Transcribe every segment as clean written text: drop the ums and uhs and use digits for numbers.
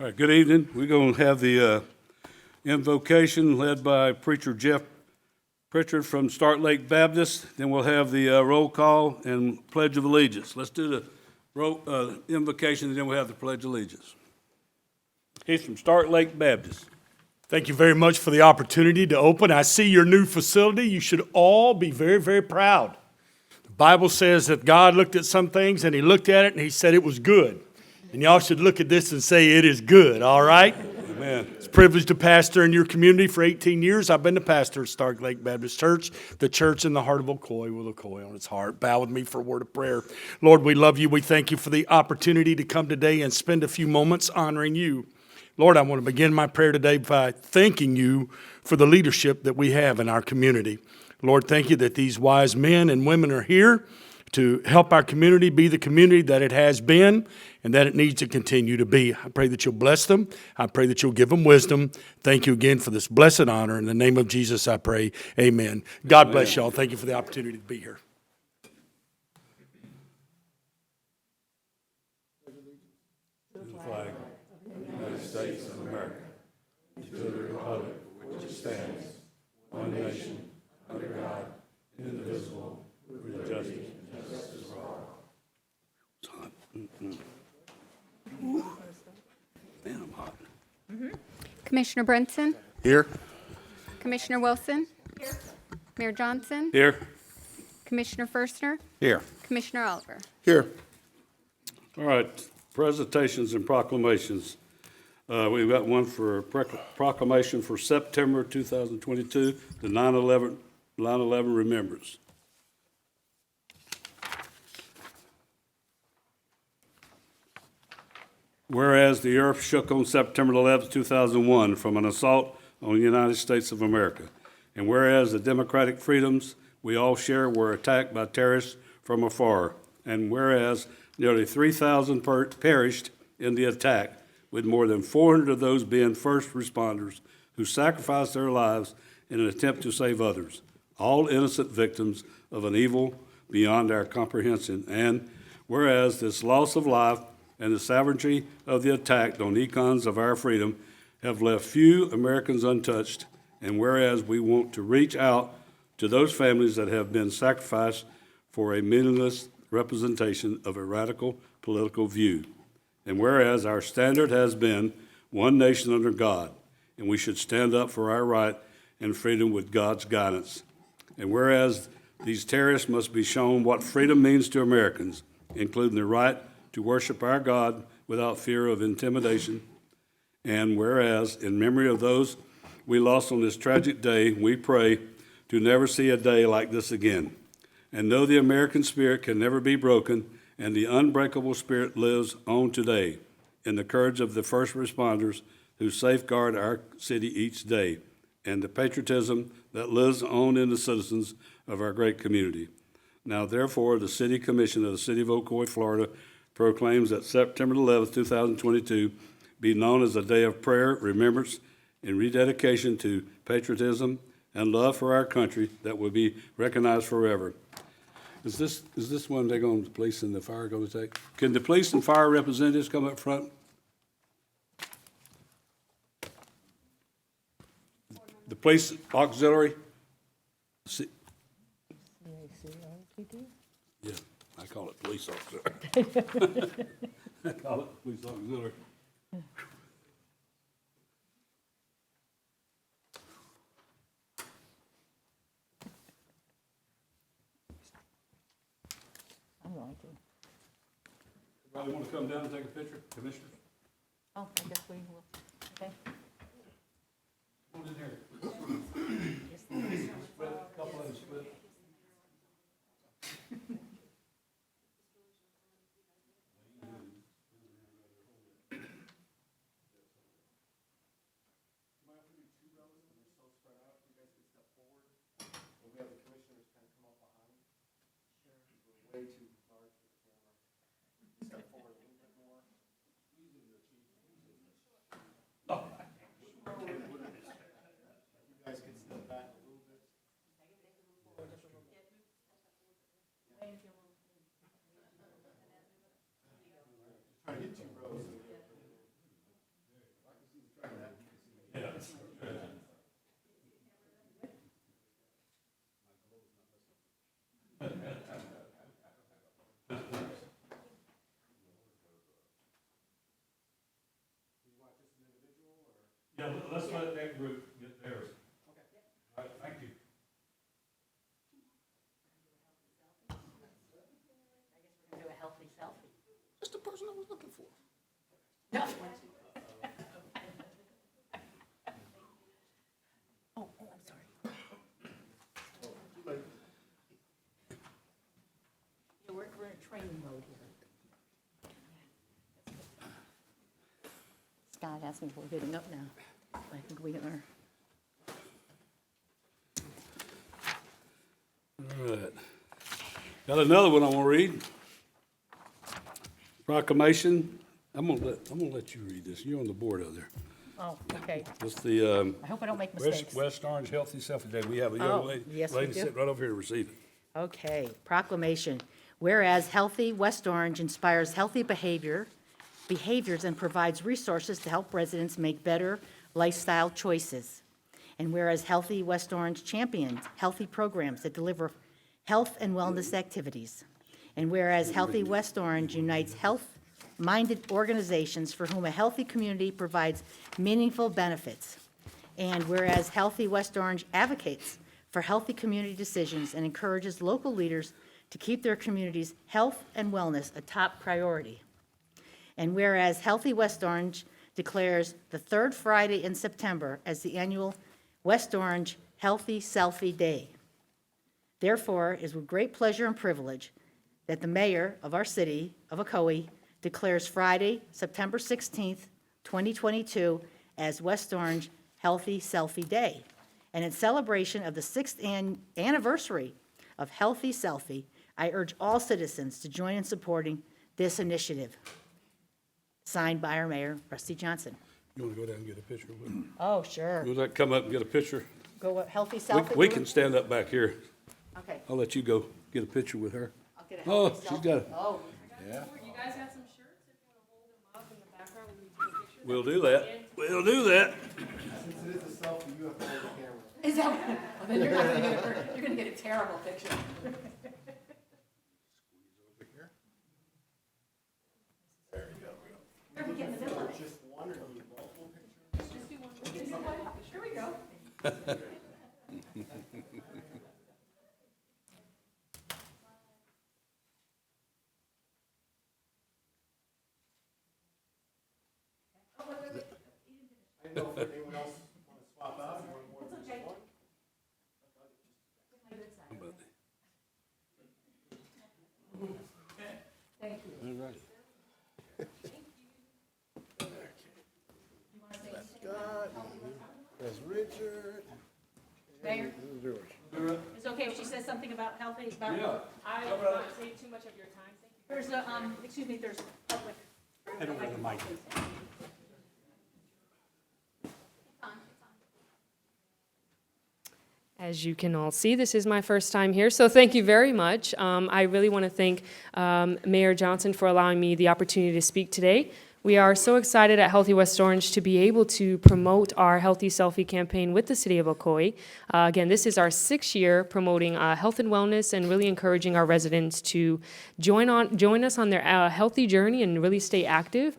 All right, good evening. We're going to have the invocation led by Preacher Jeff Pritchard from Stark Lake Baptist. Then we'll have the roll call and Pledge of Allegiance. Let's do the invocation, and then we'll have the Pledge of Allegiance. He's from Stark Lake Baptist. Thank you very much for the opportunity to open. I see your new facility. You should all be very, very proud. The Bible says that God looked at some things and he looked at it and he said it was good. And y'all should look at this and say it is good, all right? Amen. It's a privilege to pastor in your community for 18 years. I've been the pastor at Stark Lake Baptist Church, the church in the heart of Ocoee with Ocoee on its heart. Bow with me for a word of prayer. Lord, we love you. We thank you for the opportunity to come today and spend a few moments honoring you. Lord, I want to begin my prayer today by thanking you for the leadership that we have in our community. Lord, thank you that these wise men and women are here to help our community be the community that it has been and that it needs to continue to be. I pray that you'll bless them. I pray that you'll give them wisdom. Thank you again for this blessed honor. In the name of Jesus, I pray. Amen. God bless y'all. Thank you for the opportunity to be here. To the flag of the United States of America, to the republic which stands, one nation, under God, indivisible, with justice and justice for all. It's hot. Man, I'm hot. Commissioner Brinson? Here. Commissioner Wilson? Here. Mayor Johnson? Here. Commissioner Firstner? Here. Commissioner Oliver? Here. All right, presentations and proclamations. We've got one for proclamation for September 2022, the 9/11 remembrance. Whereas the earth shook on September 11, 2001 from an assault on the United States of America, and whereas the democratic freedoms we all share were attacked by terrorists from afar, and whereas nearly 3,000 perished in the attack, with more than 400 of those being first responders who sacrificed their lives in an attempt to save others, all innocent victims of an evil beyond our comprehension, and whereas this loss of life and the savagery of the attack on icons of our freedom have left few Americans untouched, and whereas we want to reach out to those families that have been sacrificed for a meaningless representation of a radical political view, and whereas our standard has been one nation under God, and we should stand up for our right and freedom with God's guidance, and whereas these terrorists must be shown what freedom means to Americans, including the right to worship our God without fear of intimidation. And whereas, in memory of those we lost on this tragic day, we pray to never see a day like this again, and know the American spirit can never be broken, and the unbreakable spirit lives on today in the courage of the first responders who safeguard our city each day, and the patriotism that lives on in the citizens of our great community. Now, therefore, the City Commission of the City of Ocoee, Florida, proclaims that September 11, 2022 be known as a day of prayer, remembrance, and rededication to patriotism and love for our country that will be recognized forever. Is this one they're going to, the police and the fire going to take? Can the police and fire representatives come up front? The police auxiliary? Yeah, I call it police auxiliary. I call it police auxiliary. Everybody want to come down and take a picture, Commissioner? Oh, I guess we will. Okay. Come on in here. Split, a couple of them split. Yeah, let's let that group get theirs. All right, thank you. Do a healthy selfie. Just the person I was looking for. No. Oh, I'm sorry. Yeah, we're in a training mode here. Scott asked me if we're getting up now. I think we are. All right. Got another one I want to read. Proclamation. I'm gonna let you read this. You're on the board out there. Oh, okay. It's the I hope I don't make mistakes. West Orange Healthy Selfie Day. We have a Oh, young lady, yes, we do. sitting right over here to receive it. Okay, proclamation. Whereas Healthy West Orange inspires healthy behaviors and provides resources to help residents make better lifestyle choices. And whereas Healthy West Orange champions healthy programs that deliver health and wellness activities. And whereas Healthy West Orange unites health-minded organizations for whom a healthy community provides meaningful benefits. And whereas Healthy West Orange advocates for healthy community decisions and encourages local leaders to keep their community's health and wellness a top priority. And whereas Healthy West Orange declares the third Friday in September as the annual West Orange Healthy Selfie Day. Therefore, it is with great pleasure and privilege that the mayor of our city of Ocoee declares Friday, September 16th, 2022, as West Orange Healthy Selfie Day. And in celebration of the 6th anniversary of Healthy Selfie, I urge all citizens to join in supporting this initiative. Signed by our mayor, Rusty Johnson. You want to go down and get a picture with him? Oh, sure. Would that come up and get a picture? Go with Healthy Selfie? We can stand up back here. Okay. I'll let you go get a picture with her. I'll get a Oh, healthy she's selfie. got it. Oh, You guys have some shirts if you want to hold them up in the background when we take a picture. We'll do that. We'll do that. Since it is a selfie, you have to hold the camera. is that, well, then you're gonna get a terrible picture. Just one or need multiple pictures? Here we go. I didn't know if anyone else want to swap out or more than just one. Thank you. All right. There's Richard. Mayor, Who's yours? is it okay if she says something about healthy, about? Yeah. I will not take too much of your time, thank you. There's a, excuse me, there's public. I don't want the mic. As you can all see, this is my first time here, so thank you very much. I really want to thank Mayor Johnson for allowing me the opportunity to speak today. We are so excited at Healthy West Orange to be able to promote our Healthy Selfie campaign with the City of Ocoee. Again, this is our 6th year promoting health and wellness and really encouraging our residents to join us on their healthy journey and really stay active.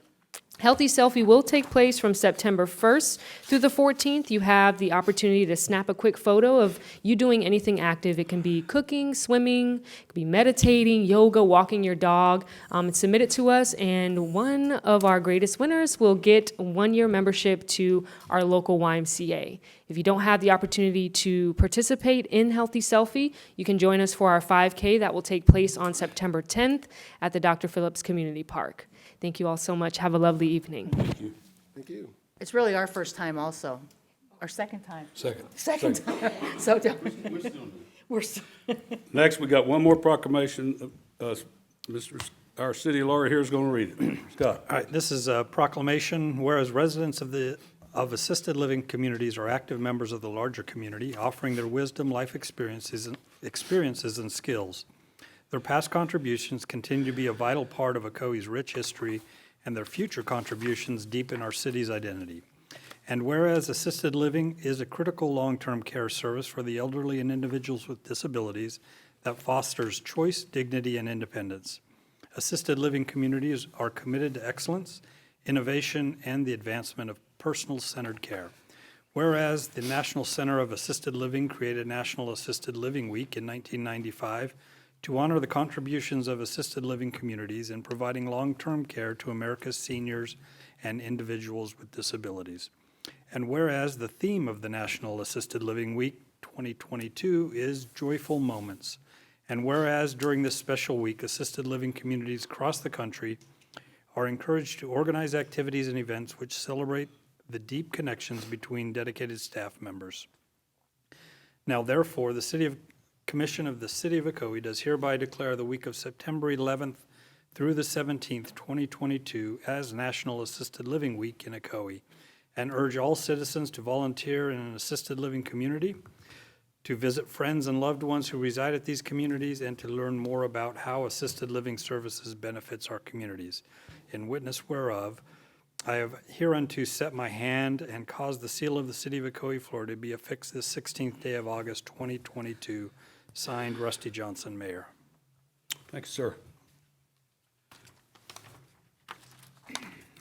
Healthy Selfie will take place from September 1st through the 14th. You have the opportunity to snap a quick photo of you doing anything active. It can be cooking, swimming, it can be meditating, yoga, walking your dog. Submit it to us, and one of our greatest winners will get 1-year membership to our local YMCA. If you don't have the opportunity to participate in Healthy Selfie, you can join us for our 5K that will take place on September 10th at the Dr. Phillips Community Park. Thank you all so much. Have a lovely evening. Thank you. It's really our first time also, our second time. Second. Time. So, we're still. Next, we got one more proclamation. Our city lawyer here is going to read it. Scott. All right, this is a proclamation, whereas residents of assisted living communities are active members of the larger community, offering their wisdom, life experiences, and skills. Their past contributions continue to be a vital part of Ocoee's rich history, and their future contributions deepen our city's identity. And whereas assisted living is a critical long-term care service for the elderly and individuals with disabilities that fosters choice, dignity, and independence. Assisted living communities are committed to excellence, innovation, and the advancement of personal-centered care. Whereas the National Center of Assisted Living created National Assisted Living Week in 1995 to honor the contributions of assisted living communities in providing long-term care to America's seniors and individuals with disabilities. And whereas the theme of the National Assisted Living Week 2022 is Joyful Moments. And whereas during this special week, assisted living communities across the country are encouraged to organize activities and events which celebrate the deep connections between dedicated staff members. Now therefore, the Commission of the City of Ocoee does hereby declare the week of September 11th through the 17th, 2022 as National Assisted Living Week in Ocoee, and urge all citizens to volunteer in an assisted living community, to visit friends and loved ones who reside at these communities, and to learn more about how assisted living services benefits our communities. In witness whereof, I have hereunto set my hand and caused the seal of the City of Ocoee, Florida, to be affixed this 16th day of August, 2022. Signed, Rusty Johnson, Mayor. Thank you, sir.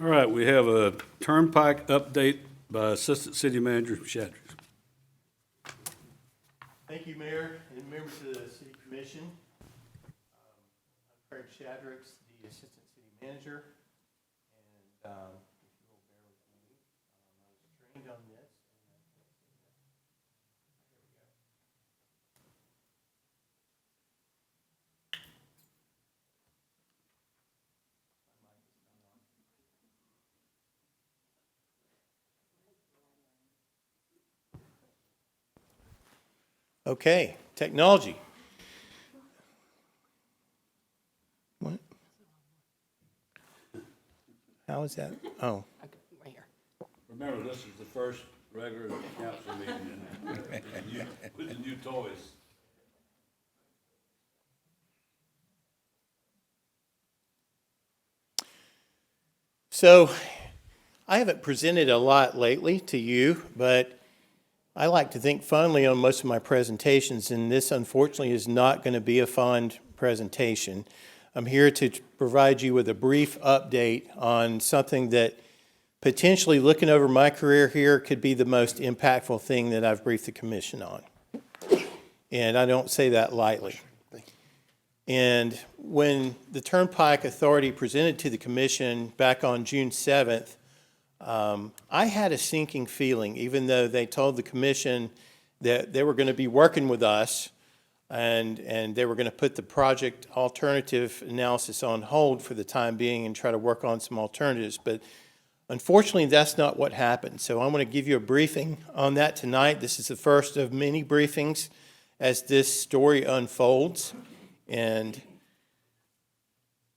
All right, we have a Turnpike update by Assistant City Manager Shadrick. Thank you, Mayor and members of the City Commission. I'm Craig Shadrick, the Assistant City Manager, and if you will bear with me, I was trained on this. Okay, technology. What? How is that? Oh. Remember, this is the first regular council meeting with the new toys. So, I haven't presented a lot lately to you, but I like to think fondly on most of my presentations, and this unfortunately is not going to be a fond presentation. I'm here to provide you with a brief update on something that potentially, looking over my career here, could be the most impactful thing that I've briefed the commission on. And I don't say that lightly. And when the Turnpike Authority presented to the commission back on June 7th, I had a sinking feeling, even though they told the commission that they were going to be working with us and they were going to put the project alternative analysis on hold for the time being and try to work on some alternatives. But unfortunately, that's not what happened. So I'm going to give you a briefing on that tonight. This is the first of many briefings as this story unfolds. And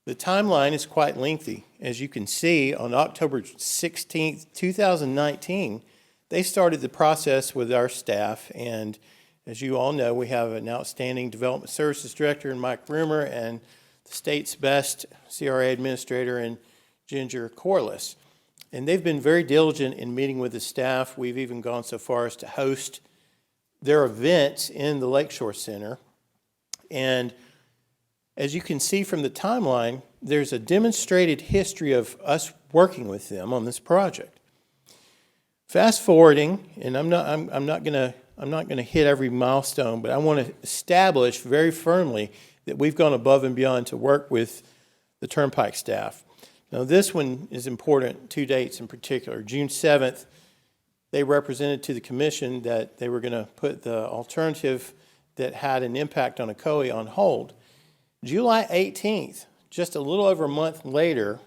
the timeline is quite lengthy. As you can see, on October 16th, 2019, they started the process with our staff. And as you all know, we have an outstanding Development Services Director in Mike Rumor and the state's best CRA Administrator in Ginger Corliss. And they've been very diligent in meeting with the staff. We've even gone so far as to host their events in the Lakeshore Center. And as you can see from the timeline, there's a demonstrated history of us working with them on this project. Fast forwarding, and I'm not going to hit every milestone, but I want to establish very firmly that we've gone above and beyond to work with the Turnpike staff. Now, this one is important, two dates in particular. June 7th, they represented to the commission that they were going to put the alternative that had an impact on Ocoee on hold. July 18th, just a little over a month later,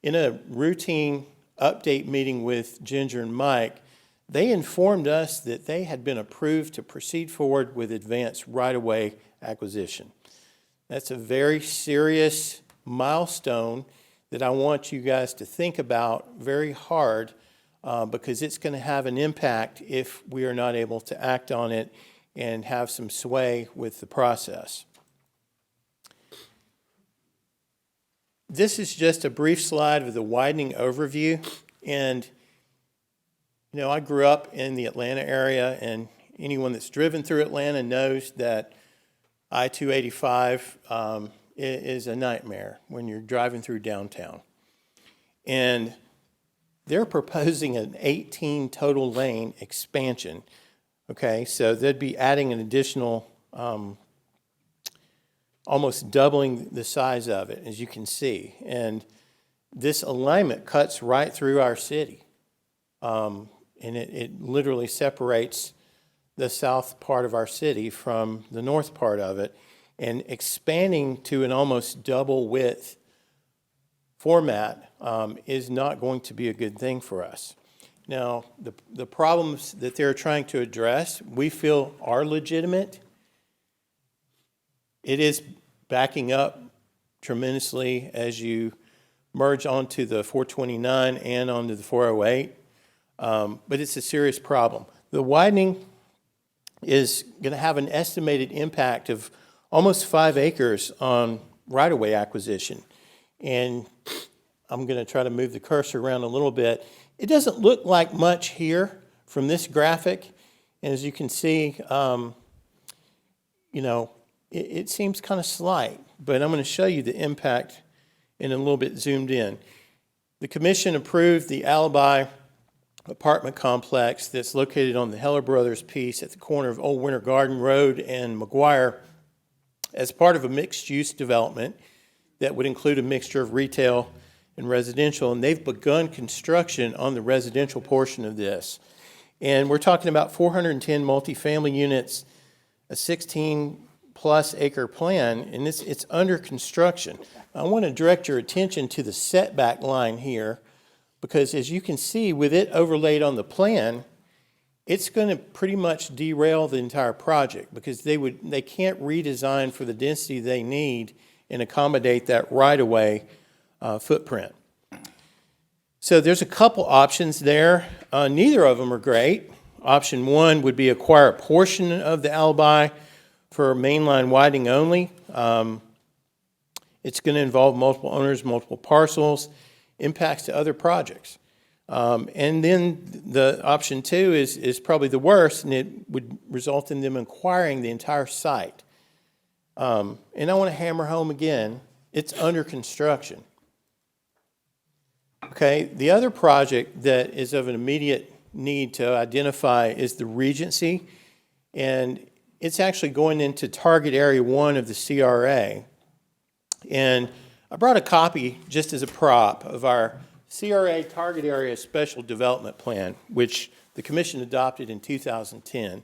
in a routine update meeting with Ginger and Mike, they informed us that they had been approved to proceed forward with advanced right-of-way acquisition. That's a very serious milestone that I want you guys to think about very hard because it's going to have an impact if we are not able to act on it and have some sway with the process. This is just a brief slide of the widening overview. And, you know, I grew up in the Atlanta area, and anyone that's driven through Atlanta knows that I-285 is a nightmare when you're driving through downtown. And They're proposing an 18 total lane expansion. Okay, so they'd be adding an additional, almost doubling the size of it, as you can see. And this alignment cuts right through our city. And it literally separates the south part of our city from the north part of it. And expanding to an almost double width format is not going to be a good thing for us. Now, the problems that they're trying to address, we feel are legitimate. It is backing up tremendously as you merge onto the 429 and onto the 408, but it's a serious problem. The widening is going to have an estimated impact of almost 5 acres on right-of-way acquisition. And I'm going to try to move the cursor around a little bit. It doesn't look like much here from this graphic. And as you can see, it seems kind of slight, but I'm going to show you the impact in a little bit zoomed in. The commission approved the Alibi apartment complex that's located on the Heller Brothers piece at the corner of Old Winter Garden Road and McGuire as part of a mixed-use development that would include a mixture of retail and residential, and they've begun construction on the residential portion of this. And we're talking about 410 multifamily units, a 16-plus acre plan, and it's under construction. I want to direct your attention to the setback line here, because as you can see, with it overlaid on the plan, it's going to pretty much derail the entire project because they can't redesign for the density they need and accommodate that right-of-way footprint. So there's a couple options there. Neither of them are great. Option one would be acquire a portion of the Alibi for mainline widening only. It's going to involve multiple owners, multiple parcels, impacts to other projects. And then the option two is probably the worst, and it would result in them acquiring the entire site. And I want to hammer home again, it's under construction. Okay, the other project that is of an immediate need to identify is the Regency, and it's actually going into target area 1 of the CRA. And I brought a copy just as a prop of our CRA Target Area Special Development Plan, which the Commission adopted in 2010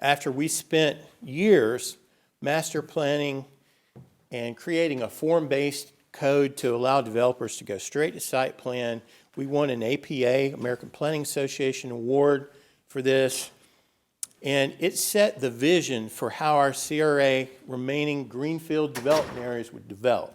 after we spent years master planning and creating a form-based code to allow developers to go straight to site plan. We won an APA, American Planning Association award for this, and it set the vision for how our CRA remaining greenfield development areas would develop.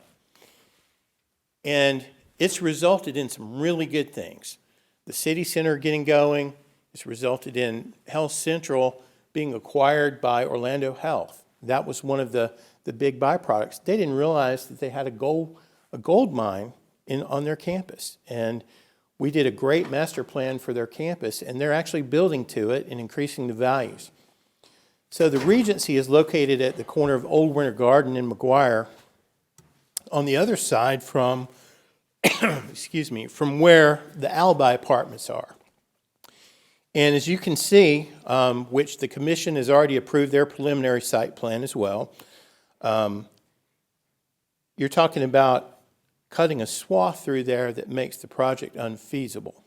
And it's resulted in some really good things. The city center getting going, it's resulted in Health Central being acquired by Orlando Health. That was one of the big byproducts. They didn't realize that they had a gold mine on their campus. And we did a great master plan for their campus, and they're actually building to it and increasing the values. So the Regency is located at the corner of Old Winter Garden and McGuire on the other side from, from where the Alibi apartments are. And as you can see, which the commission has already approved their preliminary site plan as well, you're talking about cutting a swath through there that makes the project unfeasible.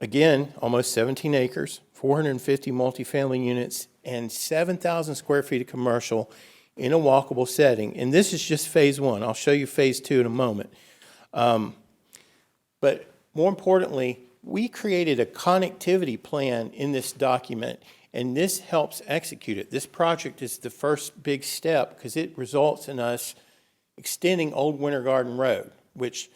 Again, almost 17 acres, 450 multifamily units, and 7,000 square feet of commercial in a walkable setting. And this is just phase one. I'll show you phase two in a moment. But more importantly, we created a connectivity plan in this document, and this helps execute it. This project is the first big step because it results in us extending Old Winter Garden Road, which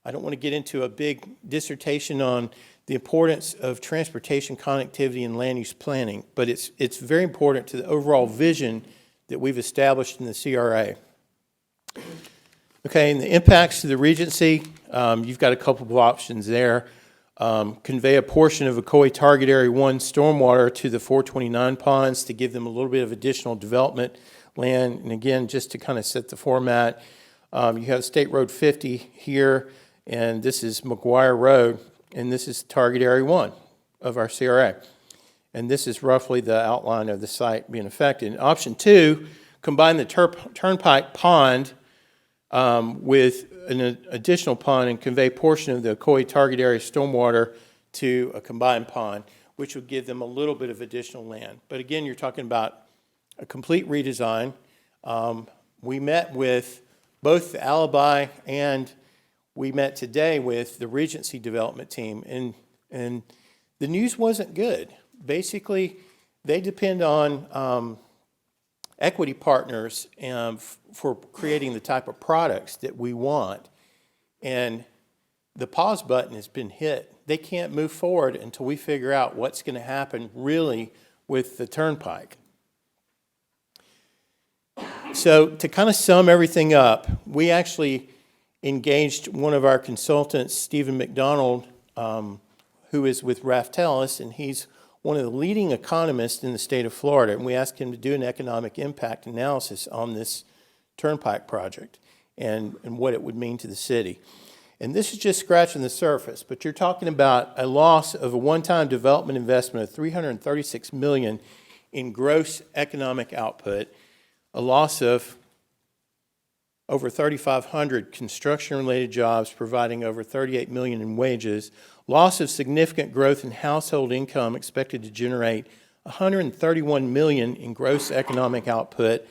I don't want to get into a big dissertation on the importance of transportation connectivity and land use planning, but it's very important to the overall vision that we've established in the CRA. Okay, and the impacts to the Regency, you've got a couple of options there. Convey a portion of Ocoee Target Area 1 stormwater to the 429 ponds to give them a little bit of additional development land. And again, just to kind of set the format, you have State Road 50 here. And this is McGuire Road, and this is Target Area 1 of our CRA. And this is roughly the outline of the site being affected. And option 2, combine the Turnpike pond with an additional pond and convey portion of the Ocoee target area stormwater to a combined pond, which would give them a little bit of additional land. But again, you're talking about a complete redesign. We met with both the Alibi and we met today with the Regency development team, and the news wasn't good. Basically, they depend on equity partners for creating the type of products that we want. And the pause button has been hit. They can't move forward until we figure out what's going to happen really with the Turnpike. So to kind of sum everything up, we actually engaged one of our consultants, Stephen McDonald, who is with Raftellus, and he's one of the leading economists in the state of Florida, and we asked him to do an economic impact analysis on this Turnpike project and what it would mean to the city. And this is just scratching the surface, but you're talking about a loss of a one-time development investment of $336 million in gross economic output, a loss of over 3,500 construction-related jobs, providing over $38 million in wages, loss of significant growth in household income expected to generate $131 million in gross economic output,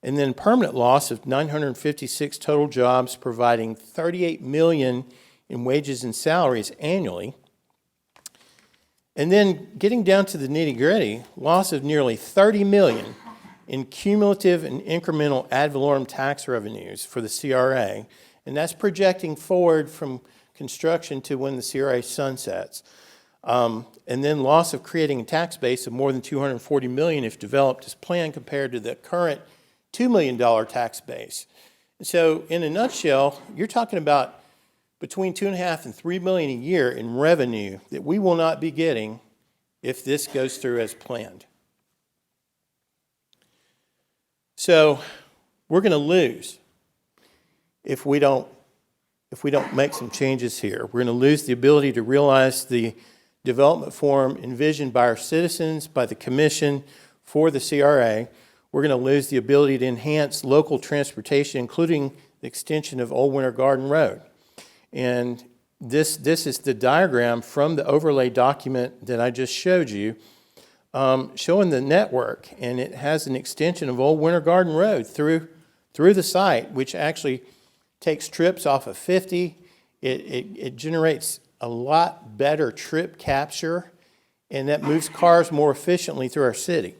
and then permanent loss of 956 total jobs, providing $38 million in wages and salaries annually. And then getting down to the nitty-gritty, loss of nearly $30 million in cumulative and incremental ad valorem tax revenues for the CRA, and that's projecting forward from construction to when the CRA sunsets. And then loss of creating a tax base of more than $240 million if developed as planned compared to the current $2 million tax base. And so in a nutshell, you're talking about between $2.5 and $3 million a year in revenue that we will not be getting if this goes through as planned. So we're going to lose if we don't make some changes here. We're going to lose the ability to realize the development form envisioned by our citizens, by the commission for the CRA. We're going to lose the ability to enhance local transportation, including the extension of Old Winter Garden Road. And this is the diagram from the overlay document that I just showed you, showing the network, and it has an extension of Old Winter Garden Road through the site, which actually takes trips off of 50. It generates a lot better trip capture, and that moves cars more efficiently through our city.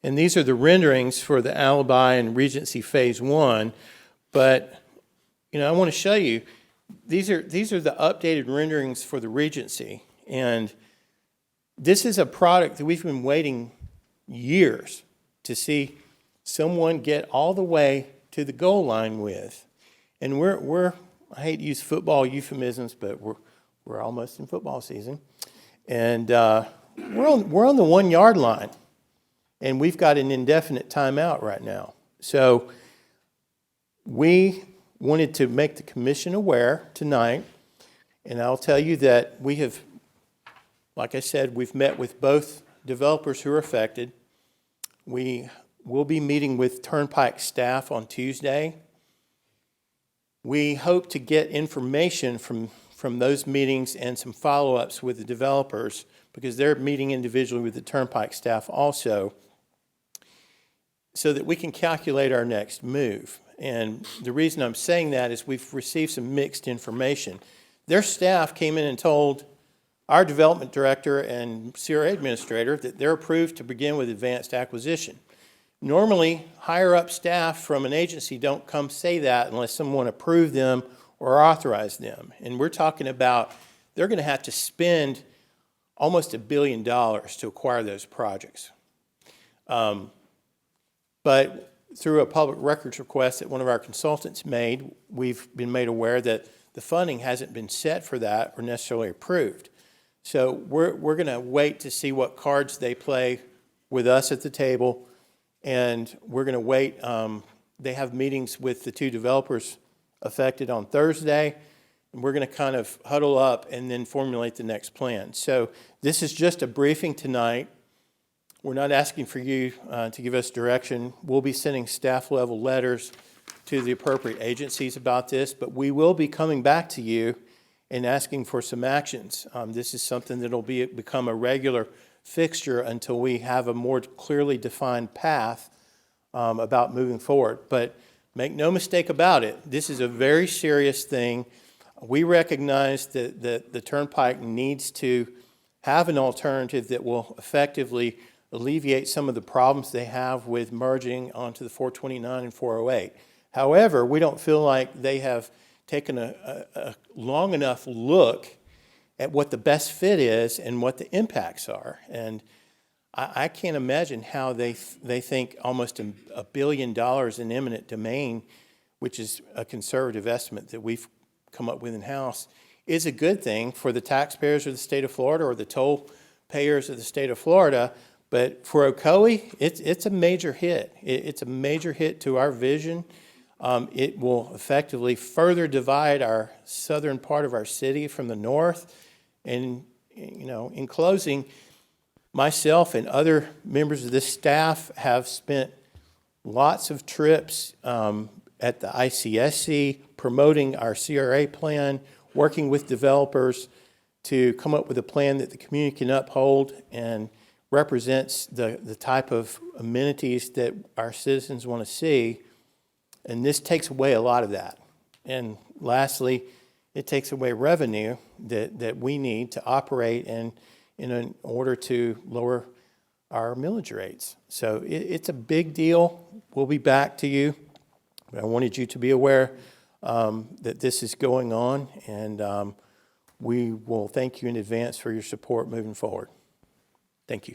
And these are the renderings for the Alibi and Regency Phase 1, but I want to show you, these are the updated renderings for the Regency, and this is a product that we've been waiting years to see someone get all the way to the goal line with. And we're I hate to use football euphemisms, but we're almost in football season. And we're on the 1 yard line. And we've got an indefinite timeout right now. So we wanted to make the commission aware tonight. And I'll tell you that we have, like I said, we've met with both developers who are affected. We will be meeting with Turnpike staff on Tuesday. We hope to get information from those meetings and some follow-ups with the developers because they're meeting individually with the Turnpike staff also so that we can calculate our next move. And the reason I'm saying that is we've received some mixed information. Their staff came in and told our development director and CRA administrator that they're approved to begin with advanced acquisition. Normally, higher-up staff from an agency don't come say that unless someone approved them or authorized them. And we're talking about they're going to have to spend almost $1 billion to acquire those projects. But through a public records request that one of our consultants made, we've been made aware that the funding hasn't been set for that or necessarily approved. So we're going to wait to see what cards they play with us at the table, and we're going to wait. They have meetings with the two developers affected on Thursday, and we're going to kind of huddle up and then formulate the next plan. So this is just a briefing tonight. We're not asking for you to give us direction. We'll be sending staff-level letters to the appropriate agencies about this, but we will be coming back to you and asking for some actions. This is something that will become a regular fixture until we have a more clearly defined path about moving forward. But make no mistake about it, this is a very serious thing. We recognize that the Turnpike needs to have an alternative that will effectively alleviate some of the problems they have with merging onto the 429 and 408. However, we don't feel like they have taken a long enough look at what the best fit is and what the impacts are. And I can't imagine how they think almost $1 billion in eminent domain, which is a conservative estimate that we've come up with in-house, is a good thing for the taxpayers of the state of Florida or the toll payers of the state of Florida. But for Ocoee, it's a major hit. It's a major hit to our vision. It will effectively further divide our southern part of our city from the north. And, you know, in closing, myself and other members of this staff have spent lots of trips at the ICSC promoting our CRA plan, working with developers to come up with a plan that the community can uphold and represents the type of amenities that our citizens want to see. And this takes away a lot of that. And lastly, it takes away revenue that we need to operate in order to lower our millage rates. So it's a big deal. We'll be back to you. But I wanted you to be aware that this is going on, and we will thank you in advance for your support moving forward. Thank you.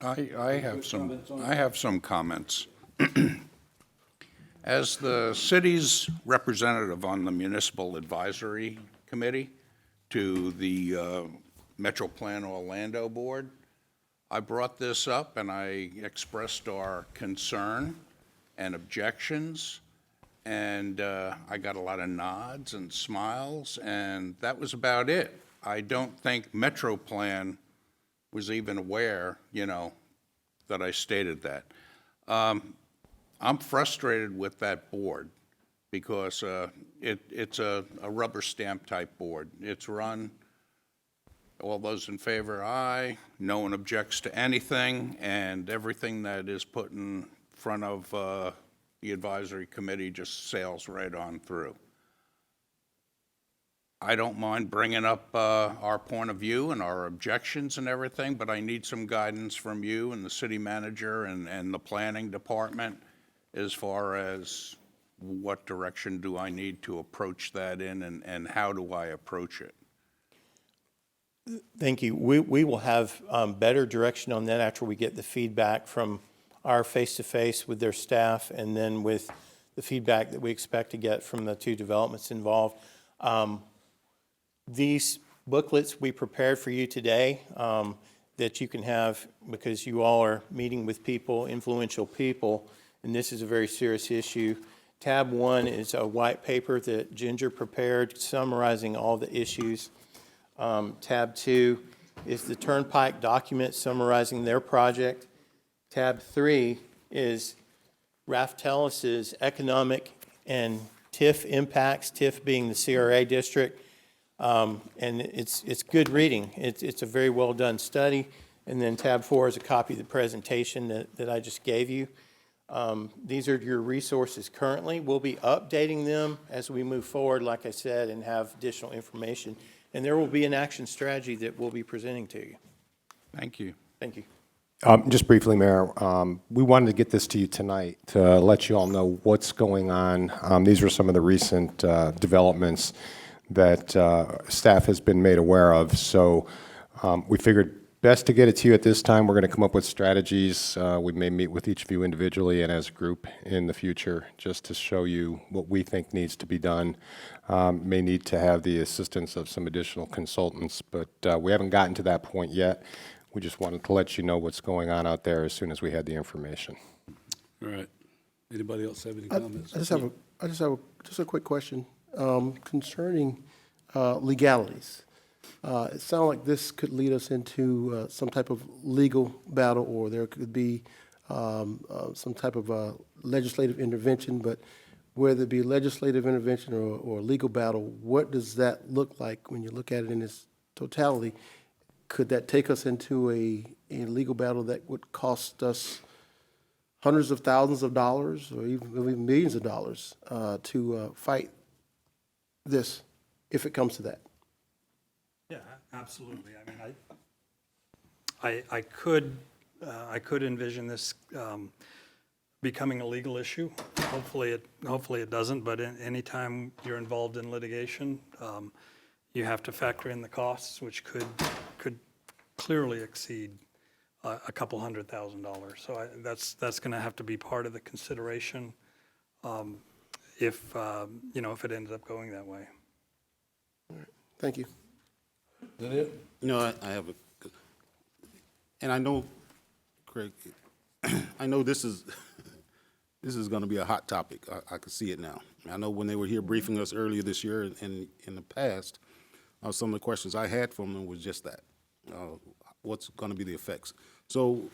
I have some comments. As the city's representative on the Municipal Advisory Committee to the Metro Plan Orlando Board, I brought this up and I expressed our concern and objections, and I got a lot of nods and smiles, and that was about it. I don't think Metro Plan was even aware, you know, that I stated that. I'm frustrated with that board because it's a rubber stamp type board. It's run, all those in favor, aye. No one objects to anything, and everything that is put in front of the advisory committee just sails right on through. I don't mind bringing up our point of view and our objections and everything, but I need some guidance from you and the city manager and the planning department as far as what direction do I need to approach that in, and how do I approach it? Thank you. We will have better direction on that after we get the feedback from our face-to-face with their staff, and then with the feedback that we expect to get from the two developments involved. These booklets we prepared for you today that you can have, because you all are meeting with people, influential people, and this is a very serious issue. Tab 1 is a white paper that Ginger prepared summarizing all the issues. Tab 2 is the Turnpike document summarizing their project. Tab 3 is Raftelis's economic and TIF impacts, TIF being the CRA district. And it's good reading. It's a very well done study. And then tab 4 is a copy of the presentation that I just gave you. These are your resources currently. We'll be updating them as we move forward, like I said, and have additional information. And there will be an action strategy that we'll be presenting to you. Thank you. Thank you. Just briefly, Mayor, we wanted to get this to you tonight to let you all know what's going on. These are some of the recent developments that staff has been made aware of. So we figured best to get it to you at this time. We're going to come up with strategies. We may meet with each of you individually and as a group in the future just to show you what we think needs to be done. May need to have the assistance of some additional consultants, but we haven't gotten to that point yet. We just wanted to let you know what's going on out there as soon as we had the information. All right. Anybody else have any comments? I just have a quick question concerning legalities. It sounds like this could lead us into some type of legal battle, or there could be some type of legislative intervention. But whether it be legislative intervention or legal battle, what does that look like when you look at it in its totality? Could that take us into a legal battle that would cost us hundreds of thousands of dollars or even millions of dollars to fight this, if it comes to that? Yeah, absolutely. I mean, I could envision this becoming a legal issue. Hopefully it doesn't, but anytime you're involved in litigation, you have to factor in the costs, which could clearly exceed a couple $100,000. So that's going to have to be part of the consideration if it ends up going that way. Thank you. Is that it? No, I have a, and I know, Craig, I know this is going to be a hot topic. I can see it now. I know when they were here briefing us earlier this year and in the past, some of the questions I had from them was just that. What's going to be the effects? So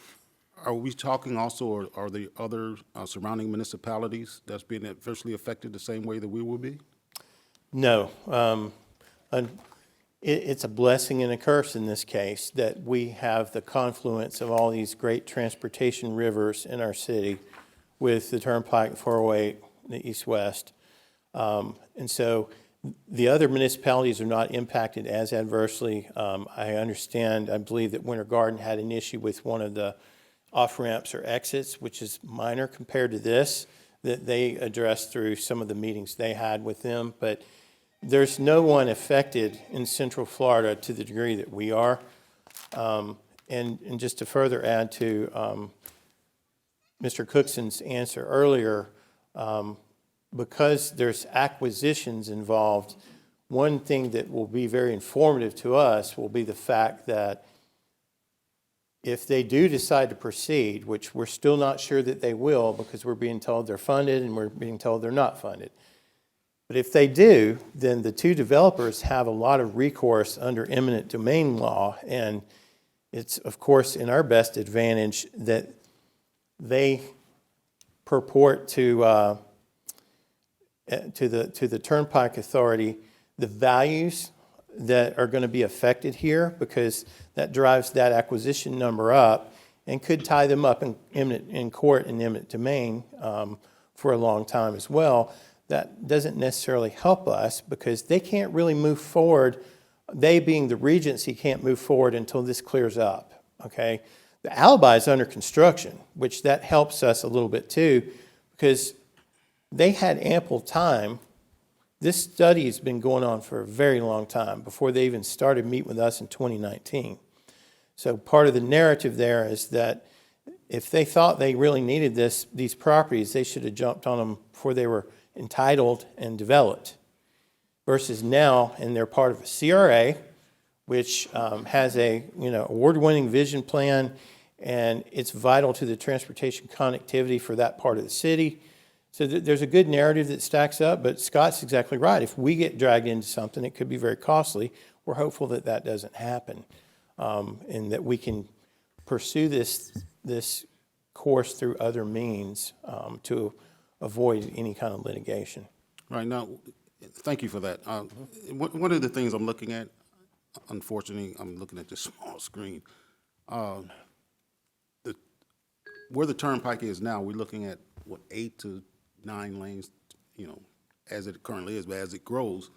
are we talking also, or are the other surrounding municipalities that's being adversely affected the same way that we will be? No. It's a blessing and a curse in this case that we have the confluence of all these great transportation rivers in our city with the Turnpike, 408, the east-west. And so the other municipalities are not impacted as adversely. I understand, I believe that Winter Garden had an issue with one of the off-ramps or exits, which is minor compared to this, that they addressed through some of the meetings they had with them. But there's no one affected in Central Florida to the degree that we are. And just to further add to Mr. Cookson's answer earlier, because there's acquisitions involved, one thing that will be very informative to us will be the fact that if they do decide to proceed, which we're still not sure that they will because we're being told they're funded and we're being told they're not funded. But if they do, then the two developers have a lot of recourse under eminent domain law, and it's, of course, in our best advantage that they purport to the Turnpike Authority the values that are going to be affected here, because that drives that acquisition number up and could tie them up in court in eminent domain for a long time as well. That doesn't necessarily help us because they can't really move forward. They, being the Regency, can't move forward until this clears up, okay? The alibi is under construction, which that helps us a little bit too, because they had ample time. This study has been going on for a very long time before they even started meeting with us in 2019. So part of the narrative there is that if they thought they really needed these properties, they should have jumped on them before they were entitled and developed, versus now, and they're part of a CRA, which has a award-winning vision plan, and it's vital to the transportation connectivity for that part of the city. So there's a good narrative that stacks up, but Scott's exactly right. If we get dragged into something, it could be very costly. We're hopeful that that doesn't happen, and that we can pursue this course through other means to avoid any kind of litigation. Right now, thank you for that. One of the things I'm looking at, unfortunately, I'm looking at this small screen. Where the Turnpike is now, we're looking at, 8 to 9 lanes, as it currently is, but as it grows,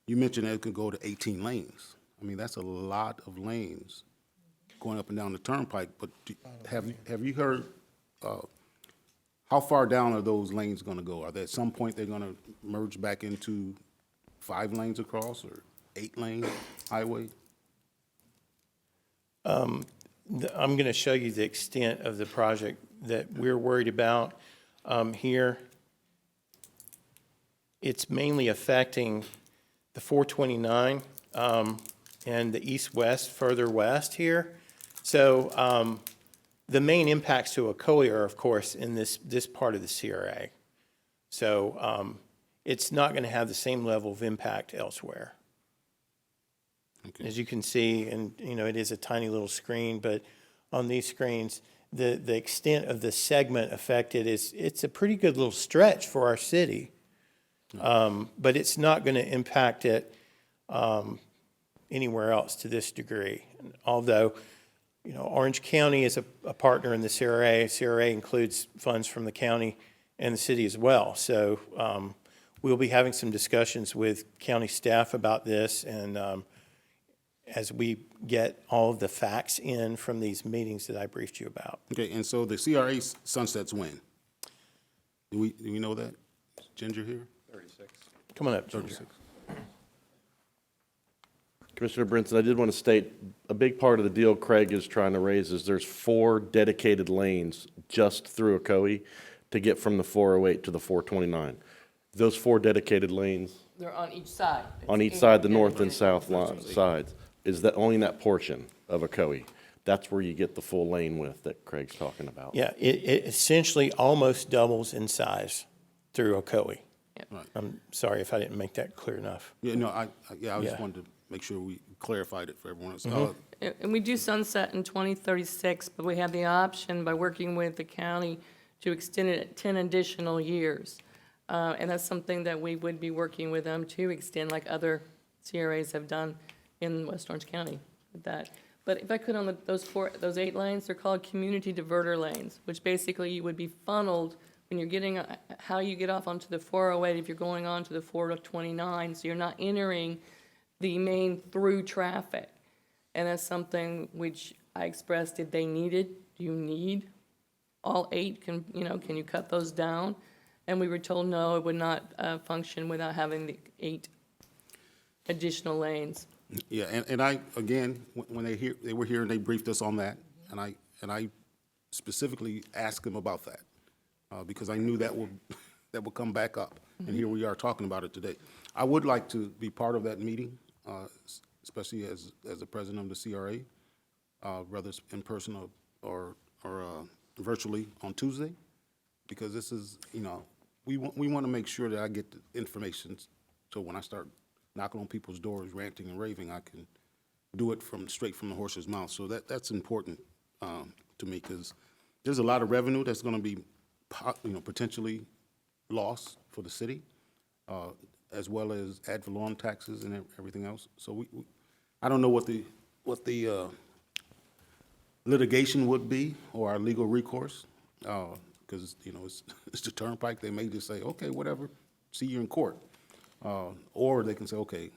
you mentioned that it could go to 18 lanes. I mean, that's a lot of lanes going up and down the Turnpike, but have you heard, how far down are those lanes going to go? Are they at some point they're going to merge back into 5 lanes across or 8-lane highway? I'm going to show you the extent of the project that we're worried about here. It's mainly affecting the 429 and the east-west, further west here. So the main impacts to Ocoee are, of course, in this part of the CRA. So it's not going to have the same level of impact elsewhere. As you can see, and it is a tiny little screen, but on these screens, the extent of the segment affected it's a pretty good little stretch for our city. But it's not going to impact it anywhere else to this degree. Although, Orange County is a partner in the CRA. CRA includes funds from the county and the city as well. So we'll be having some discussions with county staff about this, and as we get all of the facts in from these meetings that I briefed you about. Okay, and so the CRA sunsets when? Do we know that? Ginger here? Come on up, Ginger. 36. Commissioner Brinson, I did want to state, a big part of the deal Craig is trying to raise is there's 4 dedicated lanes just through Ocoee to get from the 408 to the 429. Those 4 dedicated lanes They're on each side. on each side, the north and south sides, is that only in that portion of Ocoee. That's where you get the full lane width that Craig's talking about. Yeah, it essentially almost doubles in size through Ocoee. Right. I'm sorry if I didn't make that clear enough. Yeah, no, I just Yeah. wanted to make sure we clarified it for everyone else. And we do sunset in 2036, but we have the option by working with the county to extend it 10 additional years. And that's something that we would be working with them to extend, like other CRAs have done in West Orange County with that. But if I could, on those 8 lanes, they're called community diverter lanes, which basically you would be funneled when you're getting, how you get off onto the 408 if you're going on to the 429, so you're not entering the main through traffic. And that's something which I expressed that they needed. Do you need all 8? Can you cut those down? And we were told, no, it would not function without having the 8 additional lanes. Yeah, and I, again, when they were here and they briefed us on that, and I specifically asked them about that, because I knew that would come back up, and here we are talking about it today. I would like to be part of that meeting, especially as the president of the CRA, whether it's in person or virtually on Tuesday, because this is, we want to make sure that I get the information, so when I start knocking on people's doors, ranting and raving, I can do it straight from the horse's mouth. So that's important to me, because there's a lot of revenue that's going to be, potentially lost for the city, as well as ad valorem taxes and everything else. So I don't know what the litigation would be, or our legal recourse, because it's the Turnpike. They may just say, okay, whatever, see you in court. Or they can say, okay,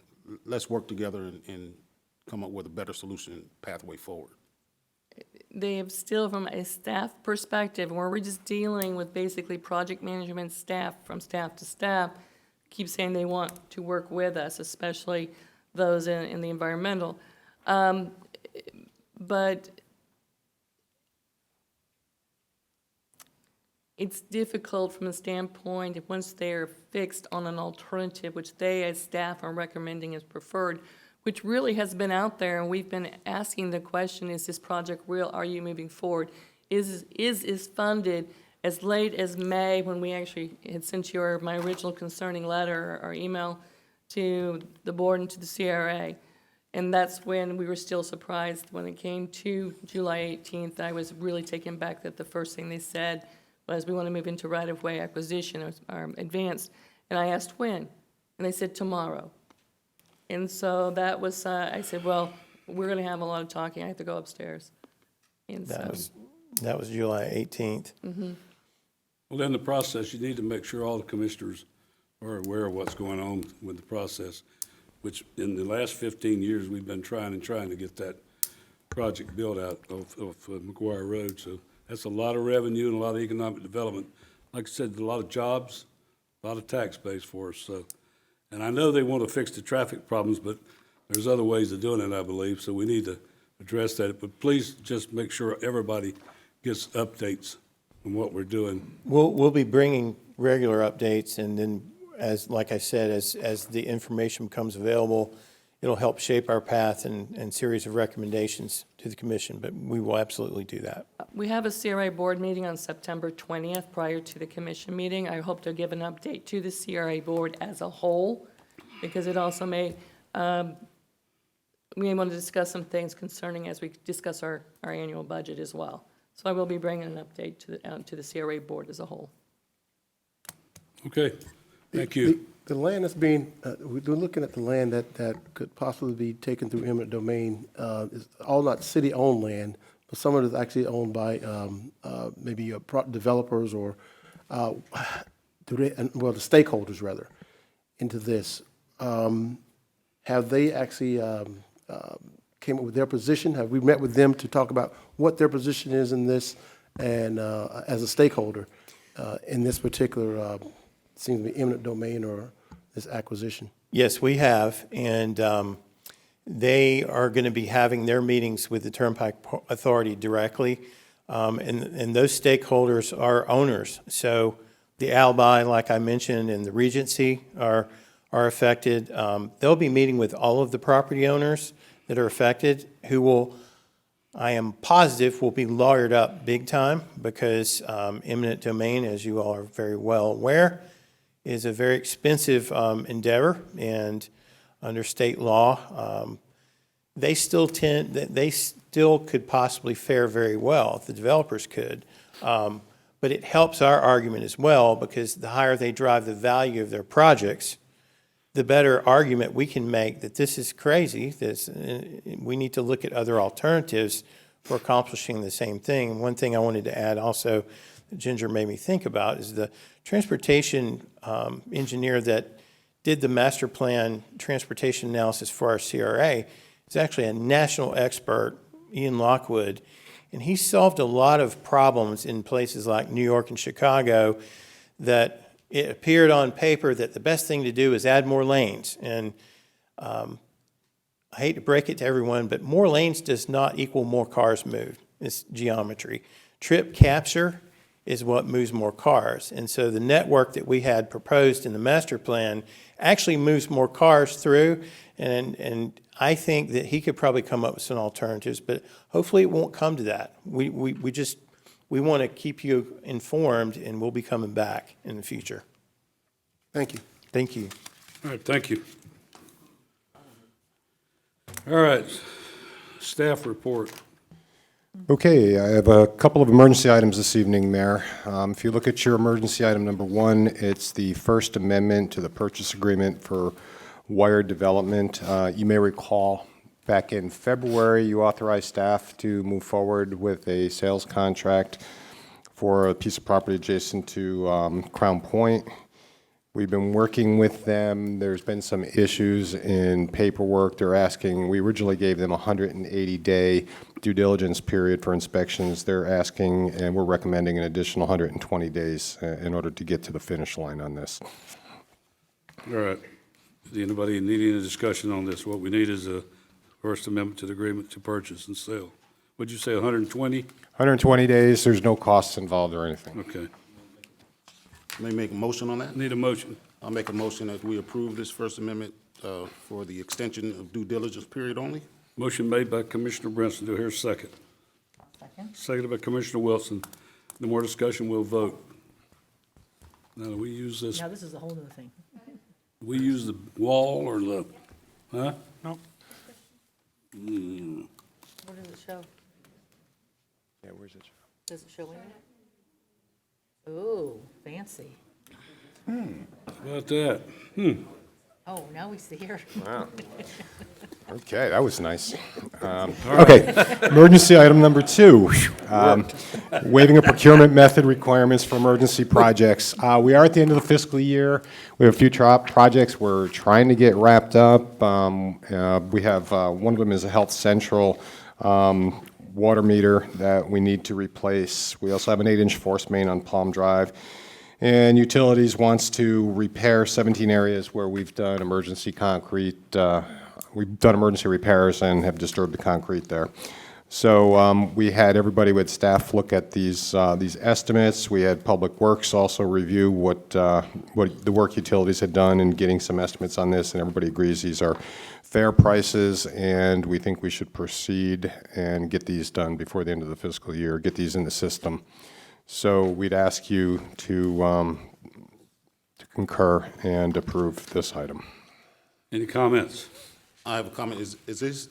let's work together and come up with a better solution pathway forward. They have still, from a staff perspective, where we're just dealing with basically project management staff, from staff to staff, keep saying they want to work with us, especially those in the environmental. But it's difficult from a standpoint, if once they're fixed on an alternative, which they as staff are recommending as preferred, which really has been out there, and we've been asking the question, is this project real? Are you moving forward? Is funded as late as May, when we actually had sent you my original concerning letter or email to the board and to the CRA. And that's when we were still surprised when it came to July 18th. I was really taken back that the first thing they said was, we want to move into right-of-way acquisition or advanced. And I asked when, and they said tomorrow. And so that was, I said, well, we're going to have a lot of talking. I have to go upstairs. And That was July 18th. Well, in the process, you need to make sure all the commissioners are aware of what's going on with the process, which in the last 15 years, we've been trying to get that project built out of McGuire Road. So that's a lot of revenue and a lot of economic development. Like I said, a lot of jobs, a lot of tax base for us. So, and I know they want to fix the traffic problems, but there's other ways of doing it, I believe. So we need to address that. But please just make sure everybody gets updates on what we're doing. We'll be bringing regular updates, and then, like I said, as the information becomes available, it'll help shape our path and series of recommendations to the commission, but we will absolutely do that. We have a CRA board meeting on September 20th prior to the commission meeting. I hope to give an update to the CRA board as a whole, because it also may, we may want to discuss some things concerning as we discuss our annual budget as well. So I will be bringing an update to the CRA board as a whole. Okay, thank you. The land that's being, we're looking at the land that could possibly be taken through eminent domain, is all not city-owned land, but some of it is actually owned by maybe developers or, well, the stakeholders, rather, into this. Have they actually came up with their position? Have we met with them to talk about what their position is in this and as a stakeholder in this particular, seems to be eminent domain or this acquisition? Yes, we have, and they are going to be having their meetings with the Turnpike Authority directly, and those stakeholders are owners. So the Albi, like I mentioned, and the Regency are affected. They'll be meeting with all of the property owners that are affected, who will, I am positive, will be lawyered up big time, because eminent domain, as you all are very well aware, is a very expensive endeavor, and under state law, they still could possibly fare very well if the developers could. But it helps our argument as well, because the higher they drive the value of their projects, the better argument we can make that this is crazy. We need to look at other alternatives for accomplishing the same thing. And one thing I wanted to add also, that Ginger made me think about, is the transportation engineer that did the master plan transportation analysis for our CRA is actually a national expert, Ian Lockwood, and he solved a lot of problems in places like New York and Chicago that it appeared on paper that the best thing to do is add more lanes. And I hate to break it to everyone, but more lanes does not equal more cars moved. It's geometry. Trip capture is what moves more cars. And so the network that we had proposed in the master plan actually moves more cars through, and I think that he could probably come up with some alternatives, but hopefully it won't come to that. We want to keep you informed, and we'll be coming back in the future. Thank you. Thank you. All right, thank you. All right, staff report. Okay, I have a couple of emergency items this evening, Mayor. If you look at your emergency item number 1, it's the First Amendment to the purchase agreement for Wired Development. You may recall back in February, you authorized staff to move forward with a sales contract for a piece of property adjacent to Crown Point. We've been working with them. There's been some issues in paperwork. They're asking, we originally gave them a 180-day due diligence period for inspections. They're asking, and we're recommending an additional 120 days in order to get to the finish line on this. All right. Does anybody need any discussion on this? What we need is a First Amendment to the agreement to purchase and sale. What'd you say, 120? 120 days, there's no costs involved or anything. Okay. May I make a motion on that? Need a motion. I'll make a motion that we approve this First Amendment for the extension of due diligence period only. Motion made by Commissioner Brinson. Do I hear a second? Second. Seconded by Commissioner Wilson. No more discussion, we'll vote. Now, do we use this, Now, this is a whole new thing. we use the wall or the, huh? No. What does it show? Yeah, where's it? Does it show in it? Ooh, fancy. How about that? Oh, now we see here. Okay, that was nice. Okay, emergency item number 2, waiving of procurement method requirements for emergency projects. We are at the end of the fiscal year. We have a few projects we're trying to get wrapped up. We have, one of them is a Health Central water meter that we need to replace. We also have an 8-inch force main on Palm Drive. And Utilities wants to repair 17 areas where we've done emergency concrete, we've done emergency repairs and have disturbed the concrete there. So we had everybody with staff look at these estimates. We had Public Works also review what the work utilities had done in getting some estimates on this, and everybody agrees these are fair prices, and we think we should proceed and get these done before the end of the fiscal year, get these in the system. So we'd ask you to concur and approve this item. Any comments? I have a comment. Is this,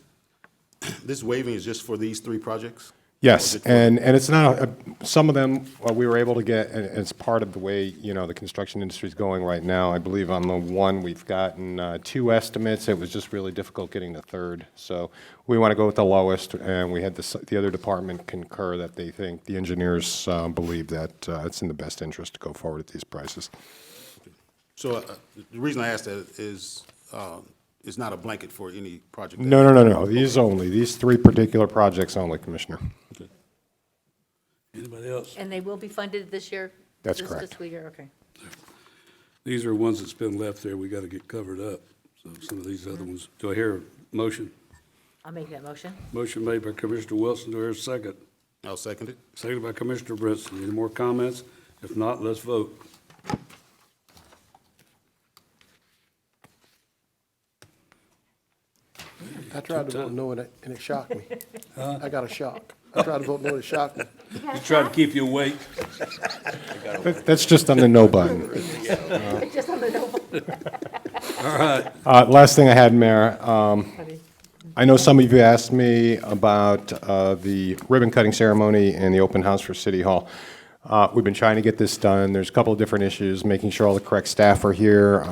this waiving is just for these 3 projects? Yes, and it's not, some of them, we were able to get, and it's part of the way, you know, the construction industry is going right now. I believe on the one, we've gotten 2 estimates. It was just really difficult getting the third. So we want to go with the lowest, and we had the other department concur that they think, the engineers believe that it's in the best interest to go forward at these prices. So the reason I asked that is, it's not a blanket for any project. No. These 3 particular projects only, Commissioner. Anybody else? And they will be funded this year? That's correct. This fiscal year, okay. These are ones that's been left there, we got to get covered up. So some of these other ones, do I hear a motion? I'll make that motion. Motion made by Commissioner Wilson, do I hear a second? I'll second it. Seconded by Commissioner Brinson. Any more comments? If not, let's vote. I tried to vote no, and it shocked me. I got a shock. I tried to vote no, and it shocked me. Just try to keep you awake. That's just on the no button. Just on the no. All right. Last thing I had, Mayor, I know some of you asked me about the ribbon cutting ceremony and the open house for City Hall. We've been trying to get this done. There's a couple of different issues, making sure all the correct staff are here.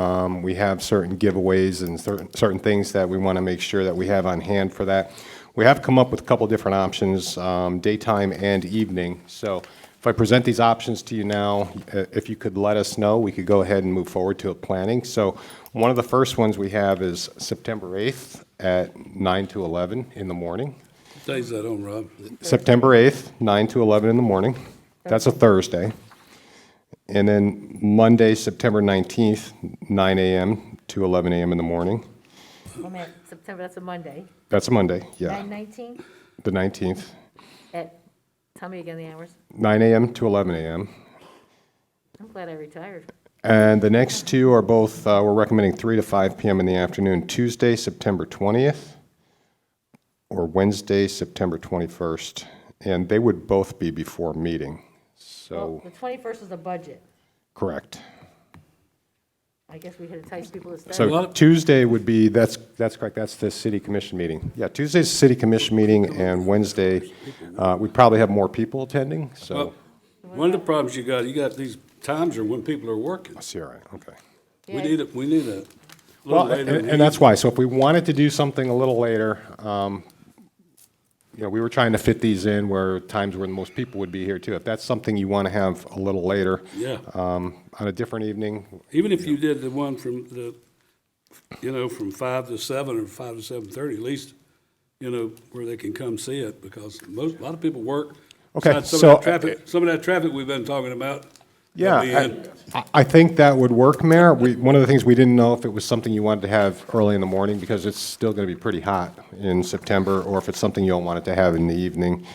We have certain giveaways and certain things that we want to make sure that we have on hand for that. We have come up with a couple of different options, daytime and evening. So if I present these options to you now, if you could let us know, we could go ahead and move forward to a planning. So one of the first ones we have is September 8th at 9 to 11 in the morning. What day is that on, Rob? September 8th, 9 to 11 in the morning. That's a Thursday. And then Monday, September 19th, 9 a.m. to 11 a.m. in the morning. Oh, man, September, that's a Monday. That's a Monday, yeah. 9/19 The 19th, at, tell me again the hours. 9 a.m. to 11 a.m. I'm glad I retired. And the next 2 are both, we're recommending 3 to 5 p.m. in the afternoon, Tuesday, September 20th, or Wednesday, September 21st. And they would both be before meeting, so, Well, the 21st is the budget. correct. I guess we had to entice people to stay. So Tuesday would be, that's correct, that's the city commission meeting. Yeah, Tuesday's the city commission meeting, and Wednesday, we'd probably have more people attending, so. Well, one of the problems you got these times are when people are working. I see, all right, okay. We need a little Well, later. in the and that's why, so if we wanted to do something a little later, you know, we were trying to fit these in where times when most people would be here too. If that's something you want to have a little later, Yeah. on a different evening, Even if you did the one from from 5 to 7 or 5 to 7:30, at least, where they can come see it, because a lot of people work. Okay, Besides so- some of that traffic we've been talking about. yeah, they'll be in. I think that would work, Mayor. One of the things we didn't know if it was something you wanted to have early in the morning, because it's still going to be pretty hot in September, or if it's something you don't want it to have in the evening.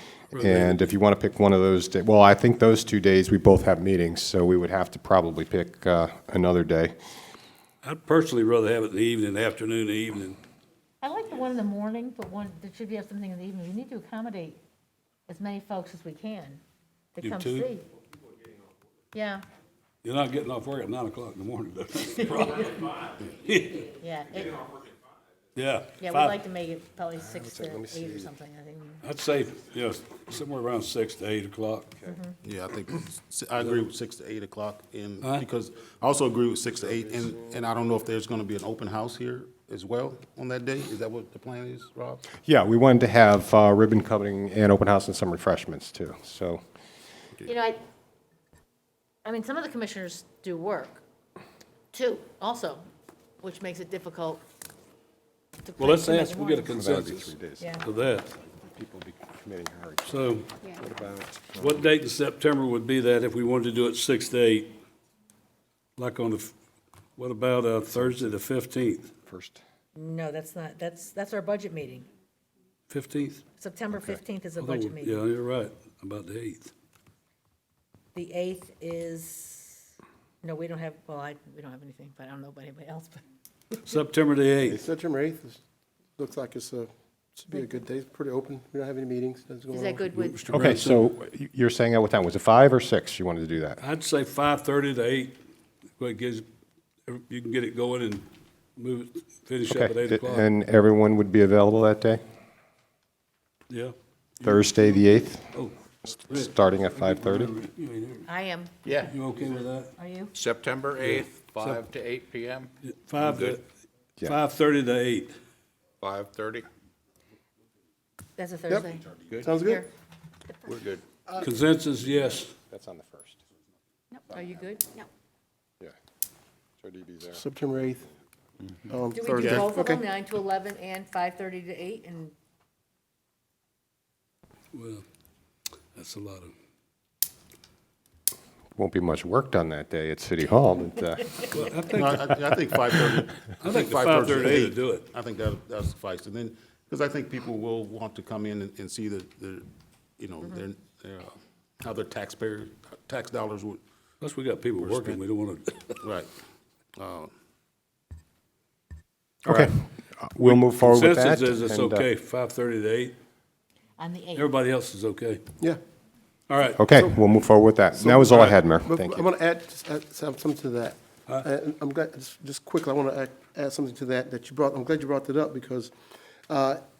And if you want to pick one of those, well, I think those 2 days, we both have meetings, so we would have to probably pick another day. I'd personally rather have it in the evening, afternoon, evening. I like the one in the morning, but there should be something in the evening. We need to accommodate as many folks as we can to You come too? see. Yeah, You're not getting off work at 9 o'clock in the morning, though. That's the problem. yeah. Yeah. Yeah, we'd 5 like to make it probably 6 to 8 or something, I think. I'd say, somewhere around 6 to 8 o'clock. Yeah, I think, I agree with 6 to 8 o'clock, and Huh? because, I also agree with 6 to 8, and I don't know if there's gonna be an open house here as well on that day? Is that what the plan is, Rob? Yeah, we wanted to have ribbon cutting and open house and some refreshments too, so. You know, I mean, some of the commissioners do work, too, also, which makes it difficult to Well, let's plan too ask, many we get a mornings. consensus Yeah. to that. People be committing hurry. So What about? what date in September would be that if we wanted to do it 6 to 8? Like on what about Thursday the 15th? First. No, that's not, that's our budget meeting. 15th? September 15th is a Oh, budget Yeah, meeting. you're right, about the 8th. The 8th is, no, we don't have, we don't have anything, but I don't know about anybody else, but September the 8th. September 8th looks like should be a good day. It's pretty open. We don't have any meetings. Nothing's going is that on. good with, Mr. Okay, Branson? so you're saying at what time? Was it 5 or 6 you wanted to do that? I'd say 5:30 to 8. It gives, you can get it going and move it, finish up at 8 Okay, o'clock. and everyone would be available that day? Yeah. Thursday, the 8th, Oh, starting at 5:30? you ain't here. I am, Yeah. You okay with that? are you? September 8th, 5 to 8 p.m., 5 to, Yeah. 5:30 to 8. 5:30. That's a Thursday. Sounds good? Here. We're good. Consensus, yes. That's on the 1st. Are you good? No. Yeah. So DB's there. September 8th. Do we Thursday. do both of Okay. them, 9 to 11 and 5:30 to 8, and Well, that's a lot of, Won't be much work done that day at City Hall, but, well, I think, No, I think 5:30. I think the 5:30 to 8 will do it. I think that'll suffice. And then, because I think people will want to come in and see how their tax dollars would, Plus we got people working, we don't want to. right. okay. We'll move forward with that. Consensus is it's and, okay, 5:30 to 8. on the 8th. Everybody else is okay. Yeah. All right. Okay, we'll move forward with that. And that was all I had, Mayor. But Thank I'm you. going to add something to that. And I'm glad, just quickly, I want to add something to that you brought. I'm glad you brought that up because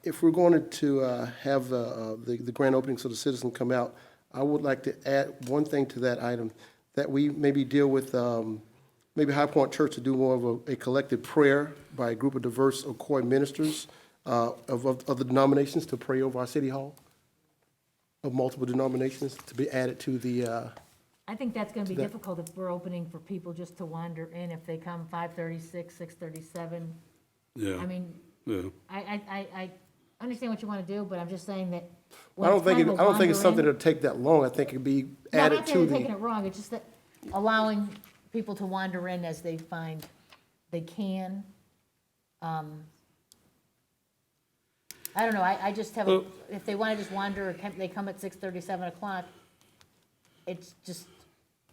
if we're going to have the grand opening so the citizens come out, I would like to add one thing to that item, that we maybe deal with maybe High Point Church to do more of a collective prayer by a group of diverse Ocoee ministers of other denominations to pray over our city hall, of multiple denominations, to be added to the, I think that's going to be difficult if we're opening for people just to wander in, if they come 5:36, 6:37. Yeah. I mean, Yeah. I understand what you want to do, but I'm just saying that. I don't think it's wander something in- that'll take that long. I think it'd be No, I'm added not to saying you're taking the, it wrong, it's just that allowing people to wander in as they find they can. I don't know, I just have, if they want to just wander, or they come at 6:30, 7 o'clock, it's just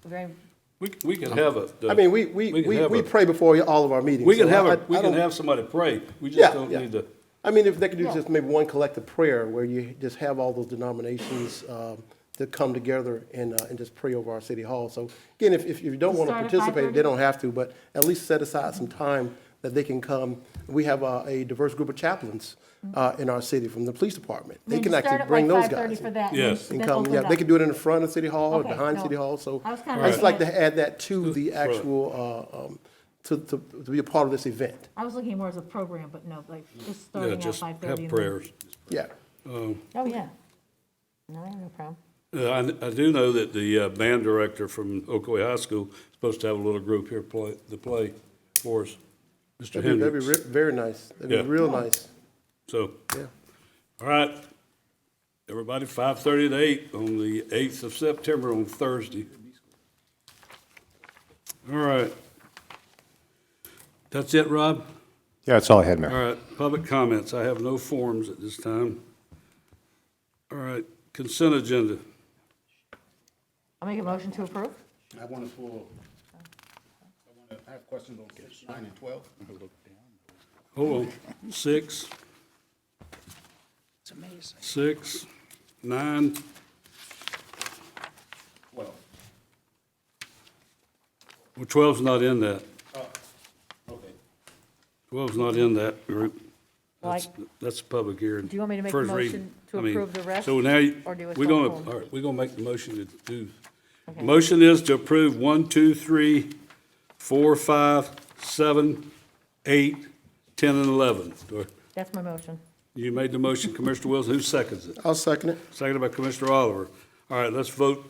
very, We can have a. I mean, we can have a- pray before all of our meetings. We can so have I- a, we I can don't- have somebody pray. We Yeah, just don't yeah. need to. I mean, if they could do Yeah. just maybe one collective prayer where you just have all those denominations that come together and just pray over our city hall. So again, if you don't want to Start at participate, 5:30? they don't have to, but at least set aside some time that they can come. We have a diverse group of chaplains in our city from the police department. They then can just start actually at bring like those 5:30 guys. for that. Yes. And then come, open yeah, it they up. can do it in the front of City Hall or Okay, behind no. City Hall, so I was kinda I just like looking to add that to the actual, to be a part of this event. I was looking more as a program, but no, like, just Yeah, starting at just 5:30. have prayers. Yeah. Oh, yeah. No, I have no problem. I do know that the band director from Ocoee High School is supposed to have a little group here play for us, Mr. That'd be Hendricks. very nice. That'd Yeah. be real nice. So, Yeah. all right. Everybody, 5:30 to 8 on the 8th of September on Thursday. All right. That's it, Rob? Yeah, that's all I had, All Mayor. right, public comments. I have no forms at this time. All right, consent agenda. I'll make a motion to approve. I want to have questions on 9 and 12. Hold on, 6. It's amazing. 6, 9, 12. well, 12's not in that. Okay. 12's not in that group. Well, That's a public hearing. Do you want me to make a First motion reading. to I mean, approve the rest, So now, or do it we're all gonna, full? all right, we're gonna make the motion to do. Okay. Motion is to approve 1, 2, 3, 4, 5, 7, 8, 10, and 11. That's my motion. You made the motion, Commissioner Wilson. Who seconds it? I'll second it. Seconded by Commissioner Oliver. All right, let's vote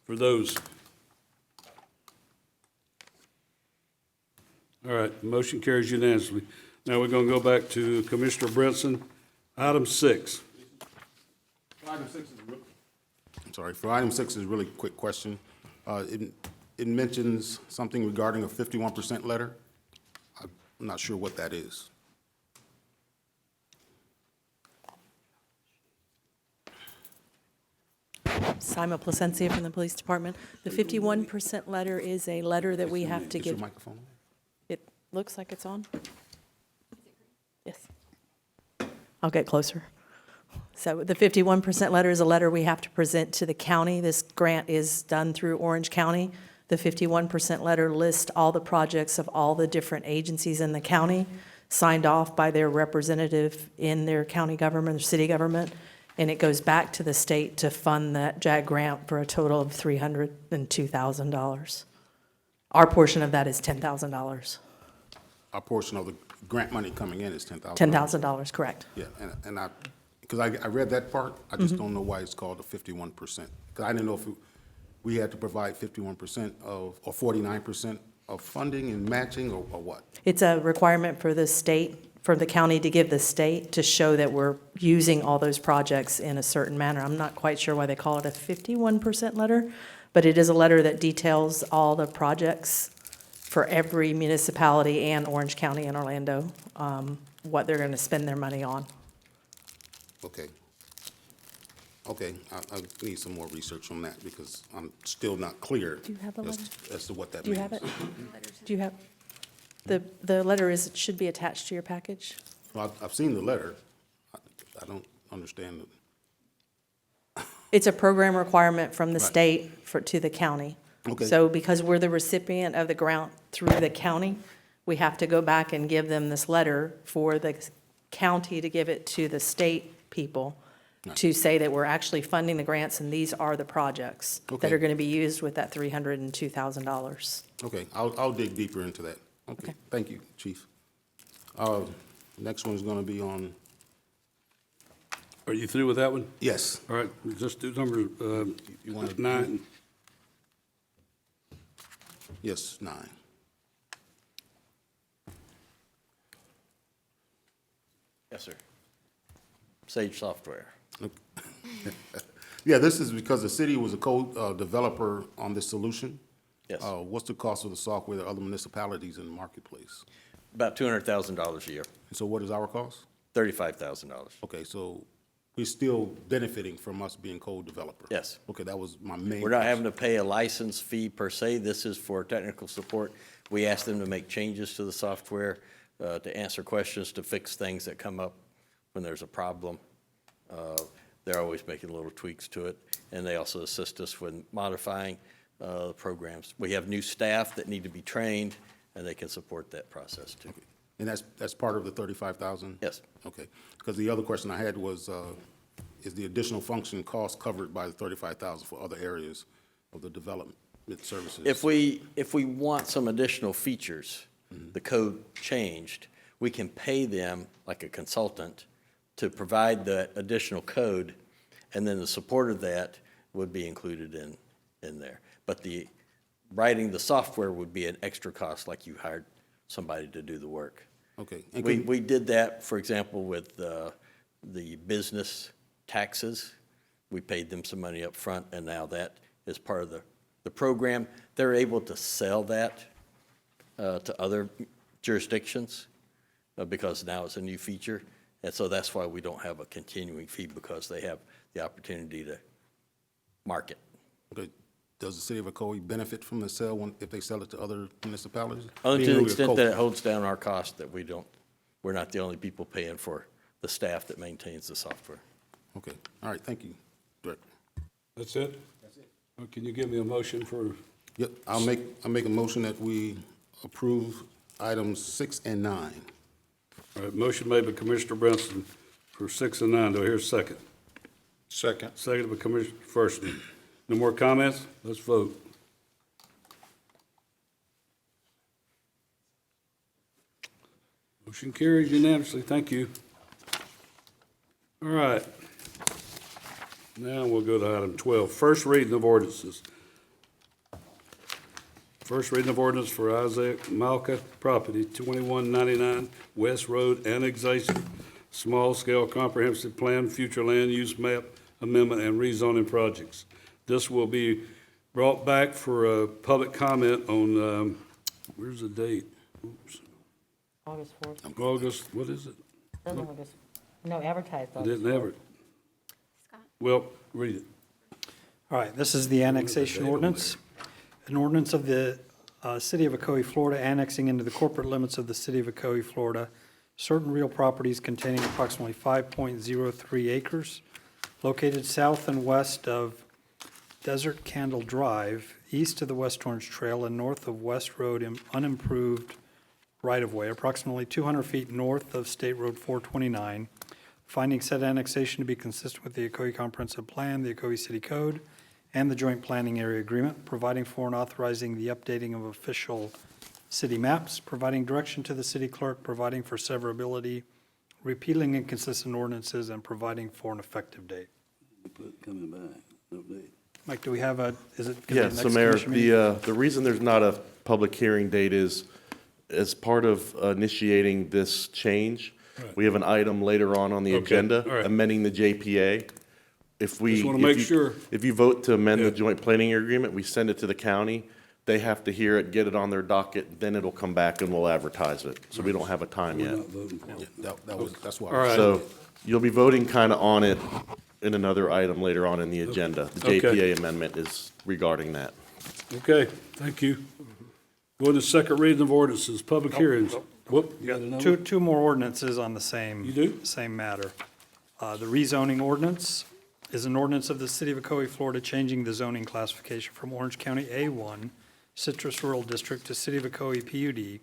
for those. All right, the motion carries unanimously. Now we're going to go back to Commissioner Brinson. Item 6. Item 6 is I'm sorry, for item 6 is a really quick question. It mentions something regarding a 51% letter. I'm not sure what that is. Simon Placencia from the Police Department. The 51% letter is a letter that we have to Is your give. microphone on? It looks like it's on. Yes. I'll get closer. So the 51% letter is a letter we have to present to the county. This grant is done through Orange County. The 51% letter lists all the projects of all the different agencies in the county, signed off by their representative in their county government or city government, and it goes back to the state to fund that JAG grant for a total of $302,000. Our portion of that is $10,000. Our portion of the grant money coming in is $10,000. $10,000, correct. Yeah, and because I read that part, I just don't know why it's called the 51%. Because I didn't know if we had to provide 51% of, or 49% of funding and matching, or what? It's a requirement for the state, for the county to give the state to show that we're using all those projects in a certain manner. I'm not quite sure why they call it a 51% letter, but it is a letter that details all the projects for every municipality and Orange County and Orlando, what they're going to spend their money on. Okay. Okay, I need some more research on that because I'm still not clear Do you have the letter? as to what that Do means. you have it? Do you have, the letter is, it should be attached to your package? Well, I've seen the letter. I don't understand it. It's a program requirement from the Right. state to the county. Okay. So because we're the recipient of the grant through the county, we have to go back and give them this letter for the county to give it to the state people to say that we're actually funding the grants and these are the projects that Okay. are going to be used with that $302,000. Okay, I'll dig deeper into that. Okay, thank you, Chief. Next one's gonna be on, Are you through with that one? yes. All right, just do number You wanna- 9. Yes, 9. Yes, sir. Sage Software. Yeah, this is because the city was a co-developer on this solution. Yes. What's the cost of the software to other municipalities in the marketplace? About $200,000 a year, And so what is our cost? $35,000. Okay, so we're still benefiting from us being co-developer? Yes. Okay, that was my main. We're not question. having to pay a license fee per se. This is for technical support. We ask them to make changes to the software, to answer questions, to fix things that come up when there's a problem. They're always making little tweaks to it, and they also assist us with modifying the programs. We have new staff that need to be trained, and they can support that process too. And that's part of the 35,000? Yes. Okay, because the other question I had was, is the additional function cost covered by the 35,000 for other areas of the development services? If we want some additional features, the code changed, we can pay them like a consultant to provide the additional code, and then the support of that would be included in there. But writing the software would be an extra cost, like you hired somebody to do the work. Okay. We did that, for example, with the business taxes. We paid them some money up front, and now that is part of the program. They're able to sell that to other jurisdictions because now it's a new feature. And so that's why we don't have a continuing fee, because they have the opportunity to market. Okay. Does the city of Ocoee benefit from the sale if they sell it to other municipalities? Only Being to the we're extent co- that it holds down our cost, that we're not the only people paying for the staff that maintains the software. Okay, all right, thank you, Director. That's it? That's it. Can you give me a motion for, Yep, I'll make a motion that we approve items 6 and 9. all right, motion made by Commissioner Brinson for 6 and 9. Do I hear a second? Second. Seconded by Commissioner Ferguson. No more comments? Let's vote. Motion carries unanimously. Thank you. All right. Now we'll go to item 12, first reading of ordinances. First reading of ordinance for Isaac Mauka property, 2199 West Road, annexation, small-scale comprehensive plan, future land use map amendment, and rezoning projects. This will be brought back for a public comment on, where's the date? Oops. August 4th. August, what is it? No, advertised I didn't have it. Well, read it. All right, this is the annexation ordinance. An ordinance of the City of Ocoee, Florida, annexing into the corporate limits of the City of Ocoee, Florida, certain real properties containing approximately 5.03 acres located south and west of Desert Candle Drive, east of the West Orange Trail and north of West Road in unimproved right-of-way, approximately 200 feet north of State Road 429, finding said annexation to be consistent with the Ocoee Comprehensive Plan, the Ocoee City Code, and the Joint Planning Area Agreement, providing for and authorizing the updating of official city maps, providing direction to the city clerk, providing for severability, repealing inconsistent ordinances, and providing for an effective date. Coming back, update. Mike, do we have a, is it going Yeah, to be so next Mayor, commission meeting? the reason there's not a public hearing date is, as part of initiating this change, we have an item later on the Okay, agenda, all right. amending the JPA. If we. Just wanna if make you- sure. If you vote to amend Yeah. the joint planning agreement, we send it to the county, they have to hear it, get it on their docket, then it'll come back and we'll advertise it. So we don't have a time We're yet. not voting for it. That's why. All right. So you'll be voting kind of on it in another item later on in the agenda. The Okay. JPA amendment is regarding that. Okay, thank you. Going to second reading of ordinances, public hearings. Whoop, you got another? Two more ordinances on the same. You do? Same matter. The rezoning ordinance is an ordinance of the City of Ocoee, Florida, changing the zoning classification from Orange County A1 Citrus Rural District to City of Ocoee PUD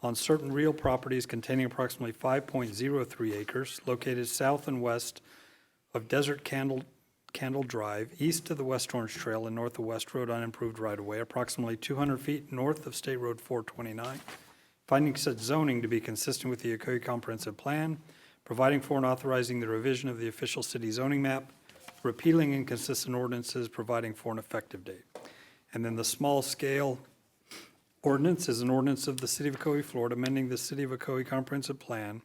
on certain real properties containing approximately 5.03 acres located south and west of Desert Candle Drive, east of the West Orange Trail and north of West Road unimproved right-of-way, approximately 200 feet north of State Road 429, finding such zoning to be consistent with the Ocoee Comprehensive Plan, providing for and authorizing the revision of the official city zoning map, repealing inconsistent ordinances, providing for an effective date. And then the small-scale ordinance is an ordinance of the City of Ocoee, Florida, amending the City of Ocoee Comprehensive Plan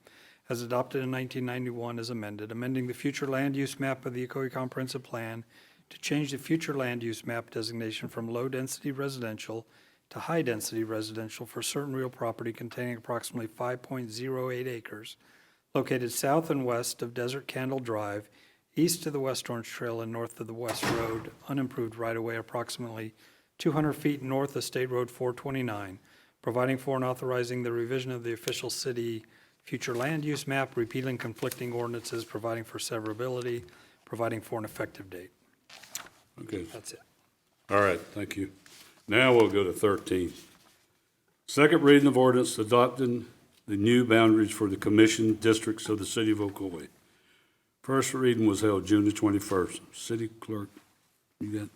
as adopted in 1991 as amended, amending the future land use map of the Ocoee Comprehensive Plan to change the future land use map designation from low-density residential to high-density residential for certain real property containing approximately 5.08 acres located south and west of Desert Candle Drive, east of the West Orange Trail and north of the West Road, unimproved right-of-way approximately 200 feet north of State Road 429, providing for and authorizing the revision of the official city future land use map, repealing conflicting ordinances, providing for severability, providing for an effective date. Okay, That's it. all right, thank you. Now we'll go to 13. Second reading of ordinance adopting the new boundaries for the commission districts of the city of Ocoee. First reading was held June the 21st. City clerk, you got?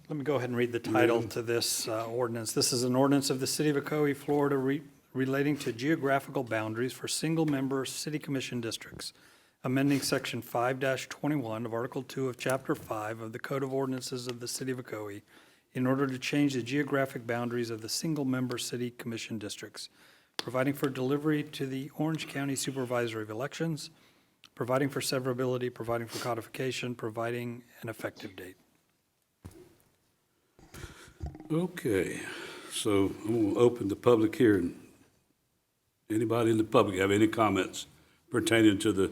Let me go ahead and read the title to this ordinance. This is an ordinance of the City of Ocoee, Florida, relating to geographical boundaries for single-member city commission districts, amending Section 5-21 of Article 2 of Chapter 5 of the Code of Ordinances of the City of Ocoee in order to change the geographic boundaries of the single-member city commission districts, providing for delivery to the Orange County Supervisor of Elections, providing for severability, providing for codification, providing an effective date. Okay, so I'm going to open the public hearing. Anybody in the public have any comments pertaining to the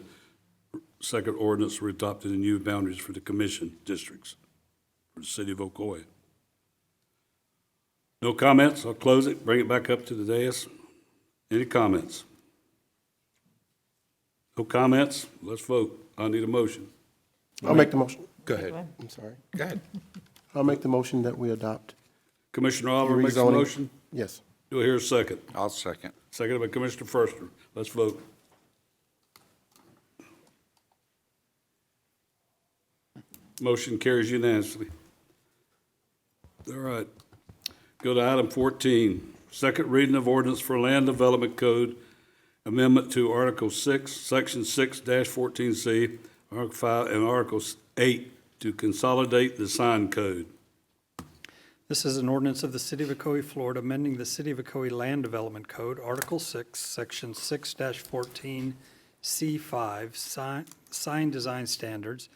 second ordinance for adopting the new boundaries for the commission districts for the city of Ocoee? No comments? I'll close it, bring it back up to the dais. Any comments? No comments? Let's vote. I need a motion. I'll make the motion. Go ahead. I'm sorry. Go ahead. I'll make the motion that we adopt. Commissioner Oliver makes a Rezoning. motion. Yes. Do I hear a second? I'll second. Seconded by Commissioner Forster. Let's vote. Motion carries unanimously. All right. Go to item 14, second reading of ordinance for Land Development Code, amendment to Article 6, Section 6-14C, Article 5, and Article 8 to consolidate the sign code. This is an ordinance of the City of Ocoee, Florida, amending the City of Ocoee Land Development Code, Article 6, Section 6-14C5, Sign Design Standards,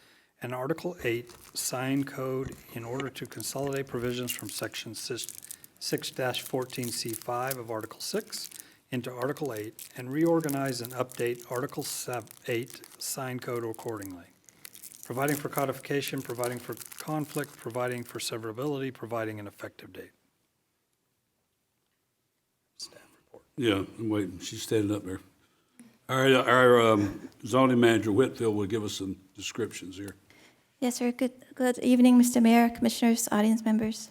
and Article 8, Sign Code, in order to consolidate provisions from Section 6-14C5 of Article 6 into Article 8, and reorganize and update Article 8, Sign Code accordingly. providing for codification, providing for conflict, providing for severability, providing an effective date. Staff report. Yeah, I'm waiting. She's standing up there. Our zoning manager Whitfield will give us some descriptions here. Yes, sir. Good evening, Mr. Mayor, commissioners, audience members.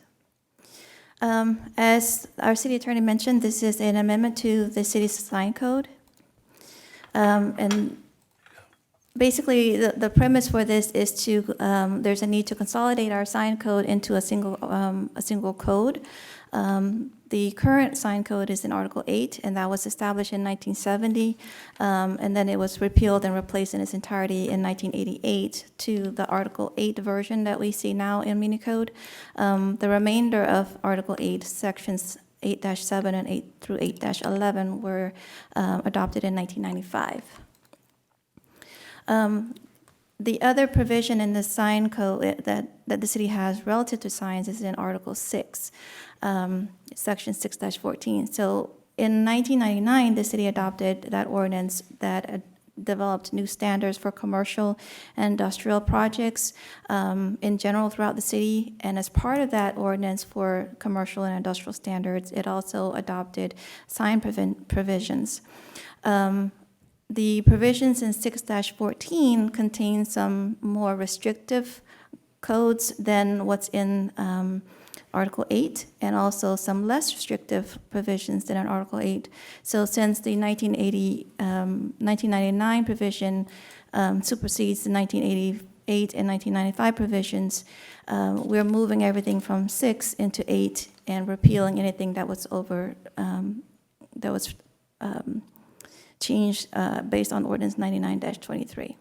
As our city attorney mentioned, this is an amendment to the city's sign code. And basically, the premise for this is to, there's a need to consolidate our sign code into a single code. The current sign code is in Article 8, and that was established in 1970, and then it was repealed and replaced in its entirety in 1988 to the Article 8 version that we see now in Muni Code. The remainder of Article 8, sections 8-7 and 8 through 8-11 were adopted in 1995. The other provision in the sign code that the city has relative to signs is in Article 6, Section 6-14. So in 1999, the city adopted that ordinance that developed new standards for commercial and industrial projects in general throughout the city. And as part of that ordinance for commercial and industrial standards, it also adopted sign provisions. The provisions in 6-14 contain some more restrictive codes than what's in Article 8, and also some less restrictive provisions than in Article 8. So since the 1999 provision supersedes the 1988 and 1995 provisions, we're moving everything from 6 into 8 and repealing anything that was changed based on Ordinance 99-23.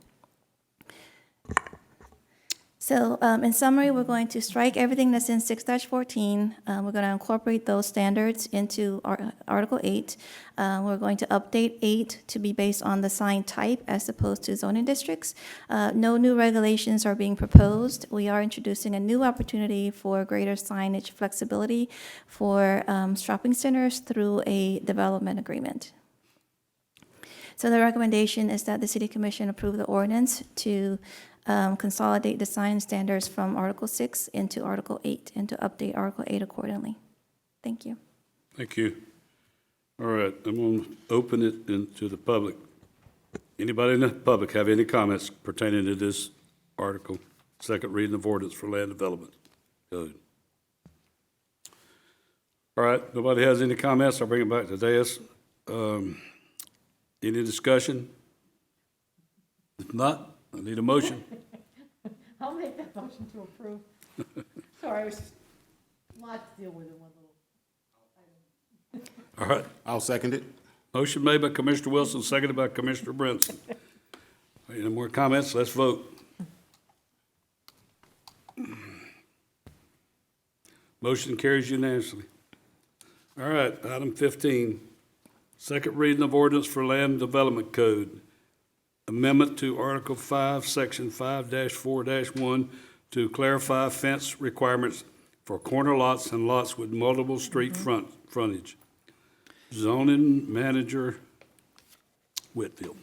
So in summary, we're going to strike everything that's in 6-14. We're going to incorporate those standards into Article 8. We're going to update 8 to be based on the sign type as opposed to zoning districts. No new regulations are being proposed. We are introducing a new opportunity for greater signage flexibility for shopping centers through a development agreement. So the recommendation is that the City Commission approve the ordinance to consolidate the sign standards from Article 6 into Article 8 and to update Article 8 accordingly. Thank you. Thank you. All right, I'm going to open it into the public. Anybody in the public have any comments pertaining to this article? Second reading of ordinance for land development. Go ahead. All right, nobody has any comments, I'll bring it back to dais. Any discussion? If not, I need a motion. I'll make that motion to approve. Sorry, it was just a lot to deal with in one little item. All right, I'll second it. motion made by Commissioner Wilson, seconded by Commissioner Brinson. Any more comments? Let's vote. Motion carries unanimously. All right, item 15, second reading of ordinance for land development code. Amendment to Article 5, Section 5-4-1 to clarify fence requirements for corner lots and lots with multiple street frontage. Zoning Manager Whitfield.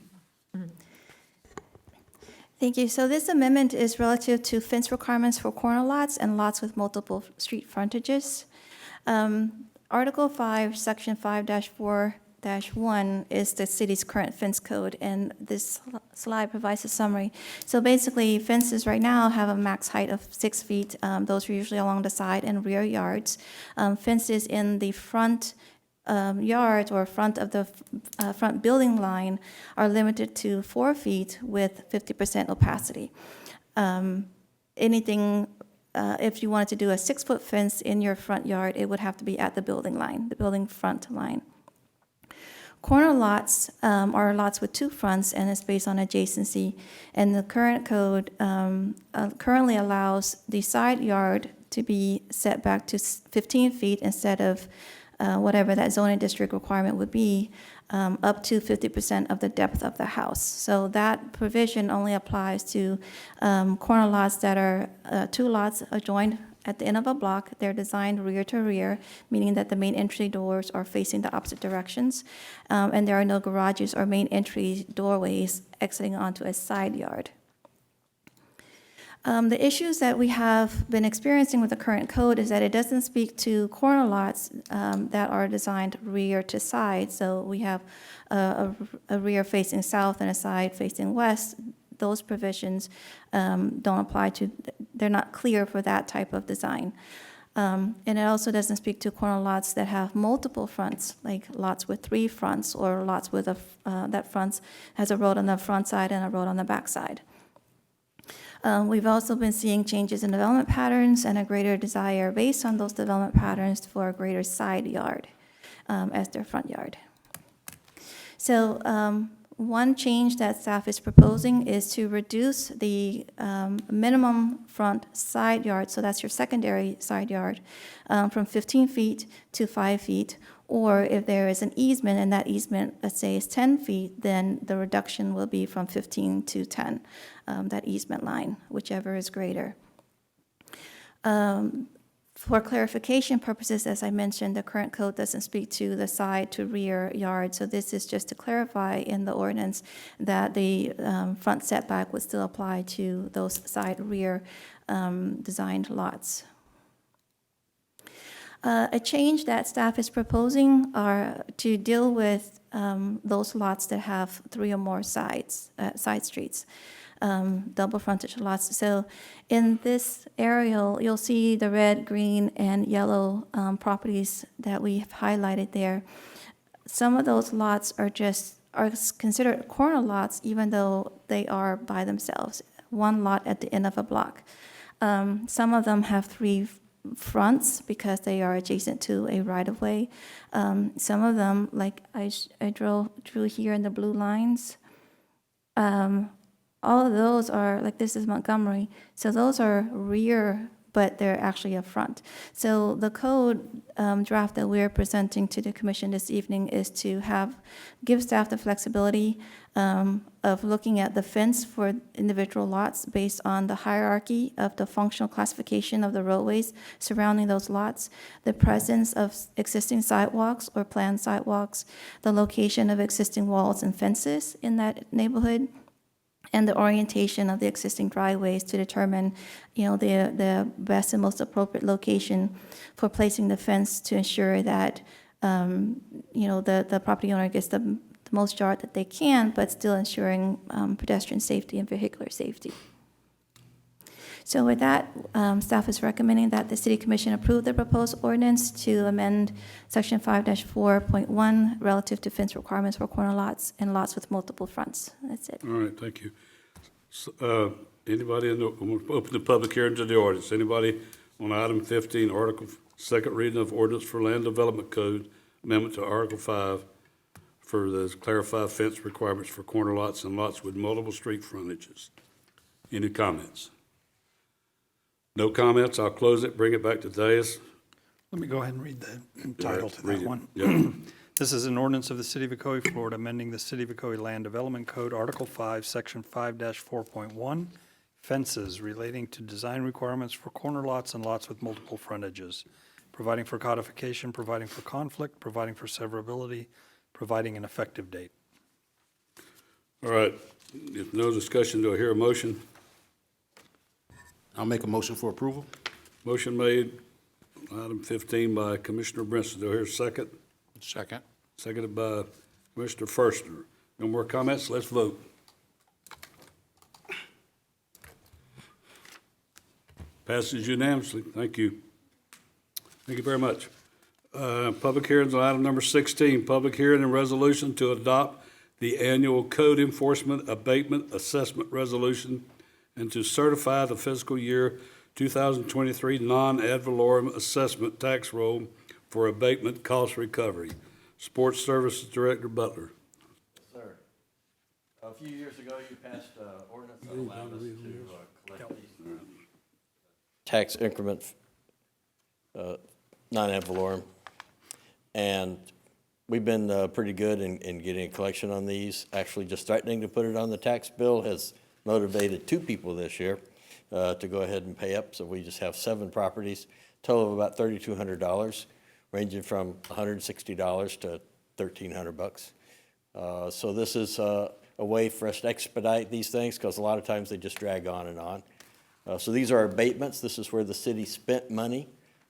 Thank you. So this amendment is relative to fence requirements for corner lots and lots with multiple street frontages. Article 5, Section 5-4-1 is the city's current fence code, and this slide provides a summary. So basically, fences right now have a max height of 6 feet. Those are usually along the side and rear yards. Fences in the front yards or front of the front building line are limited to 4 feet with 50% opacity. If you wanted to do a 6-foot fence in your front yard, it would have to be at the building line, the building front line. Corner lots are lots with 2 fronts, and it's based on adjacency. And the current code currently allows the side yard to be set back to 15 feet instead of whatever that zoning district requirement would be, up to 50% of the depth of the house. So that provision only applies to corner lots that are 2 lots adjoined at the end of a block. They're designed rear to rear, meaning that the main entry doors are facing the opposite directions, and there are no garages or main entry doorways exiting onto a side yard. The issues that we have been experiencing with the current code is that it doesn't speak to corner lots that are designed rear to side. So we have a rear facing south and a side facing west. Those provisions don't apply to, they're not clear for that type of design. And it also doesn't speak to corner lots that have multiple fronts, like lots with 3 fronts, or lots with that front has a road on the front side and a road on the back side. We've also been seeing changes in development patterns and a greater desire based on those development patterns for a greater side yard as their front yard. So one change that staff is proposing is to reduce the minimum front side yard, so that's your secondary side yard, from 15 feet to 5 feet, or if there is an easement and that easement, let's say, is 10 feet, then the reduction will be from 15 to 10, that easement line, whichever is greater. For clarification purposes, as I mentioned, the current code doesn't speak to the side to rear yard, so this is just to clarify in the ordinance that the front setback would still apply to those side rear designed lots. A change that staff is proposing are to deal with those lots that have 3 or more side streets, double frontage lots. So in this aerial, you'll see the red, green, and yellow properties that we've highlighted there. Some of those lots are considered corner lots, even though they are by themselves, one lot at the end of a block. Some of them have 3 fronts because they are adjacent to a right-of-way. Some of them, like I drew here in the blue lines, all of those are, like this is Montgomery, so those are rear, but they're actually a front. So the code draft that we're presenting to the commission this evening is to give staff the flexibility of looking at the fence for individual lots based on the hierarchy of the functional classification of the roadways surrounding those lots, the presence of existing sidewalks or planned sidewalks, the location of existing walls and fences in that neighborhood, and the orientation of the existing driveways to determine, the best and most appropriate location for placing the fence to ensure that, the property owner gets the most yard that they can, but still ensuring pedestrian safety and vehicular safety. So with that, staff is recommending that the City Commission approve the proposed ordinance to amend Section 5-4.1 relative to fence requirements for corner lots and lots with multiple fronts. That's it. All right, thank you. So, anybody I'm going to open the public hearing to the ordinance. Anybody on item 15, article, second reading of ordinance for land development code, amendment to Article 5 for the clarified fence requirements for corner lots and lots with multiple street frontages. Any comments? No comments, I'll close it, bring it back to dais. Let me go ahead and read the title to Read that it. one. Yep. This is an ordinance of the City of Ocoee, Florida, amending the City of Ocoee Land Development Code, Article 5, Section 5-4.1, fences relating to design requirements for corner lots and lots with multiple frontages, providing for codification, providing for conflict, providing for severability, providing an effective date. All right, if no discussion, do I hear a motion? I'll make a motion for approval. Motion made, item 15 by Commissioner Brinson. Do I hear a second? Second. Seconded by Commissioner Forster. No more comments? Let's vote. Passes unanimously. Thank you. Thank you very much. Public hearings on item number 16, public hearing and resolution to adopt the annual code enforcement abatement assessment resolution and to certify the fiscal year 2023 non-ad valorem assessment tax roll for abatement cost recovery. Sports Services Director Butler. Sir, a few years ago, you passed an ordinance that allowed us to collect these tax increment non-ad valorem. And we've been pretty good in getting a collection on these. Actually, just threatening to put it on the tax bill has motivated 2 people this year to go ahead and pay up. So we just have 7 properties, total of about $3,200, ranging from $160 to $1,300. So this is a way for us to expedite these things because a lot of times they just drag on and on. So these are abatements. This is where the city spent money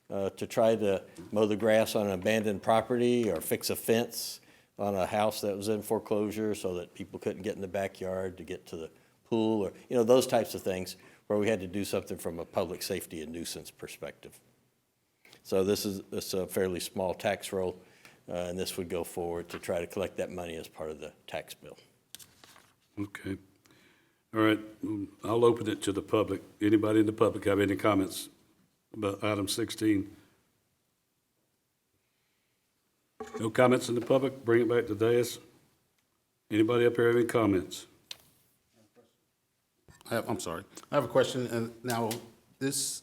to try to mow the grass on an abandoned property or fix a fence on a house that was in foreclosure so that people couldn't get in the backyard to get to the pool, or, you know, those types of things where we had to do something from a public safety and nuisance perspective. So this is a fairly small tax roll, and this would go forward to try to collect that money as part of the tax bill. Okay. All right, I'll open it to the public. Anybody in the public have any comments about item 16? No comments in the public? Bring it back to dais. Anybody up here have any comments? I'm sorry. I have a question, and now, this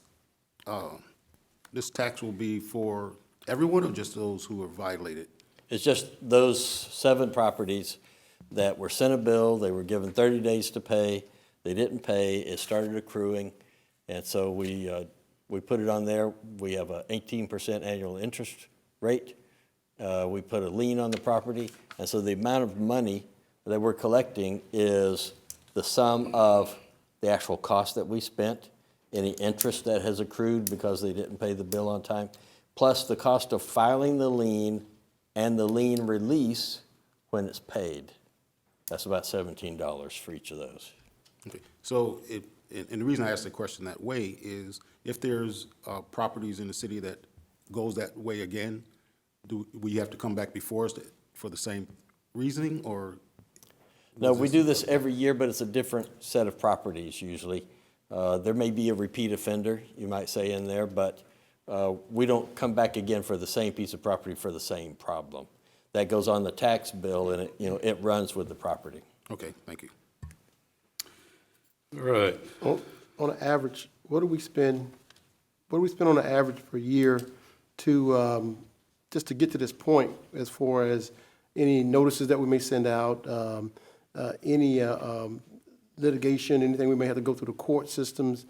tax will be for everyone or just those who are violated? It's just those 7 properties that were sent a bill, they were given 30 days to pay, they didn't pay, it started accruing, and so we put it on there. We have an 18% annual interest rate. We put a lien on the property, and so the amount of money that we're collecting is the sum of the actual cost that we spent, any interest that has accrued because they didn't pay the bill on time, plus the cost of filing the lien and the lien release when it's paid. That's about $17 for each of those. Okay. So, and the reason I asked the question that way is if there's properties in the city that goes that way again, do we have to come back before us for the same reasoning, or? No, we do this every year, but it's a different set of properties usually. There may be a repeat offender, you might say, in there, but we don't come back again for the same piece of property for the same problem. That goes on the tax bill, and it runs with the property. Okay, thank you. All right. On an average, what do we spend on an average per year to, just to get to this point, as far as any notices that we may send out, any litigation, anything we may have to go through the court systems?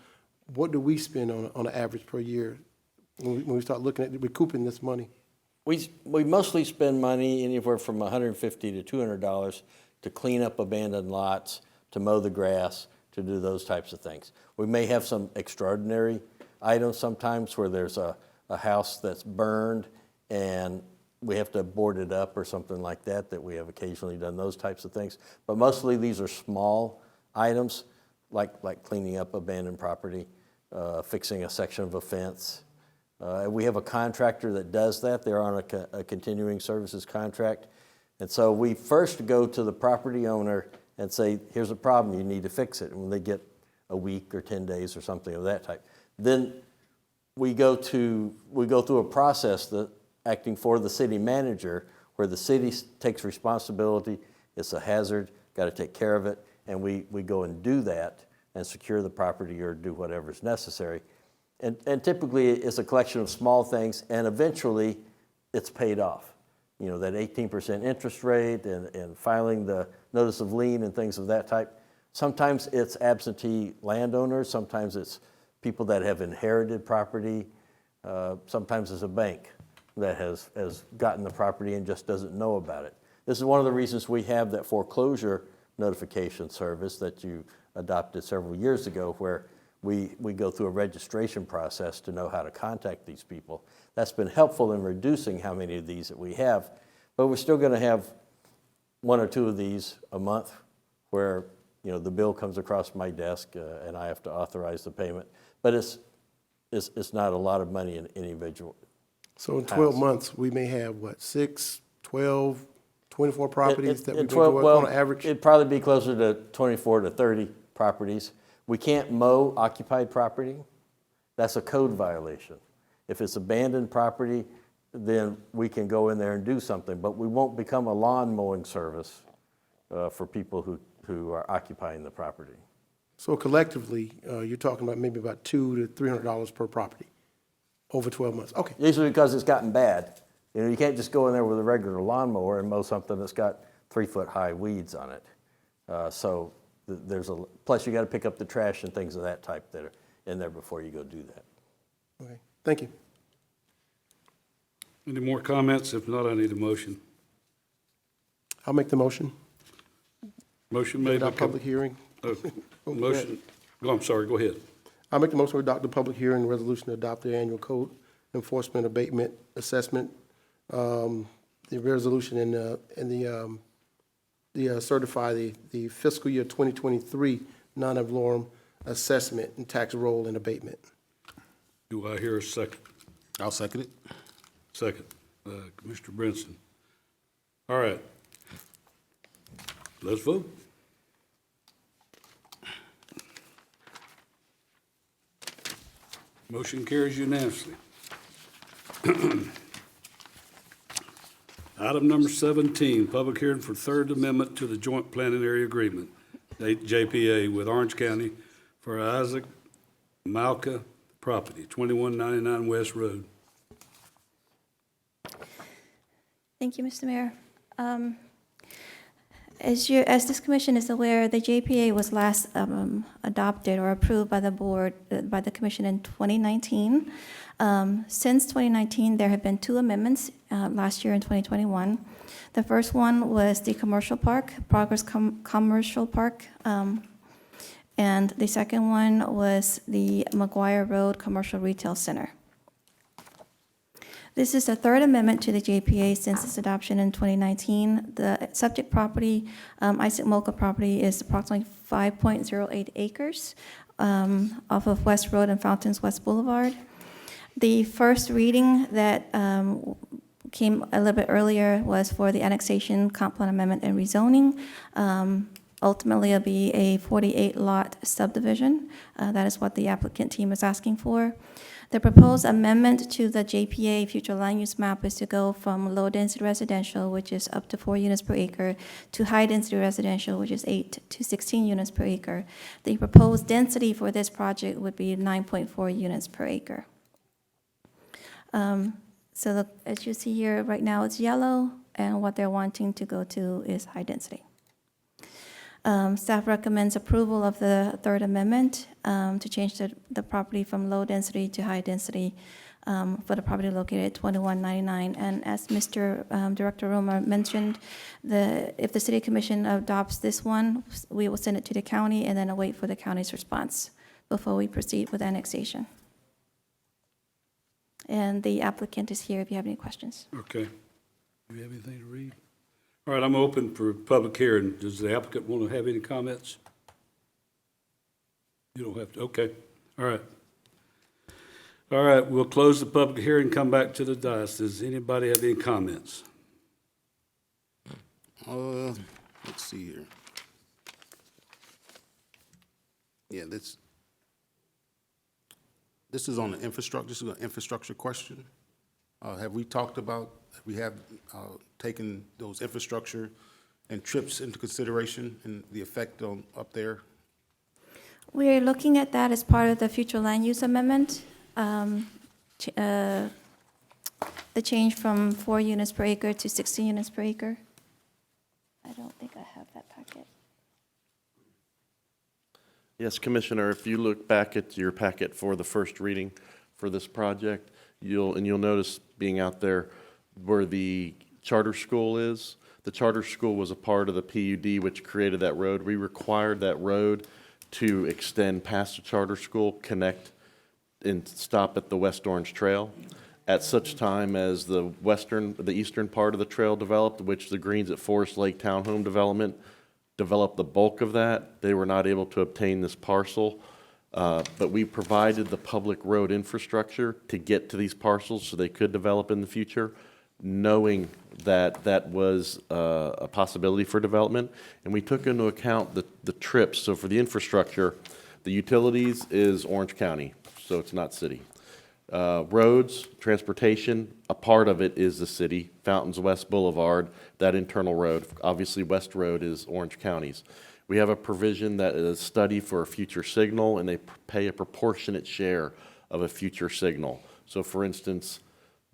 What do we spend on an average per year when we start looking at recouping this money? We mostly spend money anywhere from $150 to $200 to clean up abandoned lots, to mow the grass, to do those types of things. We may have some extraordinary items sometimes where there's a house that's burned and we have to board it up or something like that, that we have occasionally done those types of things. But mostly these are small items, like cleaning up abandoned property, fixing a section of a fence. We have a contractor that does that. They're on a continuing services contract. And so we first go to the property owner and say, here's a problem, you need to fix it. And when they get a week or 10 days or something of that type, then we go through a process that acting for the city manager, where the city takes responsibility. It's a hazard, got to take care of it, and we go and do that and secure the property or do whatever's necessary. And typically it's a collection of small things, and eventually it's paid off. You know, that 18% interest rate and filing the notice of lien and things of that type. Sometimes it's absentee landowners, sometimes it's people that have inherited property, sometimes it's a bank that has gotten the property and just doesn't know about it. This is one of the reasons we have that foreclosure notification service that you adopted several years ago, where we go through a registration process to know how to contact these people. That's been helpful in reducing how many of these that we have, but we're still going to have 1 or 2 of these a month where, you know, the bill comes across my desk and I have to authorize the payment. But it's not a lot of money in any individual. So in 12 months, we may have, what, 6, 12, 24 properties that we go on average? It'd probably be closer to 24 to 30 properties. We can't mow occupied property. That's a code violation. If it's abandoned property, then we can go in there and do something, but we won't become a lawn mowing service for people who are occupying the property. So collectively, you're talking about maybe about $200 to $300 per property over 12 months. Okay. Usually because it's gotten bad. You know, you can't just go in there with a regular lawnmower and mow something that's got 3-foot high weeds on it. Plus you got to pick up the trash and things of that type that are in there before you go do that. Okay. Thank you. Any more comments? If not, I need a motion. I'll make the motion. Motion made by Our public hearing. motion. Oh, I'm sorry. Go ahead. I make the motion to adopt the public hearing resolution to adopt the annual code enforcement abatement assessment. The resolution and the certify the fiscal year 2023 non-ad valorem assessment and tax roll and abatement. Do I hear a second? I'll second it. Second, Commissioner Brinson. All right. Let's vote. Motion carries unanimously. Item number 17, public hearing for Third Amendment to the Joint Planning Area Agreement, JPA, with Orange County for Isaac Mauka property, 2199 West Road. Thank you, Mr. Mayor. As this commission is aware, the JPA was last adopted or approved by the board, by the commission in 2019. Since 2019, there have been two amendments last year in 2021. The first one was the commercial park, Progress Commercial Park, and the second one was the McGuire Road Commercial Retail Center. This is the third amendment to the JPA since its adoption in 2019. The subject property, Isaac Mauka property, is approximately 5.08 acres off of West Road and Fountains West Boulevard. The first reading that came a little bit earlier was for the annexation, comp plan amendment, and rezoning. Ultimately, it'll be a 48-lot subdivision. That is what the applicant team is asking for. The proposed amendment to the JPA future land use map is to go from low-density residential, which is up to 4 units per acre, to high-density residential, which is 8 to 16 units per acre. The proposed density for this project would be 9.4 units per acre. As you see here, right now it's yellow, and what they're wanting to go to is high density. Staff recommends approval of the third amendment to change the property from low density to high density for the property located at 2199. And as Mr. Director Roma mentioned, if the City Commission adopts this one, we will send it to the county and then await for the county's response before we proceed with annexation. And the applicant is here if you have any questions. Okay. Do you have anything to read? All right, I'm open for public hearing. Does the applicant want to have any comments? You don't have to, okay. All right. All right, we'll close the public hearing, come back to the dais. Does anybody have any comments? Let's see here. Yeah, this is on the infrastructure. This is an infrastructure question. Have we talked about, we have taken those infrastructure and trips into consideration and the effect on up there? We're looking at that as part of the future land use amendment. The change from 4 units per acre to 16 units per acre. I don't think I have that packet. Yes, Commissioner, if you look back at your packet for the first reading for this project, you'll notice being out there where the charter school is. The charter school was a part of the PUD which created that road. We required that road to extend past the charter school, connect and stop at the West Orange Trail. At such time as the eastern part of the trail developed, which the Greens at Forest Lake Townhome Development developed the bulk of that, they were not able to obtain this parcel. But we provided the public road infrastructure to get to these parcels so they could develop in the future, knowing that that was a possibility for development. And we took into account the trips. So for the infrastructure, the utilities is Orange County, so it's not city. Roads, transportation, a part of it is the city. Fountains West Boulevard, that internal road. Obviously, West Road is Orange County's. We have a provision that is a study for a future signal, and they pay a proportionate share of a future signal. So for instance,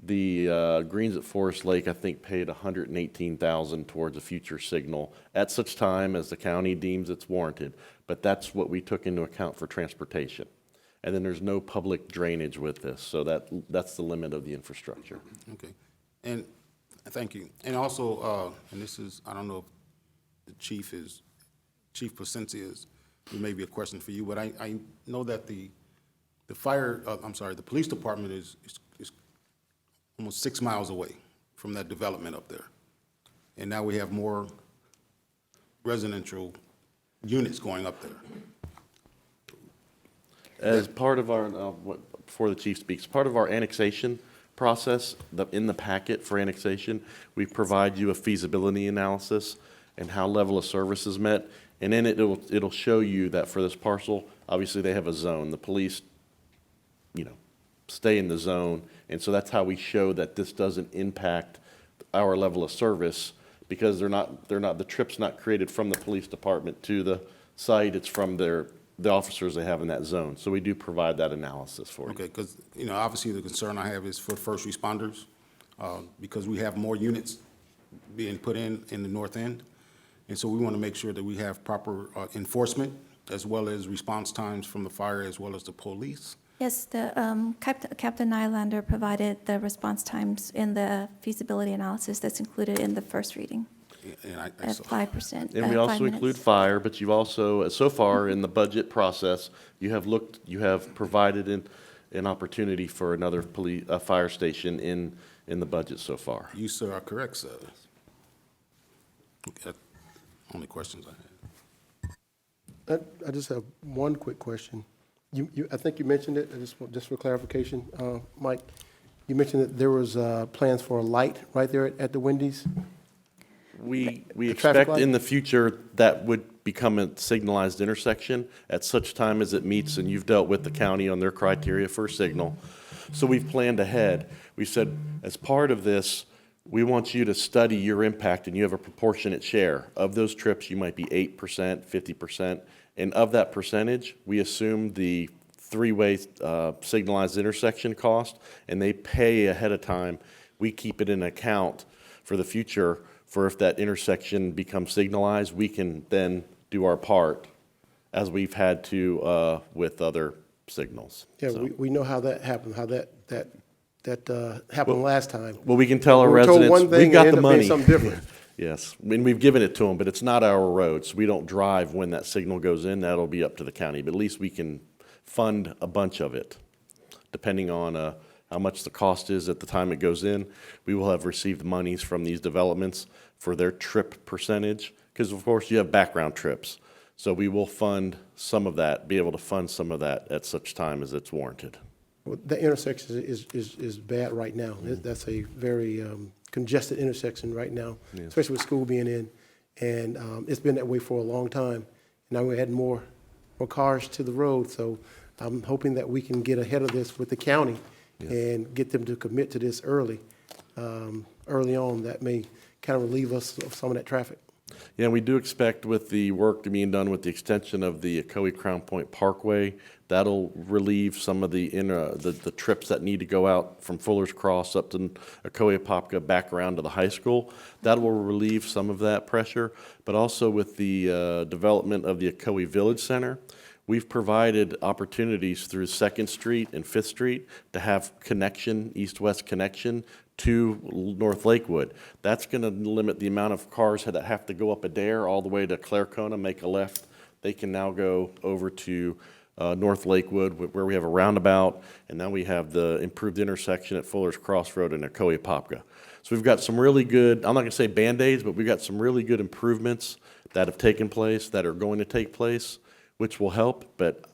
the Greens at Forest Lake, I think, paid $118,000 towards a future signal at such time as the county deems it's warranted. But that's what we took into account for transportation. And then there's no public drainage with this, so that's the limit of the infrastructure. Okay, and thank you. And also, and this is, I don't know if the Chief Placencia is, it may be a question for you, but I know that the The the police department is almost 6 miles away from that development up there. And now we have more residential units going up there. As part of our, before the chief speaks, part of our annexation process, in the packet for annexation, we provide you a feasibility analysis and how level of service is met. And in it, it'll show you that for this parcel, obviously they have a zone. The police, stay in the zone. And so that's how we show that this doesn't impact our level of service, because the trip's not created from the police department to the site. It's from the officers they have in that zone. So we do provide that analysis for you. Okay, because, obviously the concern I have is for first responders, because we have more units being put in the north end. And so we want to make sure that we have proper enforcement, as well as response times from the fire, as well as the police. Yes, the Captain Nylander provided the response times in the feasibility analysis that's included in the first reading And at 5%. And we 5 also include minutes. fire, but you've also, so far in the budget process, you have provided an opportunity for another fire station in the budget so far. You, sir, are correct, sir. Okay, only questions I have. I just have one quick question. I think you mentioned it, just for clarification, Mike, you mentioned that there was plans for a light right there at the Wendy's? We The traffic expect light? in the future that would become a signalized intersection at such time as it meets, and you've dealt with the county on their criteria for a signal. So we've planned ahead. We said, as part of this, we want you to study your impact, and you have a proportionate share. Of those trips, you might be 8%, 50%. And of that percentage, we assume the three-way signalized intersection cost, and they pay ahead of time. We keep it in account for the future, for if that intersection becomes signalized, we can then do our part, as we've had to with other signals. Yeah, So- we know how that happened, how that happened last time. Well, we can tell our We were told residents, one thing we've got and the it ended up being money. something different. Yes, and we've given it to them, but it's not our road, so we don't drive when that signal goes in. That'll be up to the county, but at least we can fund a bunch of it, depending on how much the cost is at the time it goes in. We will have received monies from these developments for their trip percentage, because of course you have background trips. So we will fund some of that, be able to fund some of that at such time as it's warranted. Well, the intersection is bad right now. That's a very congested intersection right now, Yes. especially with school being in. And it's been that way for a long time. Now we're adding more cars to the road, so I'm hoping that we can get ahead of this with the county and get them to commit to this early on. That may kind of relieve us of some of that traffic. Yeah, we do expect with the work being done with the extension of the Ocoee Crown Point Parkway, that'll relieve some of the trips that need to go out from Fuller's Cross up to Ocoee, Apopka, back around to the high school. That will relieve some of that pressure, but also with the development of the Ocoee Village Center, we've provided opportunities through 2nd Street and 5th Street to have connection, east-west connection to North Lakewood. That's going to limit the amount of cars that have to go up Adair all the way to Claricona, make a left. They can now go over to North Lakewood, where we have a roundabout, and now we have the improved intersection at Fuller's Crossroad and Ocoee Apopka. So we've got some really good, I'm not going to say Band-Aids, but we've got some really good improvements that have taken place, that are going to take place, which will help, but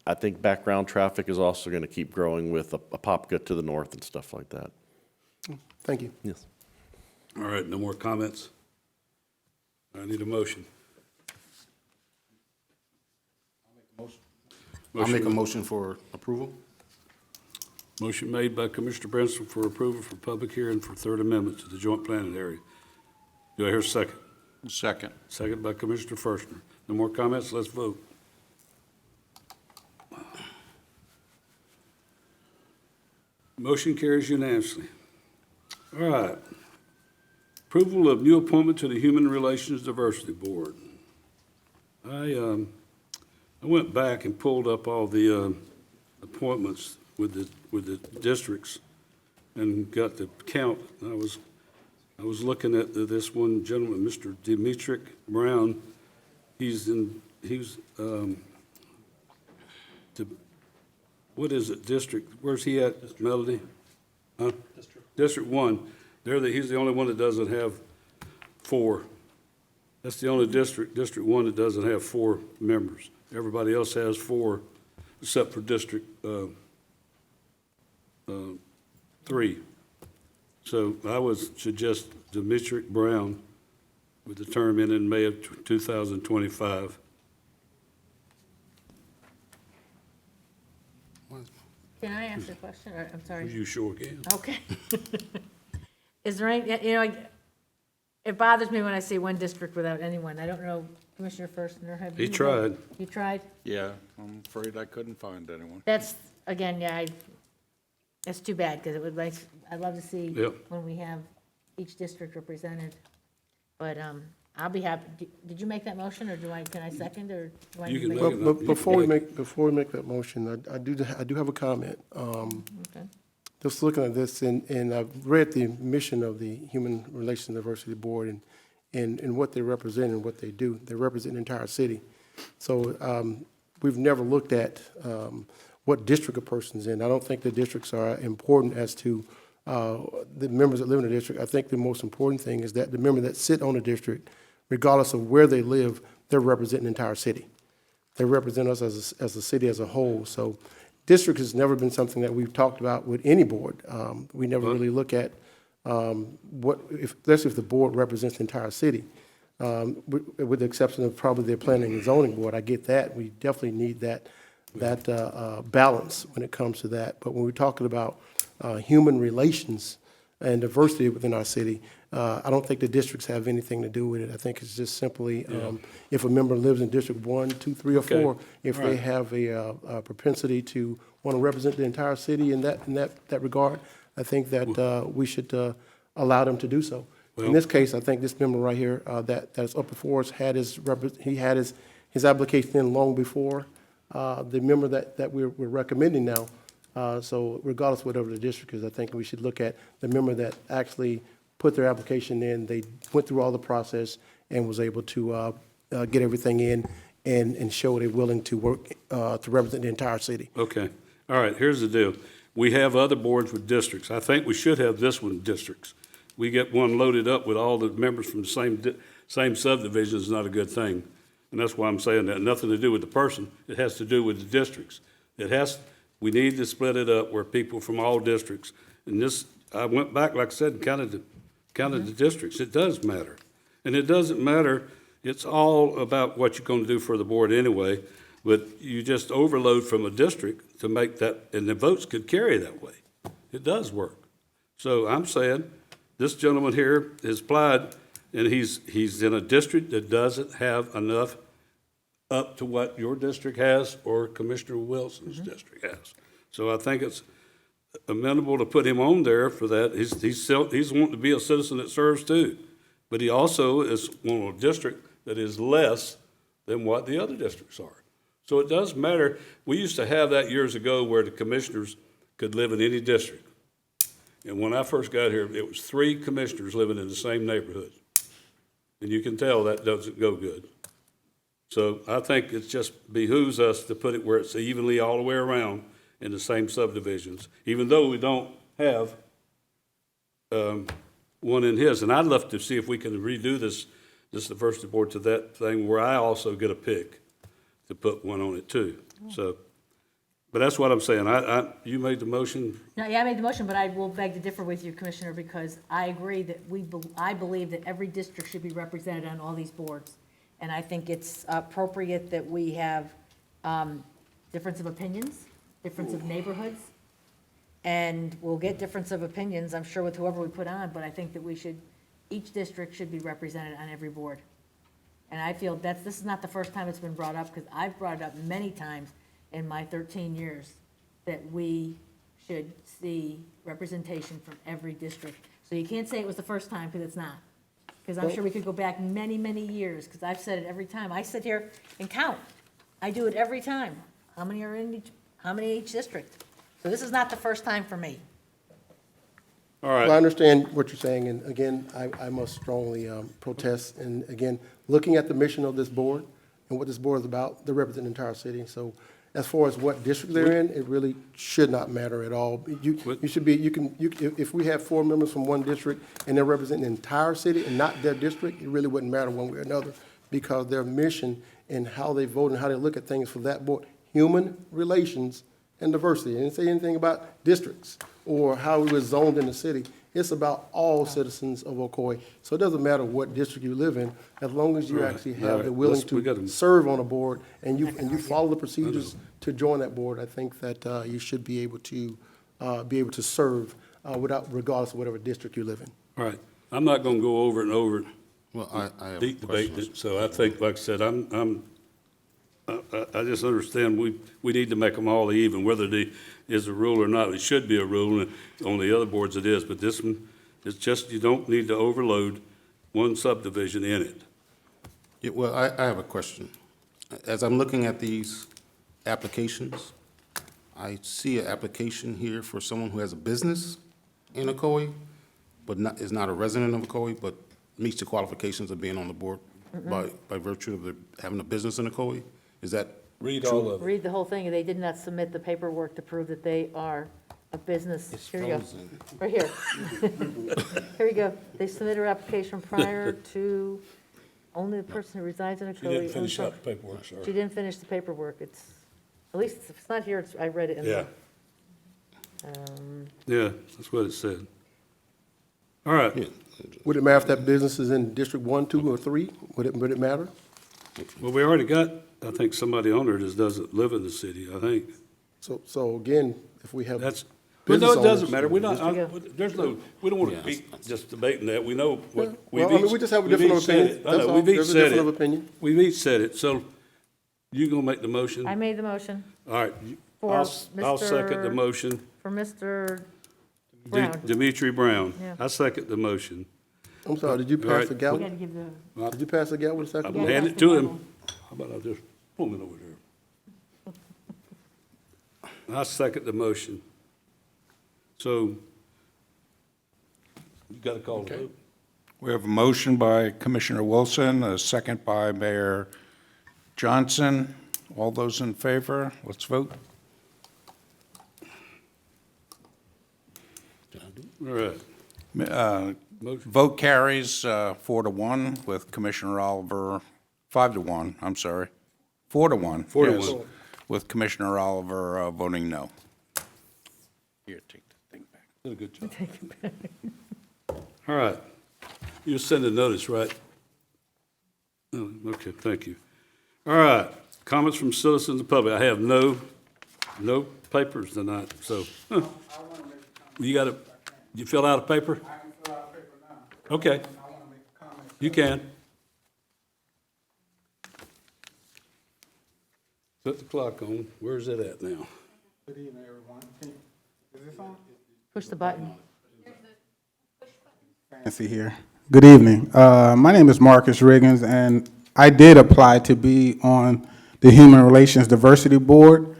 I think background traffic is also going to keep growing with Apopka to the north and stuff like that. Thank you. Yes. All right, no more comments? I need a motion. I'll make a motion for approval. Motion made by Commissioner Brinson for approval for public hearing for Third Amendment to the Joint Planning Area. Do I hear a second? Second. Second by Commissioner Firstner. No more comments? Let's vote. Motion carries unanimously. All right. Approval of new appointment to the Human Relations Diversity Board. I went back and pulled up all the appointments with the districts and got the count. I was looking at this one gentleman, Mr. Demetric Brown. He was what is it, district, where's he at, Melody? Huh? District 1. He's the only one that doesn't have 4. That's the only District 1 that doesn't have 4 members. Everybody else has 4, except for District 3. So I would suggest Demetric Brown with the term ending in May of 2025. Can I ask a question? Or, I'm sorry. You sure can. Okay. Is there any, it bothers me when I see one district without anyone. I don't know, Commissioner Firstner, have you? He tried. You tried? Yeah, I'm afraid I couldn't find anyone. That's, again, that's too bad, because it would like, I'd love to see Yep. when we have each district represented. But, I'll be happy. Did you make that motion, or can I second, or do I You need to can make make it? it. But before we make that motion, I do have a comment. Okay. Just looking at this, and I've read the mission of the Human Relations and Diversity Board and what they represent and what they do. They represent the entire city. So we've never looked at what district a person's in. I don't think the districts are important as to the members that live in the district. I think the most important thing is that the members that sit on the district, regardless of where they live, they're representing the entire city. They represent us as a city as a whole. So district has never been something that we've talked about with any board. We never really look at especially if the board represents the entire city. With the exception of probably their planning and zoning board. I get that. We definitely need that balance when it comes to that. But when we're talking about human relations and diversity within our city, I don't think the districts have anything to do with it. I think it's just simply if a member lives in District 1, 2, 3, or 4, if they have a propensity to want to represent the entire city in that regard, I think that we should allow them to do so. In this case, I think this member right here that's up before us had his application in long before the member that we're recommending now. So regardless of whatever the district is, I think we should look at the member that actually put their application in. They went through all the process and was able to get everything in and show they're willing to work to represent the entire city. Okay. All right, here's the deal. We have other boards with districts. I think we should have this one districts. We get one loaded up with all the members from the same subdivision is not a good thing. And that's why I'm saying that. Nothing to do with the person. It has to do with the districts. We need to split it up where people from all districts. And this, I went back, like I said, and counted the districts. It does matter. And it doesn't matter, it's all about what you're going to do for the board anyway, but you just overload from a district to make that, and the votes could carry that way. It does work. So I'm saying, this gentleman here has applied, and he's in a district that doesn't have enough up to what your district has or Commissioner Wilson's district has. So I think it's amenable to put him on there for that. He's wanting to be a citizen that serves too. But he also is one of a district that is less than what the other districts are. So it does matter. We used to have that years ago where the commissioners could live in any district. And when I first got here, it was 3 commissioners living in the same neighborhood. And you can tell that doesn't go good. So I think it just behooves us to put it where it's evenly all the way around in the same subdivisions, even though we don't have one in his. And I'd love to see if we can redo this diversity board to that thing where I also get a pick to put one on it too. So, but that's what I'm saying. You made the motion. No, yeah, I made the motion, but I will beg to differ with you, Commissioner, because I agree that I believe that every district should be represented on all these boards. And I think it's appropriate that we have difference of opinions, difference of neighborhoods, and we'll get difference of opinions, I'm sure, with whoever we put on, but I think that each district should be represented on every board. And I feel this is not the first time it's been brought up, because I've brought it up many times in my 13 years, that we should see representation from every district. So you can't say it was the first time, because it's not. Because I'm sure we could go back many, many years, because I've said it every time. I sit here and count. I do it every time. How many are in each district? So this is not the first time for me. All right. Well, I understand what you're saying, and again, I must strongly protest. And again, looking at the mission of this board and what this board is about, they represent the entire city. So As far as what district they're in, it really should not matter at all. You should be, if we have 4 members from one district and they're representing the entire city and not their district, it really wouldn't matter one way or another, because their mission and how they vote and how they look at things for that board, human relations and diversity. It didn't say anything about districts or how we were zoned in the city. It's about all citizens of Ocoee. So it doesn't matter what district you live in, as long as you Right. actually All have right. the willing We gotta- to serve on a board and you follow the procedures to join that board. I think that you should be able to serve without, regardless of whatever district you live in. All right, I'm not gonna go over it and over it. Well, I have Deep debate, questions. so I think, like I said, I just understand we need to make them all even, whether it is a rule or not. It should be a rule, and on the other boards it is, but this one, it's just, you don't need to overload one subdivision in it. Yeah, well, I have a question. As I'm looking at these applications, I see an application here for someone who has a business in Ocoee, but is not a resident of Ocoee, but meets the qualifications of being on the board by virtue of having a business in Ocoee. Is that Read true? all of it. Read the whole thing. They did not submit the paperwork to prove that they are a business. It's Here you go. frozen. Right here. Here you go. They submitted her application prior to only the person who resides in Ocoee. She didn't finish out the paperwork, sir. She didn't finish the paperwork. It's, at least if it's not here, I read it in Yeah. the. Yeah, that's what it said. All right, Would it matter if that business is in District 1, 2, or 3? Would it matter? well, we already got, I think, somebody on there that doesn't live in the city, I think. So again, if we have. That's, well, no, business it doesn't owners- matter, we don't, District- there's no, we don't want Yeah, to be just debating that, we know what, we've Well, I mean, each. we just have a we've different each said opinion. it. I That's know, all. we've each There's a said different it. opinion. We've each said it, so you gonna make the motion? I made the motion All right, For I'll second the Mr. motion. for Mr. De- Brown. Dimitri Brown. Yeah. I second the motion. I'm sorry, did you All pass right. the We gavel? got to give the. Did you pass the gavel with a I'm second? gonna hand it to him. How about I just pull it over there? I second the motion. So, you gotta call the vote. We have a motion by Commissioner Wilson, a second by Mayor Johnson. All those in favor, let's vote. All right. Motion. Vote carries 4-1 with Commissioner Oliver, 5-1, I'm sorry. 4-1. 4-1. yes, with Commissioner Oliver voting no. Here, take the thing back. Did a good job. All right. You send a notice, right? Oh, okay, thank you. All right, comments from citizens and public. I have no papers tonight, so. You got you fill out a paper? I can fill out a paper now. Okay, I want to make a comment. you can. Put the clock on. Where's it at now? Good evening, everyone. Is this on? Push the button. Fancy here. Good evening. My name is Marcus Riggins, and I did apply to be on the Human Relations Diversity Board.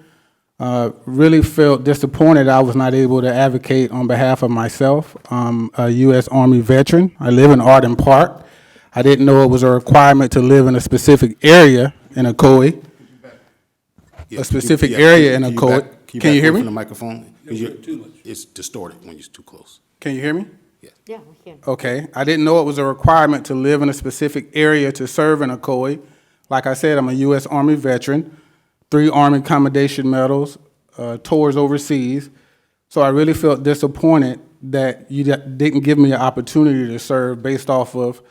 Really felt disappointed I was not able to advocate on behalf of myself. I'm a U.S. Army veteran. I live in Arden Park. I didn't know it was a requirement to live in a specific area in Ocoee. Yeah, A specific yeah, area in can you Ocoee. back- Can you hear back me? From the microphone? Too much. It's distorted when you're too close. Can you hear me? Yeah, we can. Okay, I didn't know it was a requirement to live in a specific area to serve in Ocoee. Like I said, I'm a U.S. Army veteran, 3 Army Commendation Medals, tours overseas. So I really felt disappointed that you didn't give me an opportunity to serve based off of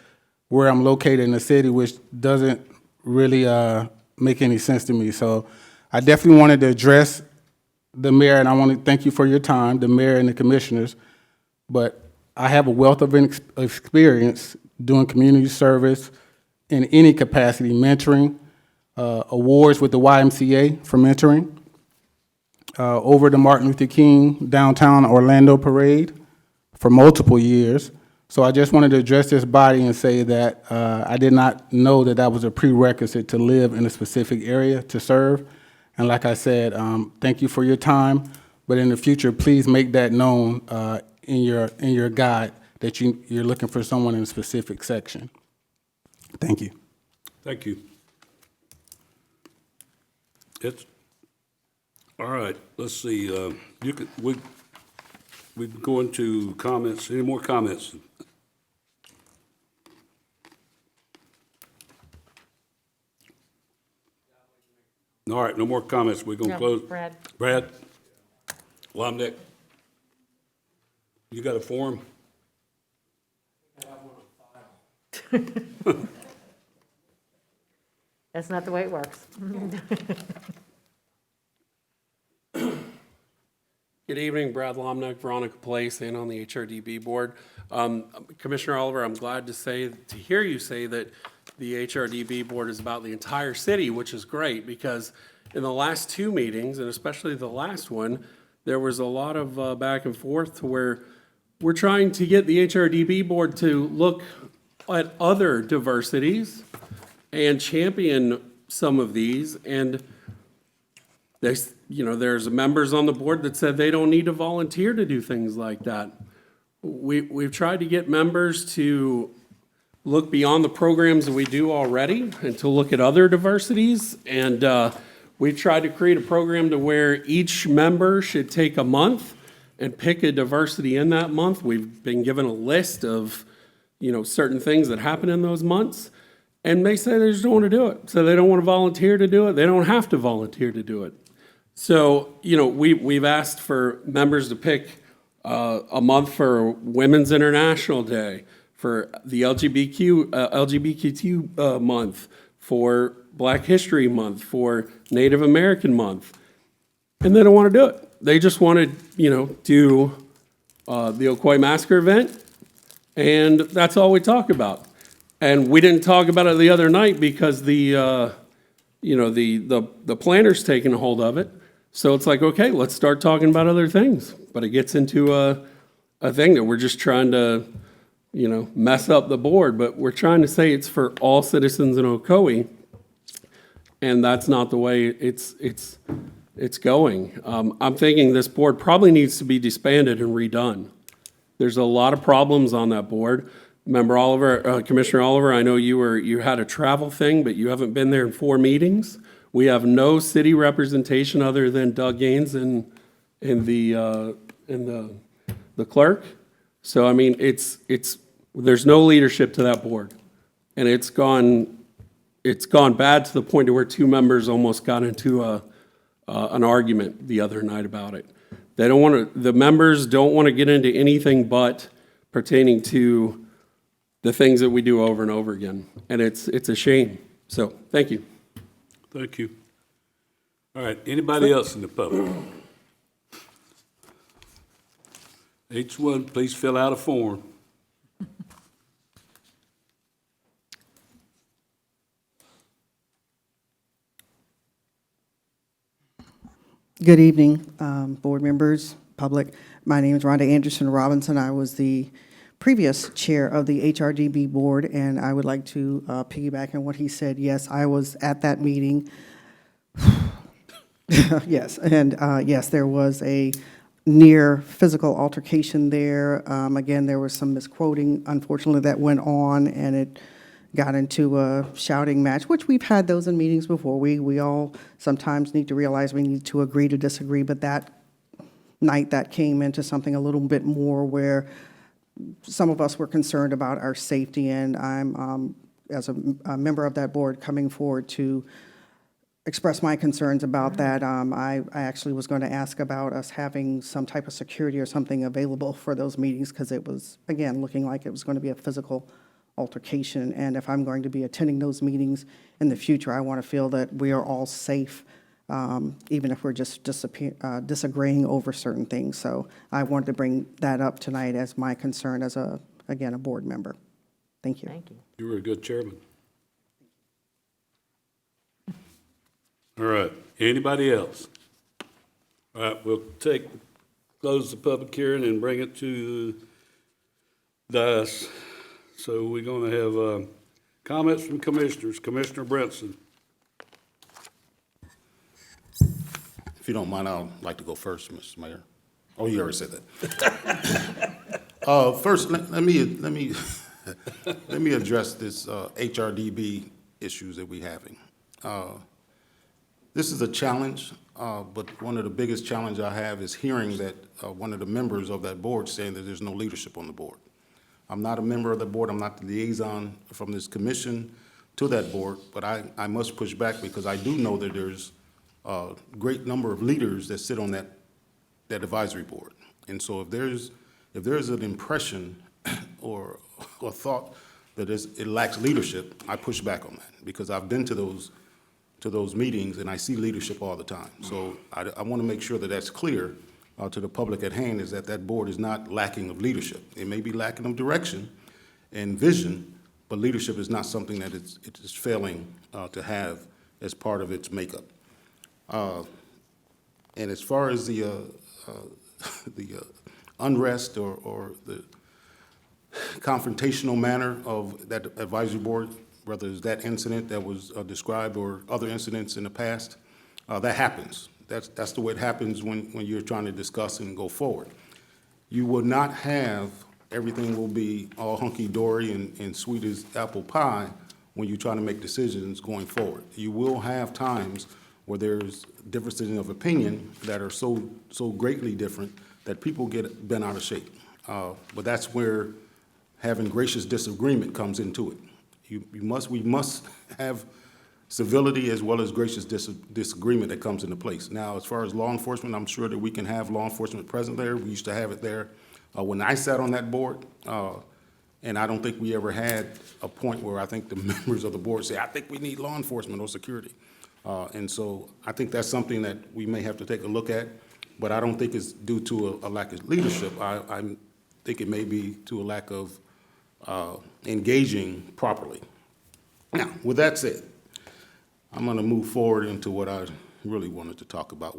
where I'm located in the city, which doesn't really make any sense to me. So I definitely wanted to address the mayor, and I want to thank you for your time, the mayor and the commissioners. But I have a wealth of experience doing community service in any capacity, mentoring, awards with the YMCA for mentoring, over the Martin Luther King downtown Orlando parade for multiple years. So I just wanted to address this body and say that I did not know that that was a prerequisite to live in a specific area to serve. And like I said, thank you for your time, but in the future, please make that known in your guide that you're looking for someone in a specific section. Thank you. Thank you. It's All right, let's see, we go into comments. Any more comments? All right, no more comments. We're gonna No, close. Brad. Brad? Lomnick? You got a form? That's not the way it works. Good evening, Brad Lomnick, Veronica Place, and on the HRDB board. Commissioner Oliver, I'm glad to hear you say that the HRDB board is about the entire city, which is great, because in the last two meetings, and especially the last one, there was a lot of back and forth to where we're trying to get the HRDB board to look at other diversities and champion some of these, and there's members on the board that said they don't need to volunteer to do things like that. We've tried to get members to look beyond the programs that we do already and to look at other diversities. And we've tried to create a program to where each member should take a month and pick a diversity in that month. We've been given a list of, certain things that happen in those months. And they say they just don't want to do it. So they don't want to volunteer to do it. They don't have to volunteer to do it. So, we've asked for members to pick a month for Women's International Day, for the LGBTQ month, for Black History Month, for Native American Month. And they don't want to do it. They just want to, do the Ocoee Massacre event, and that's all we talk about. And we didn't talk about it the other night because the planner's taking a hold of it. So it's like, okay, let's start talking about other things. But it gets into a thing that we're just trying to, mess up the board. But we're trying to say it's for all citizens in Ocoee, and that's not the way it's going. I'm thinking this board probably needs to be disbanded and redone. There's a lot of problems on that board. Member Oliver, Commissioner Oliver, I know you had a travel thing, but you haven't been there in 4 meetings. We have no city representation other than Doug Gaines and the clerk. So I mean, there's no leadership to that board, and it's gone bad to the point where 2 members almost got into an argument the other night about it. The members don't want to get into anything but pertaining to the things that we do over and over again, and it's a shame. So thank you. Thank you. All right, anybody else in the public? H1, please fill out a form. Good evening, board members, public. My name is Rhonda Anderson Robinson. I was the previous chair of the HRDB board, and I would like to piggyback on what he said. Yes, I was at that meeting. Yes, and yes, there was a near physical altercation there. Again, there was some misquoting, unfortunately, that went on, and it got into a shouting match, which we've had those in meetings before. We all sometimes need to realize we need to agree to disagree, but that night that came into something a little bit more where some of us were concerned about our safety, and I'm, as a member of that board, coming forward to express my concerns about that. I actually was going to ask about us having some type of security or something available for those meetings, because it was, again, looking like it was going to be a physical altercation. And if I'm going to be attending those meetings in the future, I want to feel that we are all safe, even if we're just disagreeing over certain things. So I wanted to bring that up tonight as my concern as again, a board member. Thank you. Thank you. You were a good chairman. All right, anybody else? All right, we'll close the public hearing and bring it to dais. So we're going to have comments from commissioners. Commissioner Brinson. If you don't mind, I'd like to go first, Mr. Mayor. Oh, you already said that. First, let me address this HRDB issues that we're having. This is a challenge but one of the biggest challenge I have is hearing that one of the members of that board saying that there's no leadership on the board. I'm not a member of the board, I'm not the liaison from this commission to that board, but I must push back because I do know that there's a great number of leaders that sit on that advisory board. And so if there's an impression or a thought that it lacks leadership, I push back on that because I've been to those meetings and I see leadership all the time. So I want to make sure that that's clear to the public at hand, is that board is not lacking of leadership. It may be lacking of direction and vision, but leadership is not something that it is failing to have as part of its makeup. And as far as the unrest or the confrontational manner of that advisory board, whether it's that incident that was described or other incidents in the past, that happens. That's the way it happens when you're trying to discuss and go forward. You will not have everything will be all hunky-dory and sweet as apple pie when you're trying to make decisions going forward. You will have times where there's differences of opinion that are so greatly different that people get bent out of shape. But that's where having gracious disagreement comes into it. We must have civility as well as gracious disagreement that comes into place. Now, as far as law enforcement, I'm sure that we can have law enforcement present there. We used to have it there when I sat on that board, and I don't think we ever had a point where I think the members of the board say, I think we need law enforcement or security. And so I think that's something that we may have to take a look at, but I don't think it's due to a lack of leadership. I think it may be to a lack of engaging properly. Now, with that said, I'm going to move forward into what I really wanted to talk about.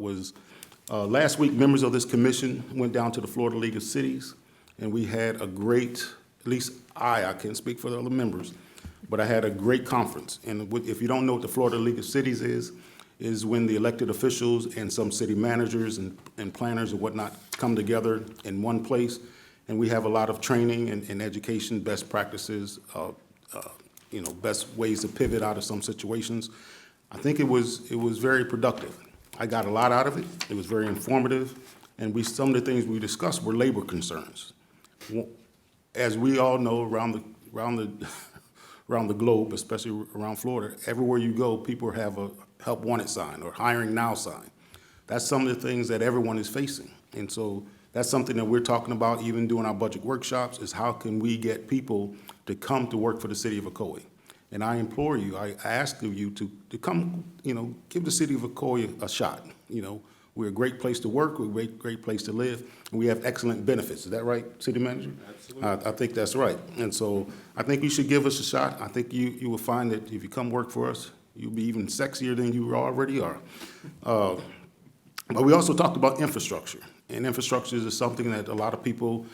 Last week, members of this commission went down to the Florida League of Cities, and we had a great, at least I can't speak for the other members, but I had a great conference. And if you don't know what the Florida League of Cities is when the elected officials and some city managers and planners and whatnot come together in one place, and we have a lot of training and education, best practices, best ways to pivot out of some situations. I think it was very productive. I got a lot out of it. It was very informative, and some of the things we discussed were labor concerns. As we all know, around the globe, especially around Florida, everywhere you go, people have a help wanted sign or hiring now sign. That's some of the things that everyone is facing, and so that's something that we're talking about even doing our budget workshops, is how can we get people to come to work for the city of Ocoee. And I implore you, I ask of you to come, give the city of Ocoee a shot. We're a great place to work, we're a great place to live, and we have excellent benefits. Is that right, City Manager? Absolutely. I think that's right. And so I think you should give us a shot. I think you will find that if you come work for us, you'll be even sexier than you already are. But we also talked about infrastructure. And infrastructure is something that a lot of people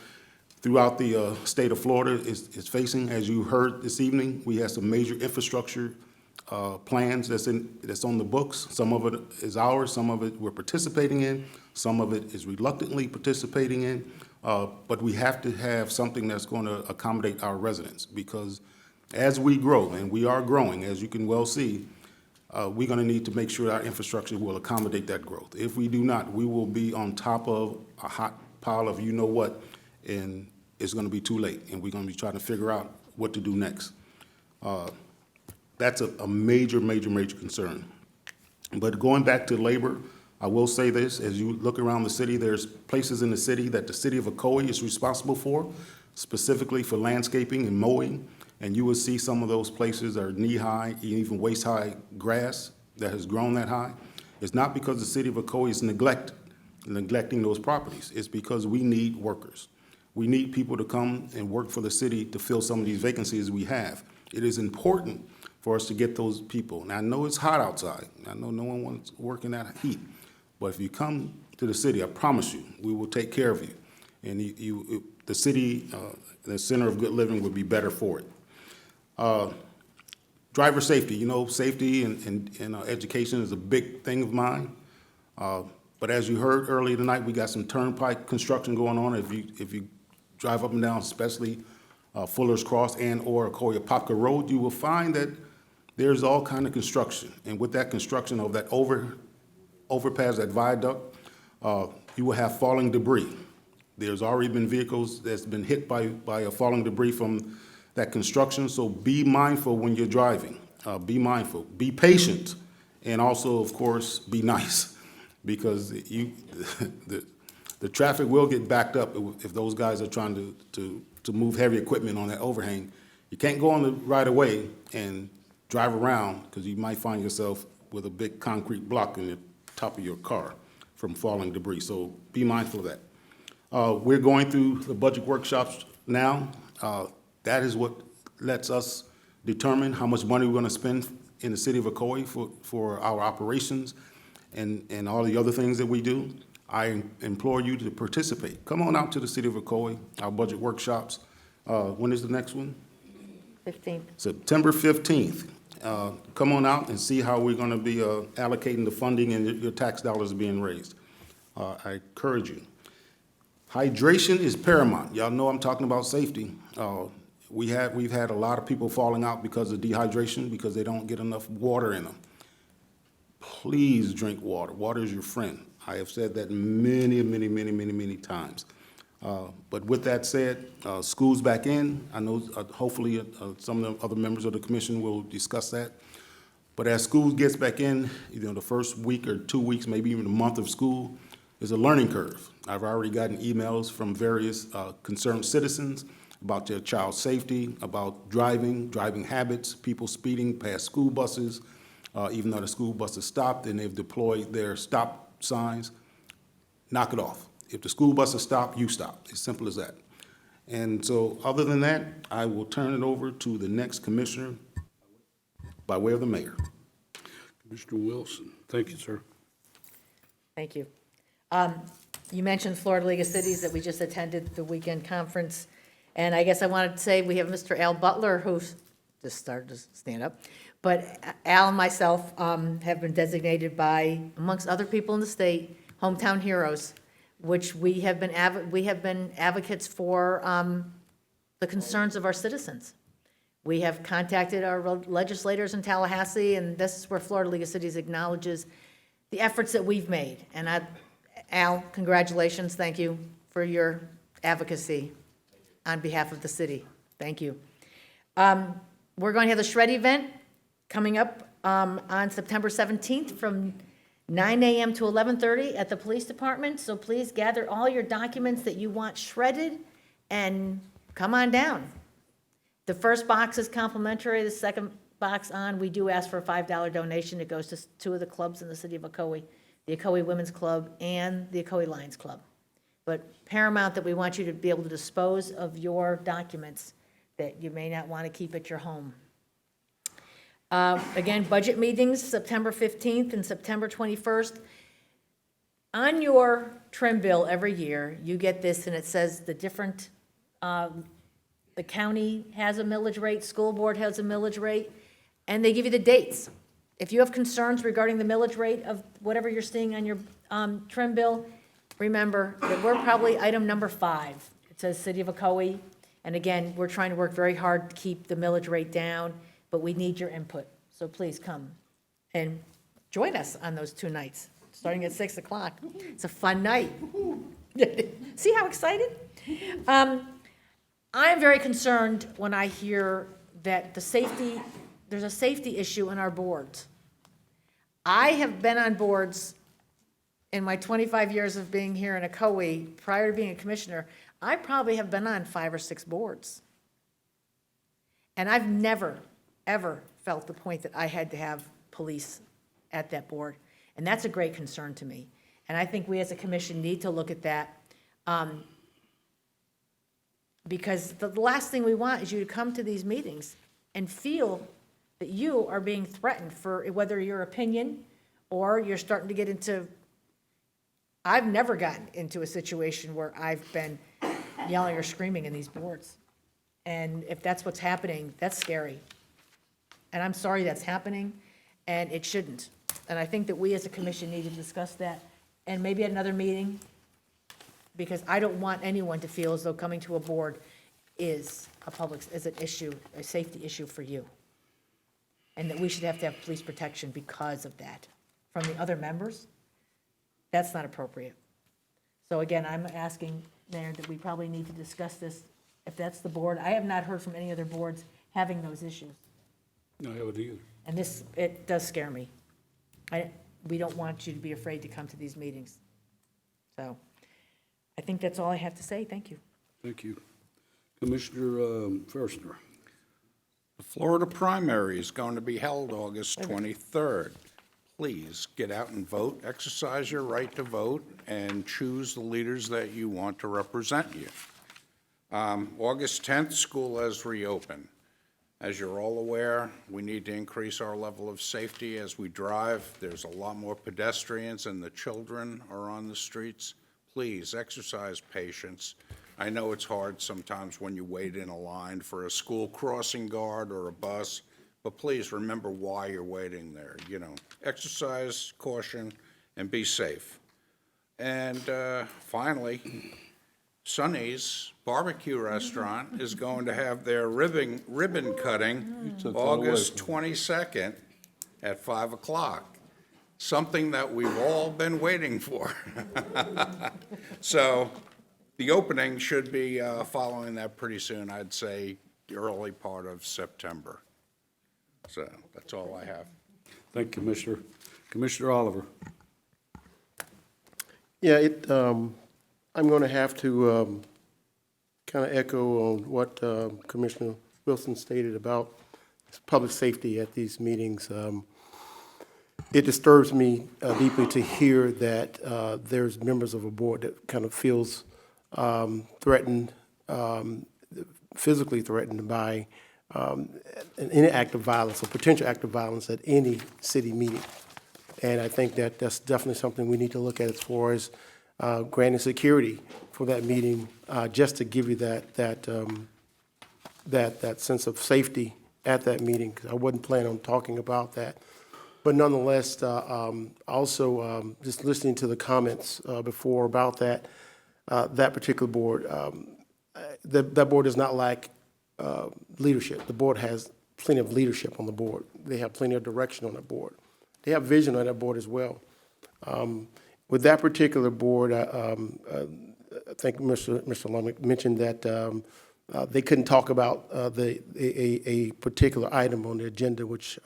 throughout the state of Florida is facing. As you heard this evening, we have some major infrastructure plans that's on the books. Some of it is ours, some of it we're participating in, some of it is reluctantly participating in. But we have to have something that's going to accommodate our residents, because as we grow, and we are growing, as you can well see, we're going to need to make sure our infrastructure will accommodate that growth. If we do not, we will be on top of a hot pile of you-know-what, and it's going to be too late, and we're going to be trying to figure out what to do next. That's a major, major, major concern. But going back to labor, I will say this: as you look around the city, there's places in the city that the city of Ocoee is responsible for, specifically for landscaping and mowing, and you will see some of those places are knee-high, even waist-high grass that has grown that high. It's not because the city of Ocoee is neglecting those properties. It's because we need workers. We need people to come and work for the city to fill some of these vacancies we have. It is important for us to get those people. And I know it's hot outside. I know no one wants to work in that heat. But if you come to the city, I promise you, we will take care of you. And the city, the center of good living, would be better for it. Driver safety, safety and education is a big thing of mine. But as you heard earlier tonight, we got some Turnpike construction going on. If you drive up and down, especially Fuller's Cross and or Ocoee-Apopka Road, you will find that there's all kind of construction. And with that construction of that overpass, that viaduct, you will have falling debris. There's already been vehicles that's been hit by a falling debris from that construction, so be mindful when you're driving. Be mindful, be patient, and also, of course, be nice, because the traffic will get backed up if those guys are trying to move heavy equipment on that overhang. You can't go on the right of way and drive around, because you might find yourself with a big concrete block in the top of your car from falling debris, so be mindful of that. We're going through the budget workshops now. That is what lets us determine how much money we're going to spend in the city of Ocoee for our operations and all the other things that we do. I implore you to participate. Come on out to the city of Ocoee, our budget workshops. When is the next one? 15th. September 15th. Come on out and see how we're going to be allocating the funding and your tax dollars being raised. I encourage you. Hydration is paramount. Y'all know I'm talking about safety. We've had a lot of people falling out because of dehydration, because they don't get enough water in them. Please drink water. Water is your friend. I have said that many times. But with that said, school's back in. I know hopefully some of the other members of the commission will discuss that. But as school gets back in, the first week or 2 weeks, maybe even a month of school, is a learning curve. I've already gotten emails from various concerned citizens about their child's safety, about driving habits, people speeding past school buses, even though the school bus is stopped and they've deployed their stop signs. Knock it off. If the school bus is stopped, you stop. As simple as that. And so other than that, I will turn it over to the next commissioner by way of the mayor. Commissioner Wilson. Thank you, sir. Thank you. You mentioned Florida League of Cities that we just attended the weekend conference. And I guess I wanted to say we have Mr. Al Butler, who's just started to stand up. But Al and myself have been designated by, amongst other people in the state, hometown heroes, which we have been advocates for the concerns of our citizens. We have contacted our legislators in Tallahassee, and this is where Florida League of Cities acknowledges the efforts that we've made. And Al, congratulations, thank you for your advocacy on behalf of the city. Thank you. We're going to have the Shred event coming up on September 17th from 9 a.m. to 11:30 at the police department. So please gather all your documents that you want shredded and come on down. The first box is complimentary. The second box on, we do ask for a $5 donation. It goes to two of the clubs in the city of Ocoee, the Ocoee Women's Club and the Ocoee Lions Club. But paramount that we want you to be able to dispose of your documents that you may not want to keep at your home. Again, budget meetings, September 15th and September 21st. On your trim bill every year, you get this, and it says the different, the county has a millage rate, school board has a millage rate, and they give you the dates. If you have concerns regarding the millage rate of whatever you're seeing on your trim bill, remember that we're probably item number 5. It says City of Ocoee, and again, we're trying to work very hard to keep the millage rate down, but we need your input. So please come and join us on those 2 nights, starting at 6 o'clock. It's a fun night. See how excited? I am very concerned when I hear that there's a safety issue in our boards. I have been on boards in my 25 years of being here in Ocoee, prior to being a commissioner. I probably have been on 5 or 6 boards. And I've never, ever felt the point that I had to have police at that board. And that's a great concern to me. And I think we as a commission need to look at that. Because the last thing we want is you to come to these meetings and feel that you are being threatened for whether your opinion or you're starting to get into, I've never gotten into a situation where I've been yelling or screaming in these boards. And if that's what's happening, that's scary. And I'm sorry that's happening, and it shouldn't. And I think that we as a commission need to discuss that, and maybe at another meeting, because I don't want anyone to feel as though coming to a board is an issue, a safety issue for you. And that we should have to have police protection because of that, from the other members, That's not appropriate. So again, I'm asking, Mayor, that we probably need to discuss this, if that's the board. I have not heard from any other boards having those issues. No, I haven't either. And this, it does scare me. We don't want you to be afraid to come to these meetings. So I think that's all I have to say. Thank you. Thank you. Commissioner Forstner. The Florida primary is going to be held August 23rd. Please get out and vote, exercise your right to vote, and choose the leaders that you want to represent you. August 10th, school has reopened. As you're all aware, we need to increase our level of safety as we drive. There's a lot more pedestrians and the children are on the streets. Please exercise patience. I know it's hard sometimes when you wait in a line for a school crossing guard or a bus, but please remember why you're waiting there. You know, exercise caution and be safe. And finally, Sonny's Barbecue Restaurant is going to have their ribbon cutting August 22nd at 5 o'clock, something that we've all been waiting for. So the opening should be following that pretty soon, I'd say the early part of September. So that's all I have. Thank you, Commissioner. Commissioner Oliver. Yeah, I'm going to have to kind of echo on what Commissioner Wilson stated about public safety at these meetings. It disturbs me deeply to hear that there's members of a board that kind of feels threatened, physically threatened by any act of violence or potential act of violence at any city meeting. And I think that that's definitely something we need to look at as far as granting security for that meeting, just to give you that sense of safety at that meeting. 'Cause I wasn't planning on talking about that. But nonetheless, also just listening to the comments before about that particular board, that board does not lack leadership. The board has plenty of leadership on the board. They have plenty of direction on the board. They have vision on that board as well. With that particular board, I think Mr. Lummick mentioned that they couldn't talk about a particular item on the agenda, which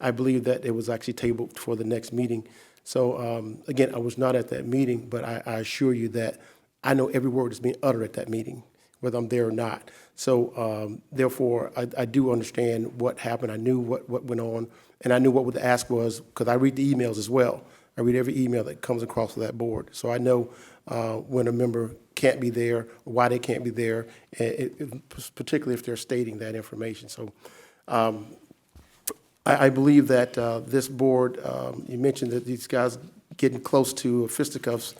I believe that it was actually tabled for the next meeting. So again, I was not at that meeting, but I assure you that I know every word that's being uttered at that meeting, whether I'm there or not. So therefore, I do understand what happened. I knew what went on, and I knew what the ask was, because I read the emails as well. I read every email that comes across that board. So I know when a member can't be there, or why they can't be there, particularly if they're stating that information. So I believe that this board, you mentioned that these guys getting close to fisticuffs,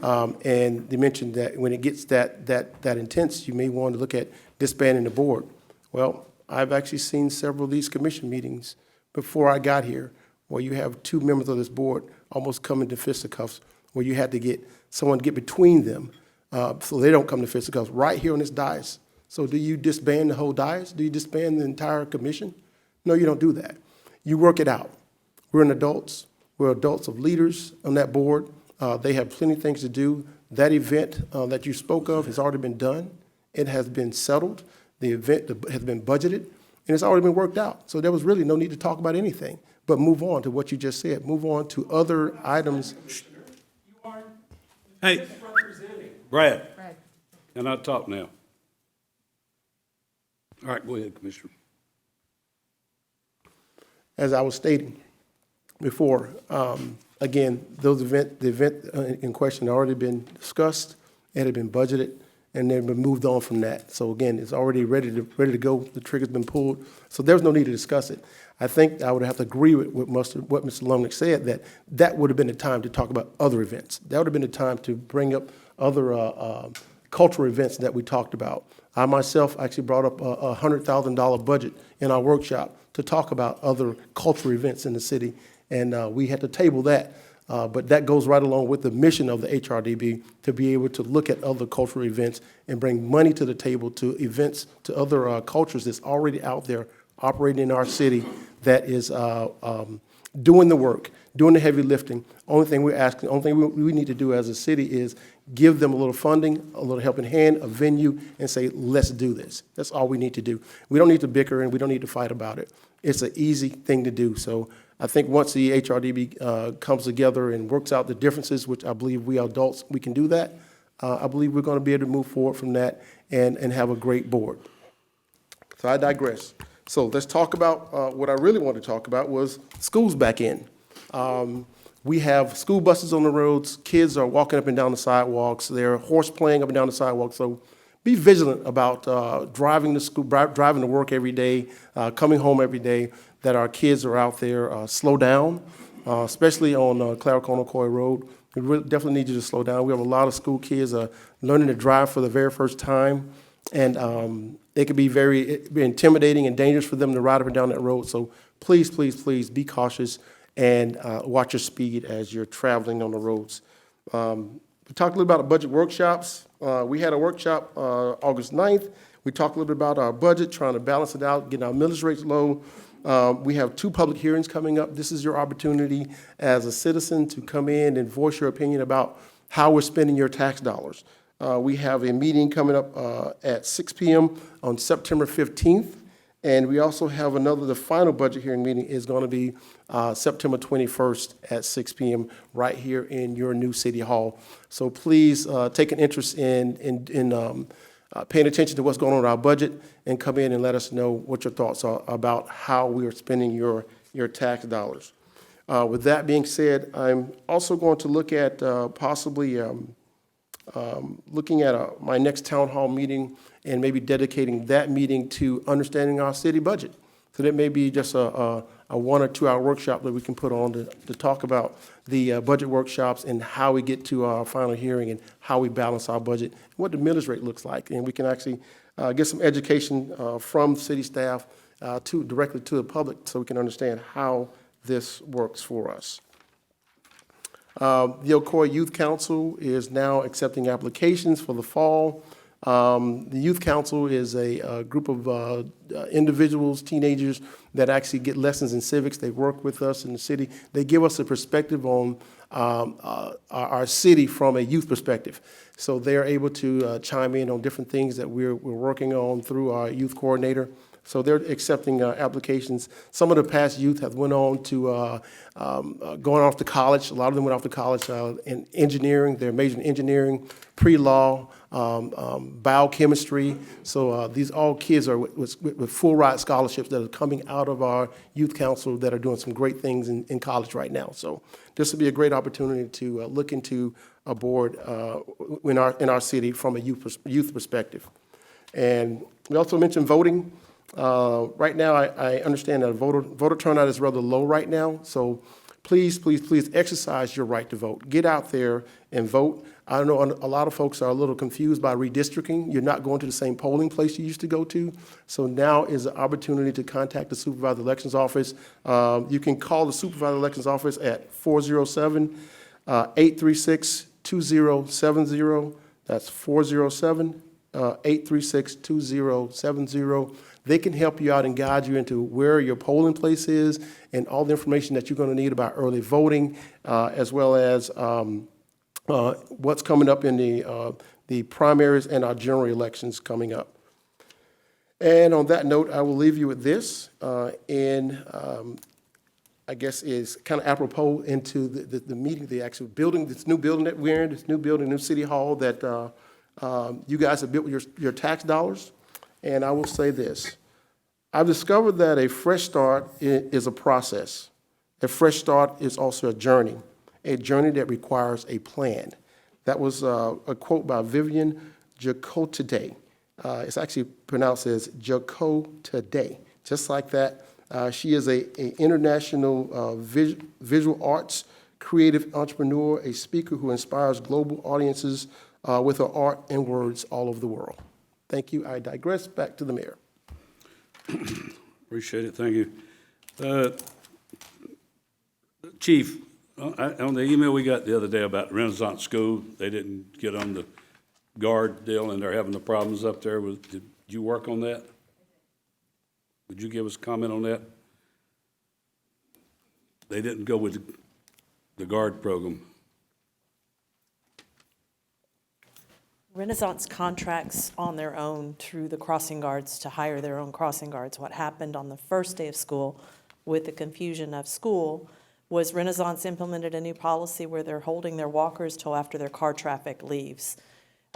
and they mentioned that when it gets that intense, you may want to look at disbanding the board. Well, I've actually seen several of these commission meetings before I got here, where you have two members of this board almost coming to fisticuffs, where you had to get someone to get between them so they don't come to fisticuffs right here on this dais. So do you disband the whole dais? Do you disband the entire commission? No, you don't do that. You work it out. We're adults. We're adults of leaders on that board. They have plenty of things to do. That event that you spoke of has already been done. It has been settled. The event has been budgeted, and it's already been worked out. So there was really no need to talk about anything, but move on to what you just said. Move on to other items. Hey, Brad, can I talk now? All right, go ahead, Commissioner. As I was stating before, again, the event in question had already been discussed, it had been budgeted, and they've been moved on from that. So again, it's already ready to go. The trigger's been pulled, so there's no need to discuss it. I think I would have to agree with what Mr. Lumnick said, that would have been the time to talk about other events. That would have been the time to bring up other cultural events that we talked about. I myself actually brought up a $100,000 budget in our workshop to talk about other cultural events in the city, and we had to table that. But that goes right along with the mission of the HRDB, to be able to look at other cultural events and bring money to the table to events, to other cultures that's already out there operating in our city that is doing the work, doing the heavy lifting. Only thing we're asking, only thing we need to do as a city is give them a little funding, a little helping hand, a venue, and say, let's do this. That's all we need to do. We don't need to bicker and we don't need to fight about it. It's an easy thing to do. So I think once the HRDB comes together and works out the differences, which I believe we adults, we can do that, I believe we're going to be able to move forward from that and have a great board. So I digress. So let's talk about what I really wanted to talk about was schools back in. We have school buses on the roads. Kids are walking up and down the sidewalks. They're horse playing up and down the sidewalks. So be vigilant about driving to school, driving to work every day, coming home every day, that our kids are out there. Slow down, especially on Clarified Ocoee Road. We really definitely need you to slow down. We have a lot of school kids learning to drive for the very first time, and it can be very intimidating and dangerous for them to ride up and down that road. So please, please, please be cautious and watch your speed as you're traveling on the roads. We talked a little about the budget workshops. We had a workshop August 9th. We talked a little bit about our budget, trying to balance it out, getting our millage rates low. We have 2 public hearings coming up. This is your opportunity as a citizen to come in and voice your opinion about how we're spending your tax dollars. We have a meeting coming up at 6 p.m. on September 15th. And we also have the final budget hearing meeting is going to be September 21st at 6 p.m. right here in your new city hall. So please take an interest in paying attention to what's going on with our budget and come in and let us know what your thoughts are about how we are spending your tax dollars. With that being said, I'm also going to look at possibly looking at my next town hall meeting and maybe dedicating that meeting to understanding our city budget. So that may be just a 1 or 2 hour workshop that we can put on to talk about the budget workshops and how we get to our final hearing and how we balance our budget, what the millage rate looks like. And we can actually get some education from city staff directly to the public so we can understand how this works for us. The Ocoee Youth Council is now accepting applications for the fall. The Youth Council is a group of individuals, teenagers, that actually get lessons in civics. They work with us in the city. They give us a perspective on our city from a youth perspective. So they're able to chime in on different things that we're working on through our youth coordinator. So they're accepting applications. Some of the past youth have went on to going off to college. A lot of them went off to college in engineering. They're majoring in engineering, pre-law, biochemistry. So these all kids are with full ride scholarships that are coming out of our youth council that are doing some great things in college right now. So this would be a great opportunity to look into a board in our city from a youth perspective. And we also mentioned voting. Right now, I understand that voter turnout is rather low right now, so please, please, please exercise your right to vote. Get out there and vote. I know a lot of folks are a little confused by redistricting. You're not going to the same polling place you used to go to, so now is an opportunity to contact the Supervised Elections Office. You can call the Supervised Elections Office at 407-836-2070. That's 407-836-2070. They can help you out and guide you into where your polling place is and all the information that you're going to need about early voting, as well as what's coming up in the primaries and our general elections coming up. And on that note, I will leave you with this, I guess is kind of apropos into the meeting, the actual building, this new building that we're in, this new building, new city hall that you guys have built with your tax dollars. And I will say this, I've discovered that a fresh start is a process. A fresh start is also a journey that requires a plan. That was a quote by Vivian Jacotade. It's actually pronounced as Jacotade, just like that. She is an international visual arts creative entrepreneur, a speaker who inspires global audiences with her art and words all over the world. Thank you. I digress. Back to the mayor. Appreciate it. Thank you. Chief, on the email we got the other day about Renaissance School, they didn't get on the guard deal and they're having the problems up there. Did you work on that? Would you give us a comment on that? they didn't go with the guard program. Renaissance contracts on their own through the crossing guards to hire their own crossing guards. What happened on the first day of school with the confusion of school was Renaissance implemented a new policy where they're holding their walkers till after their car traffic leaves.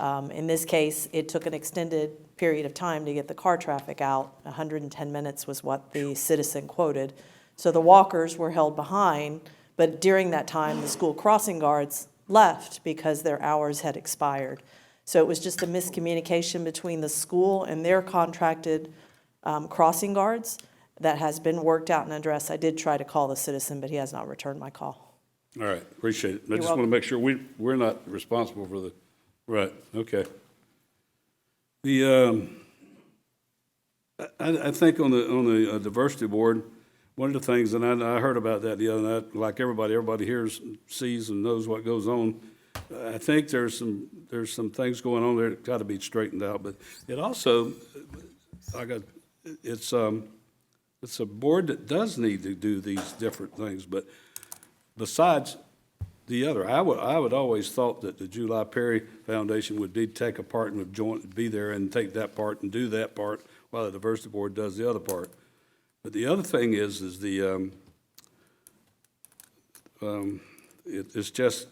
In this case, it took an extended period of time to get the car traffic out. 110 minutes was what the citizen quoted. So the walkers were held behind, but during that time, the school crossing guards left because their hours had expired. So it was just a miscommunication between the school and their contracted crossing guards that has been worked out and addressed. I did try to call the citizen, but he has not returned my call. All right, appreciate it. I You're just want to welcome. make sure we're not responsible for the, right, okay. The, I think on the diversity board, one of the things, and I heard about that the other night, like everybody hears, sees and knows what goes on. I think there's some things going on there that got to be straightened out, but it also, it's a board that does need to do these different things, but besides the other, I would always thought that the July Perry Foundation would take a part and would join, be there and take that part and do that part while the diversity board does the other part. But the other thing is it's just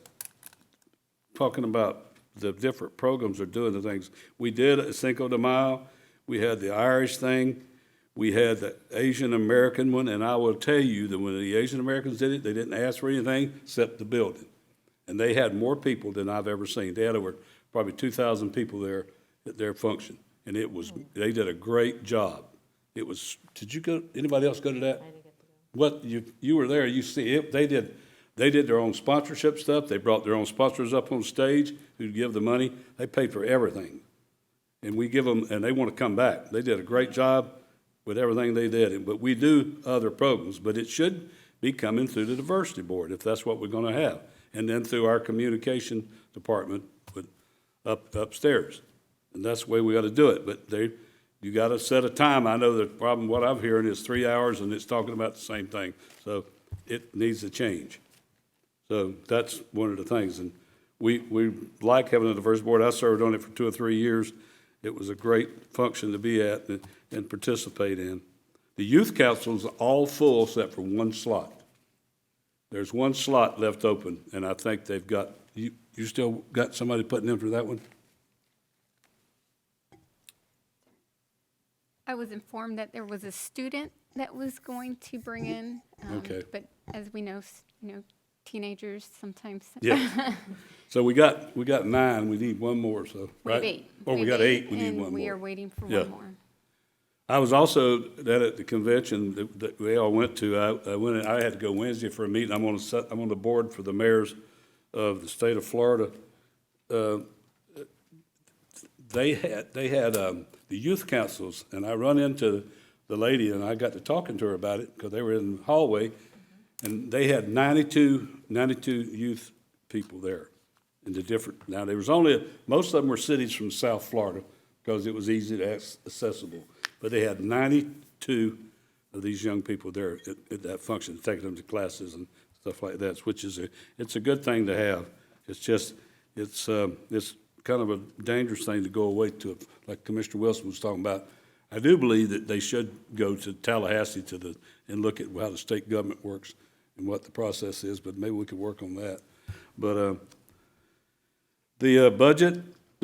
talking about the different programs are doing the things. We did a Cinco de Mayo, we had the Irish thing, we had the Asian American one, and I will tell you that when the Asian Americans did it, they didn't ask for anything except the building. And they had more people than I've ever seen. They had over probably 2,000 people there at their function, and they did a great job. It was, did you go, anybody else go to that? I didn't get to go. What, you were there, you see it, they did their own sponsorship stuff, they brought their own sponsors up on stage who'd give the money, they paid for everything. And we give them, and they want to come back. They did a great job with everything they did, but we do other programs, but it should be coming through the diversity board if that's what we're going to have. And then through our communication department upstairs. And that's the way we got to do it, but you got to set a time. I know the problem, what I'm hearing is 3 hours and it's talking about the same thing. So it needs to change. So that's one of the things. And we like having a diverse board. I served on it for 2 or 3 years. It was a great function to be at and participate in. The youth council's all full except for one slot. There's one slot left open, and I think they've got, you still got somebody putting in for that one? I was informed that there was a student that was going to bring in. Okay. But as we know, teenagers sometimes. Yeah. So we got 9, we need one more, so, right? We have 8. Oh, we got 8, we need one more. And we are waiting for Yeah. one more. I was also at the convention that we all went to. I had to go Wednesday for a meeting. I'm on the board for the mayors of the state of Florida. They had the youth councils, and I run into the lady, and I got to talking to her about it because they were in the hallway, and they had 92 youth people there in the different. Now there was most of them were cities from South Florida because it was easy to accessible. But they had 92 of these young people there at that function, taking them to classes and stuff like that, which is it's a good thing to have. It's just, it's kind of a dangerous thing to go away to, like Commissioner Wilson was talking about. I do believe that they should go to Tallahassee and look at how the state government works and what the process is, but maybe we could work on that. But the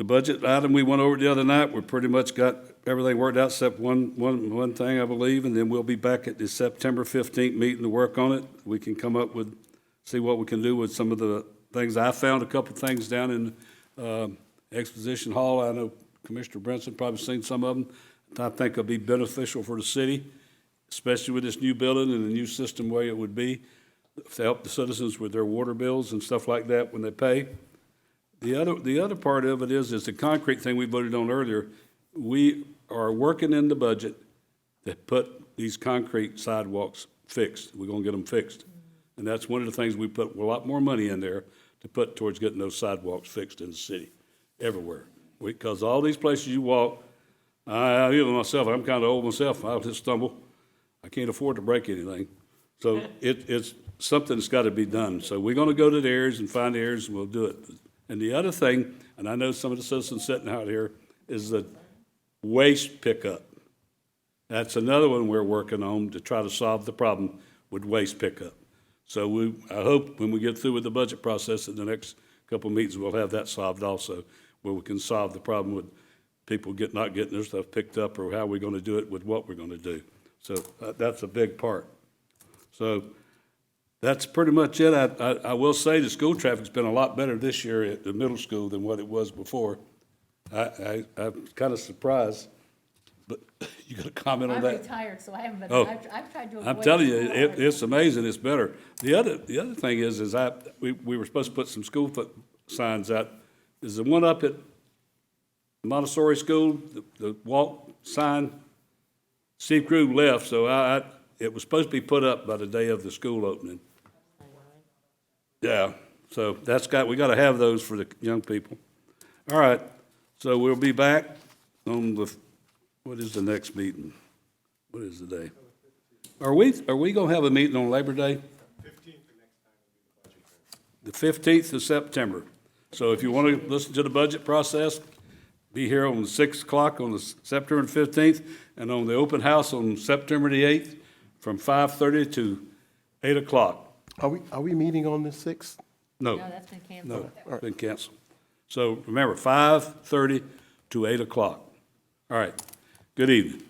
budget item we went over the other night, we pretty much got everything worked out except one thing, I believe, and then we'll be back at the September 15th meeting to work on it. We can come up with, see what we can do with some of the things. I found a couple of things down in Exposition Hall. I know Commissioner Brinson probably seen some of them. I think will be beneficial for the city, especially with this new building and the new system way it would be, to help the citizens with their water bills and stuff like that when they pay. The other part of it is the concrete thing we voted on earlier. We are working in the budget to put these concrete sidewalks fixed. We're going to get them fixed. And that's one of the things we put a lot more money in there to put towards getting those sidewalks fixed in the city, everywhere. Because all these places you walk, even myself, I'm kind of old myself, I'll just stumble. I can't afford to break anything. So it's something that's got to be done. So we're going to go to the areas and find the areas, and we'll do it. And the other thing, and I know some of the citizens sitting out here, is the waste pickup. That's another one we're working on to try to solve the problem with waste pickup. So I hope when we get through with the budget process in the next couple of meetings, we'll have that solved also, where we can solve the problem with people not getting their stuff picked up, or how we're going to do it with what we're going to do. So that's a big part. So that's pretty much it. I will say the school traffic's been a lot better this year at the middle school than what it was before. I'm kind of surprised, but you got a comment on that? I'm retired, so I haven't been, Oh, I've tried to avoid. I'm telling you, school it's amazing, it's better. The other thing is we were supposed to put some school signs out. Is the one up at Montessori School, the walk sign? Steve Crew left, so it was supposed to be put up by the day of the school opening. Yeah, so we got to have those for the young people. All right, so we'll be back on what is the next meeting? What is the day? Are we going to have a meeting on Labor Day? 15th of September. So if you want to listen to the budget process, be here on 6 o'clock on September 15th, and on the open house on September the 8th from 5:30 to 8 o'clock. Are we meeting on the 6th? No. No, that's been canceled. No, it's been canceled. So remember, 5:30 to 8 o'clock. All right, good evening.